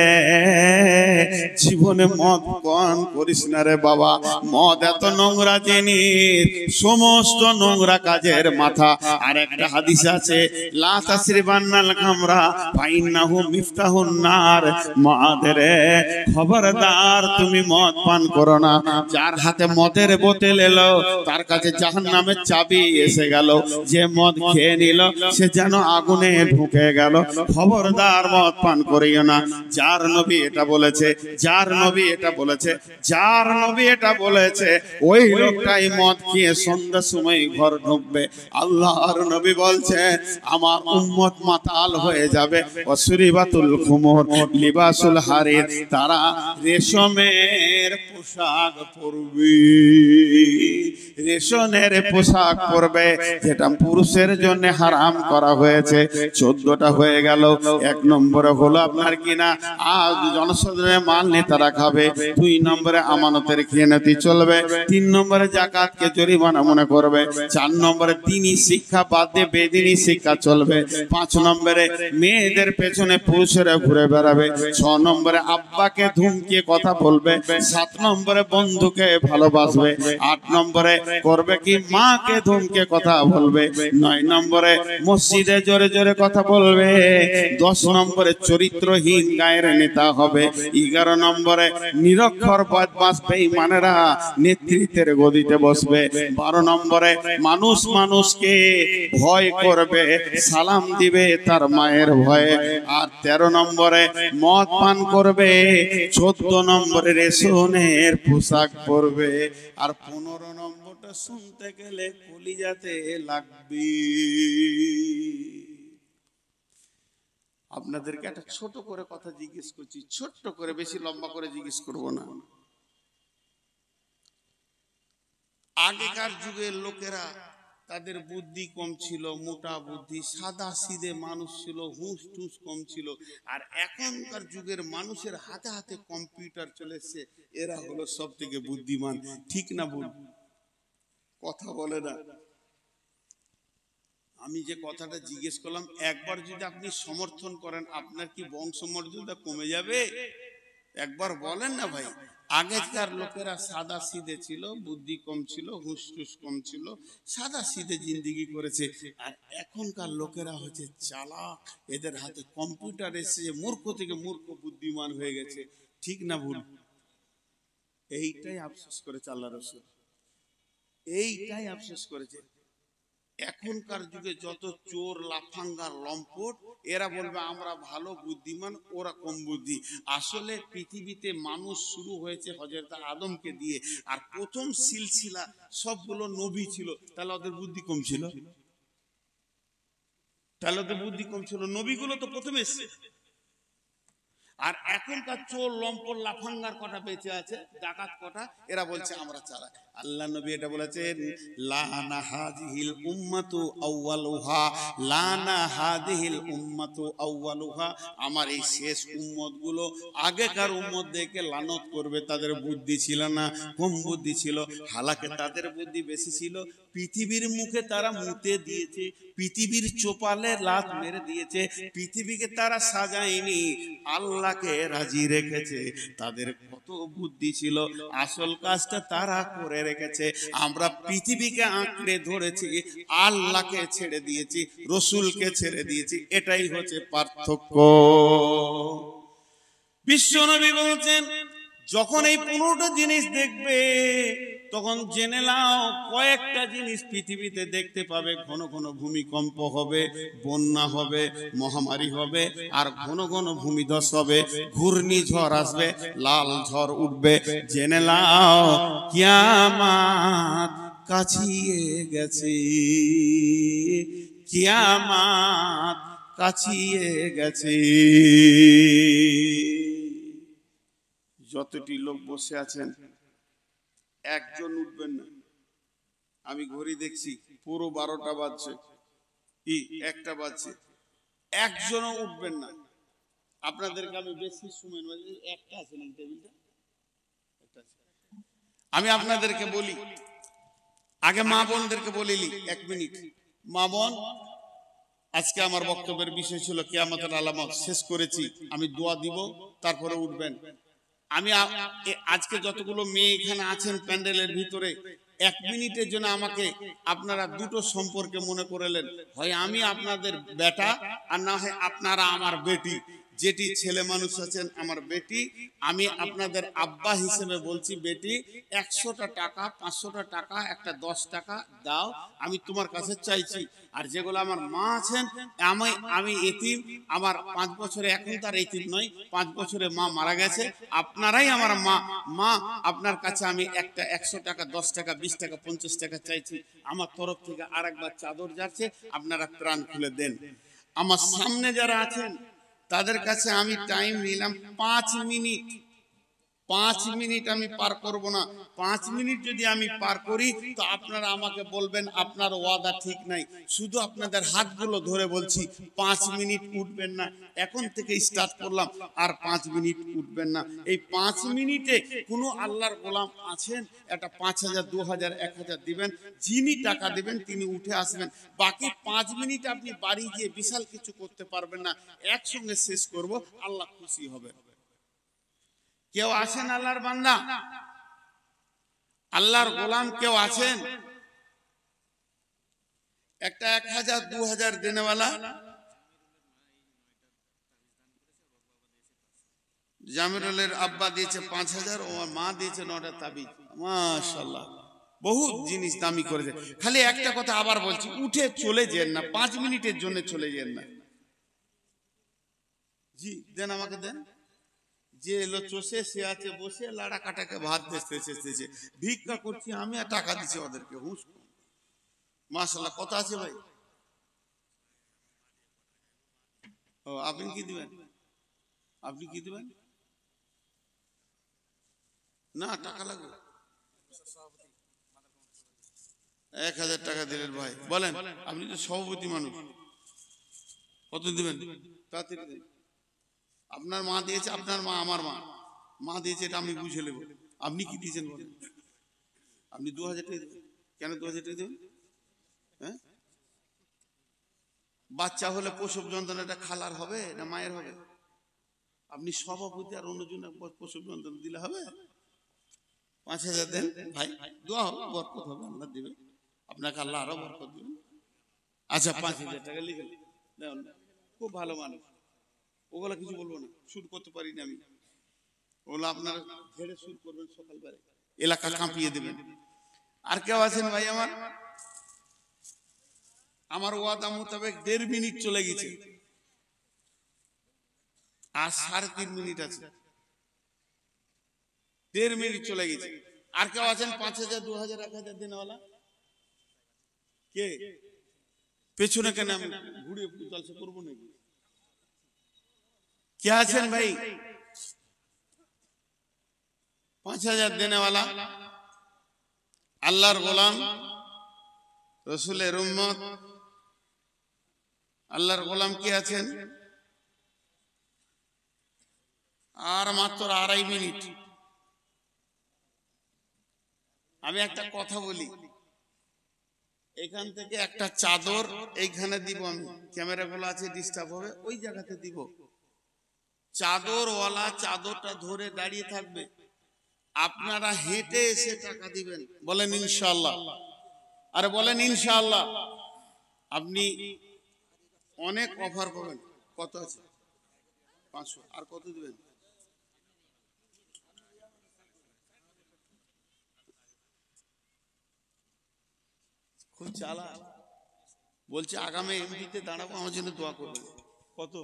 জীবনে মদ পান করিস না রে বাবা। মদ এত নোংরা জিনিস, সমস্ত নোংরা কাজের মাথা। আর একটা হাদিস আছে, লা তাসরিবান্নাল খামরা ফাইন্নাহু মিফতাহুন নার। মদের খবরদার তুমি মদ পান করো না। যার হাতে মদের বোতল এলো তার কাছে জাহান্নামের চাবি এসে গেল। যে মদ খেয়ে নিল সে যেন আগুনে ঢুকে গেল। খবরদার মদ পান করিও না। যার নবী এটা বলেছে, যার নবী এটা বলেছে, যার নবী এটা বলেছে, ওই লোকটাই মদ খেয়ে সন্ধ্যার সময় ঘর ঢুকবে। আল্লাহর নবী বলছে আমার উম্মত মাতাল হয়ে যাবে। ওয়াসরিবাতুল খুমুর লিবাসুল হারির, তারা রেশমের পোশাক পরবে, রেশমের পোশাক পরবে, যেটা পুরুষের জন্য হারাম করা হয়েছে। 14টা হয়ে গেল। 1 নম্বরে হলো আপনার কিনা আজ জনসাধারণের মাল নেতারা খাবে। 2 নম্বরে আমানতের খেয়ানতি চলবে। 3 নম্বরে যাকাতকে জরিমানা মনে করবে। 4 নম্বরে দ্বীনি শিক্ষা বাদ দিয়ে বেদিনী শিক্ষা চলবে। 5 নম্বরে মেয়েদের পেছনে পুরুষেরা ঘুরে বেড়াবে। 6 নম্বরে আব্বাকে ধুমকিয়ে কথা বলবে। 7 নম্বরে বন্ধুকে ভালোবাসবে। 8 নম্বরে করবে কি মাকে ধুমকিয়ে কথা বলবে। 9 নম্বরে মসজিদে জোরে জোরে কথা বলবে। 10 নম্বরে চরিত্রহীন গায়ের নেতা হবে। 11 নম্বরে নিরক্ষর বদমাশ বেঈমানেরা নেতৃত্বের গদিতে বসবে। 12 নম্বরে মানুষ মানুষকে ভয় করবে, সালাম দিবে তার মায়ের ভয়ে। আর 13 নম্বরে মদ পান করবে। 14 নম্বরে রেশমের পোশাক পরবে। আর 15 নম্বরটা শুনতে গেলে কলিজাতে লাগবে। আপনাদেরকে একটা ছোট করে কথা জিজ্ঞেস করছি, ছোট্ট করে, বেশি লম্বা করে জিজ্ঞেস করব না। আগেকার যুগের লোকেরা তাদের বুদ্ধি কম ছিল, মোটা বুদ্ধি, সাদা সিধে মানুষ ছিল, হুঁশ টুস কম ছিল। আর এখনকার যুগের মানুষের হাতে হাতে কম্পিউটার চলে এসেছে, এরা হলো সব থেকে বুদ্ধিমান। ঠিক না ভুল? কথা বলে না। আমি যে কথাটা জিজ্ঞেস করলাম, একবার যদি আপনি সমর্থন করেন, আপনার কি বংশমর্যাদা কমে যাবে? একবার বলেন না ভাই। আগেকার লোকেরা সাদা সিধে ছিল, বুদ্ধি কম ছিল, হুঁশটুস কম ছিল, সাদা সিধে জিন্দিগি করেছে। আর এখনকার লোকেরা হচ্ছে চালাক, এদের হাতে কম্পিউটার এসে মূর্খ থেকে মূর্খ বুদ্ধিমান হয়ে গেছে। ঠিক না ভুল? এইটাই আফসোস করেছে আল্লাহ রাসূল, এইটাই আফসোস করেছে। এখনকার যুগে যত চোর, লাফাঙ্গা, লম্পট, এরা বলবে আমরা ভালো বুদ্ধিমান, ওরা কম বুদ্ধি। আসলে পৃথিবীতে মানুষ শুরু হয়েছে হযরত আদমকে দিয়ে। আর প্রথম সিলসিলা সবগুলো নবী ছিল। তাহলে ওদের বুদ্ধি কম ছিল? তাহলে ওদের বুদ্ধি কম ছিল? নবীগুলো তো প্রথমে এসেছে। আর এখনকার চোর, লম্পট, লাফাঙ্গার কটা বেঁচে আছে, ডাকাত কটা, এরা বলছে আমরা চালাক। আল্লাহ নবী এটা বলেছেন, লানা হাযিহিল উম্মাতু আউয়ালুহা, লানা হাযিহিল উম্মাতু আউয়ালুহা। আমার এই শেষ উম্মত গুলো আগেকার উম্মতদেরকে লানত করবে। তাদের বুদ্ধি ছিল না, কম বুদ্ধি ছিল। হালাকে তাদের বুদ্ধি বেশি ছিল। পৃথিবীর মুখে তারা মুতে দিয়েছে, পৃথিবীর চোপালে লাত মেরে দিয়েছে, পৃথিবীকে তারা সাজায়নি, আল্লাহকে রাজি রেখেছে। তাদের কত বুদ্ধি ছিল, আসল কাজটা তারা করে রেখেছে। আমরা পৃথিবীকে আঁকড়ে ধরেছি, আল্লাহকে ছেড়ে দিয়েছি, রসুলকে ছেড়ে দিয়েছি। এটাই হচ্ছে পার্থক্য। বিশ্বনবী বলছেন, যখন এই 15টা জিনিস দেখবে তখন জেনে নাও কয়েকটা জিনিস পৃথিবীতে দেখতে পাবে। ঘন ঘন ভূমিকম্প হবে, বন্যা হবে, মহামারী হবে, আর ঘন ঘন ভূমিধস হবে, ঘূর্ণিঝড় আসবে, লাল ঝড় উঠবে। জেনে নাও কিয়ামত কাছিয়ে গেছে, কিয়ামত কাছিয়ে গেছে। যতটি লোক বসে আছেন, একজন উঠবেন না। আমি ঘড়ি দেখছি, পুরো 12টা বাজছে, 1টা বাজছে, একজনও উঠবেন না। আপনাদেরকে আমি বেশি সময়, একটা আছে না টেবিলটা, আমি আপনাদেরকে বলি, আগে মা বোনদেরকে বলিলি 1 মিনিট। মা বোন, আজকে আমার বক্তব্যের বিষয় ছিল কিয়ামতের আলামত। শেষ করেছি, আমি দোয়া দিব, তারপরে উঠবেন। আমি আজকে যতগুলো মেয়ে এখানে আছেন প্যান্ডেলের ভিতরে, 1 মিনিটের জন্য আমাকে আপনারা দুটো সম্পর্কে মনে করলেন, হয় আমি আপনাদের বেটা আর না হয় আপনারা আমার বেটি। যেটি ছেলে মানুষ আছেন আমার বেটি, আমি আপনাদের আব্বা হিসেবে বলছি, বেটি 100টা টাকা 500টা টাকা একটা 10 টাকা দাও, আমি তোমার কাছে চাইছি। আর যেগুলো আমার মা আছেন, আমি এতিম, আমার 5 বছরে, এখন তার এতিম নয়, 5 বছরে মা মারা গেছে, আপনারাই আমার মা আপনার কাছে আমি একটা 100 টাকা 10 টাকা 20 টাকা 50 টাকা চাইছি, আমার তরফ থেকে আরেকবার চাদর যাচ্ছে, আপনারা ত্রাণ খুলে দেন। আমার সামনে যারা আছেন তাদের কাছে আমি টাইম নিলাম 5 মিনিট। 5 মিনিট আমি পার করব না। 5 মিনিট যদি আমি পার করি তো আপনারা আমাকে বলবেন আপনার ওয়াদা ঠিক নাই। শুধু আপনাদের হাতগুলো ধরে বলছি 5 মিনিট উঠবেন না। এখন থেকে স্টার্ট করলাম, আর 5 মিনিট উঠবেন না। এই 5 মিনিটে কোনো আল্লাহর গোলাম আছেন, একটা 5000 2000 1000 দিবেন, যিনি টাকা দিবেন তিনি উঠে আসবেন। বাকি 5 মিনিট আপনি বাড়ি গিয়ে বিশাল কিছু করতে পারবেন না, একসঙ্গে শেষ করব, আল্লাহ খুশি হবে। কেউ আছেন আল্লাহর বান্দা, আল্লাহর গোলাম কেউ আছেন? একটা 1000 2000 দেনেওয়ালা, জামিরুলের আব্বা দিয়েছে 5000, ওর মা দিয়েছে 9টা তাবিজ। মাশাআল্লাহ, বহুত জিনিস দামি করেছে। খালি একটা কথা আবার বলছি, উঠে চলে যেন না, 5 মিনিটের জন্য চলে যেন না। জি দেন, আমাকে দেন। যে এলো চষে, সে আছে বসে, লাড়া কাটাকে ভাত দিতেছে, ভিক্ষা করছি আমি আর টাকা দিচ্ছি ওদেরকে। হুঁশ, মাশাআল্লাহ। কত আছে ভাই? ও, আপনি কি দিবেন? আপনি কি দিবেন? না, টাকা লাগবে। 1000 টাকা দিলেন ভাই, বলেন আপনি তো সভাপতি মানুষ, কত দিবেন? তাড়াতাড়ি দিন। আপনার মা দিয়েছে, আপনার মা আমার মা দিয়েছে, এটা আমি বুঝে নেব। আপনি কি দিয়েছেন বলেন? আপনি 2000 টাকা দেবেন। কেন 2000 টাকা দেবেন? হ্যাঁ, বাচ্চা হলে প্রসব যন্ত্রণাটা খালার হবে না মায়ের হবে? আপনি সভাপতি আর অন্যজনে প্রসব যন্ত্রণা দিলে হবে? 5000 দেন ভাই, দোয়া হোক, বরকত হবে, আল্লাহ দিবে আপনাকে, আল্লাহ আরো বরকত দিবেন। আচ্ছা, 5000 টাকা লিখে দেন। খুব ভালো মানুষ, ওগুলা কিছু বলবো না, শুট করতে পারি না আমি। ওগুলো আপনার ঘেরে শুট করবেন সকালবেলা, এলাকা কাঁপিয়ে দেবেন। আর কেউ আছেন ভাই? আমার ওয়াদা মোতাবেক 1.5 মিনিট চলে গেছে, আর 3.5 মিনিট আছে। 1.5 মিনিট চলে গেছে। আর কেউ আছেন 5000 2000 1000 দেনেওয়ালা? কে? পেছনে কেন, আমি ঘুরিয়ে জলসা করবো নাকি? কে আছেন ভাই 5000 দেনেওয়ালা? আল্লাহর গোলাম, রসুলের উম্মত, আল্লাহর গোলাম কে আছেন? আর মাত্র 2.5 মিনিট। আমি একটা কথা বলি, এখান থেকে একটা চাদর এইখানে দিব আমি, ক্যামেরাগুলো আছে ডিস্টার্ব হবে, ওই জায়গাতে দিব। চাদরওয়ালা চাদরটা ধরে দাঁড়িয়ে থাকবে, আপনারা হেঁটে এসে টাকা দিবেন। বলেন ইনশাআল্লাহ। আরে বলেন ইনশাআল্লাহ। আপনি অনেক অফার পাবেন। কত আছে? 500। আর কত দিবেন? খুব চালা বলছে, আগামী এমপিতে দাঁড়াবো, আমার জন্য দোয়া করবেন। কত?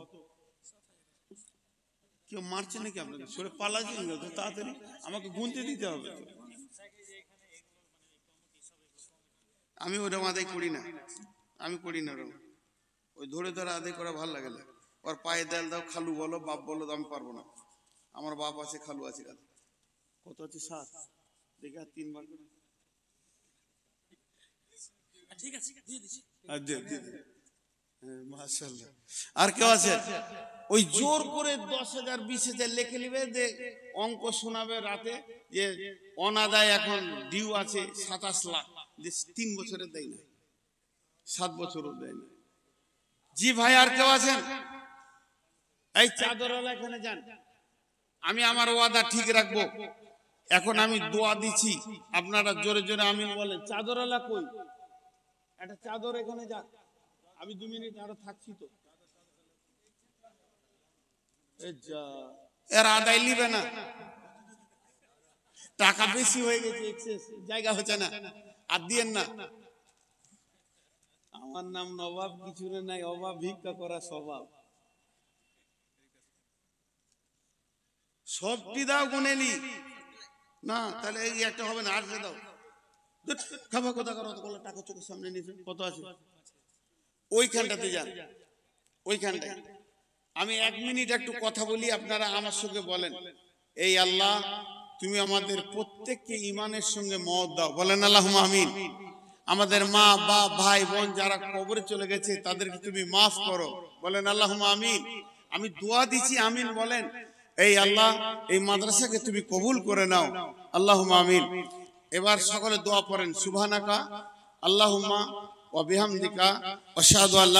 কেউ মারছে নাকি আপনাকে? সরে পালাচ্ছেন তো, তাড়াতাড়ি আমাকে গুনতে দিতে হবে তো। আমি ওরকম আদায় করি না, আমি করি না ওরকম। ওই ধরে ধরে আদায় করা ভালো লাগে না। ওর পায়ে দেল দাও, খালু বলো বাপ বলো, আমি পারবো না। আমার বাপ আছে, খালু আছে। কত আছে? 7। দেখে আর 3 বার করে। ঠিক আছে, দিয়ে দিচ্ছি। মাশাআল্লাহ। আর কেউ আছে? ওই জোর করে 10,000 20,000 লিখে নেবে, যে অঙ্ক শোনাবে রাতে, যে অনাদায় এখন ডিউ আছে 27 লাখ, যে 3 বছরে দেয় না, 7 বছরও দেয় না। জি ভাই, আর কেউ আছেন? এই চাদরওয়ালা এখানে যান, আমি আমার ওয়াদা ঠিক রাখবো। এখন আমি দোয়া দিচ্ছি, আপনারা জোরে জোরে আমিন বলেন। চাদরওয়ালা কই? একটা চাদর এখানে যাক, আমি 2 মিনিট আরো থাকছি তো। এর আদায় নিবে না, টাকা বেশি হয়ে গেছে, এক্সেস জায়গা হচ্ছে না, আর দিয়েন না। আমার নাম নবাব, কিছু নাই, অভাব ভিক্ষা করা স্বভাব। সবটি দাও গুনেলি না, তাহলে এই একটা হবে না, আর দাও। খাবার কথা করো, টাকা চোখের সামনে নিয়েছে, কত আছে ওইখানটাতে যান, ওইখানটায়। আমি 1 মিনিট একটু কথা বলি, আপনারা আমার সঙ্গে বলেন, এই আল্লাহ তুমি আমাদের প্রত্যেককে ইমানের সঙ্গে মওত দাও, বলেন আল্লাহুম্মা আমিন। আমাদের মা বাপ ভাই বোন যারা কবরে চলে গেছে তাদেরকে তুমি মাফ করো, বলেন আল্লাহুম্মা আমিন। আমি দোয়া দিচ্ছি, আমিন বলেন। এই আল্লাহ এই মাদ্রাসাকে তুমি কবুল করে নাও, আল্লাহুম্মা আমিন। এবার সকলে দোয়া পড়েন, সুবহানাকা আল্লাহুম্মা ওয়া বিহামদিকা আশহাদু আল্লা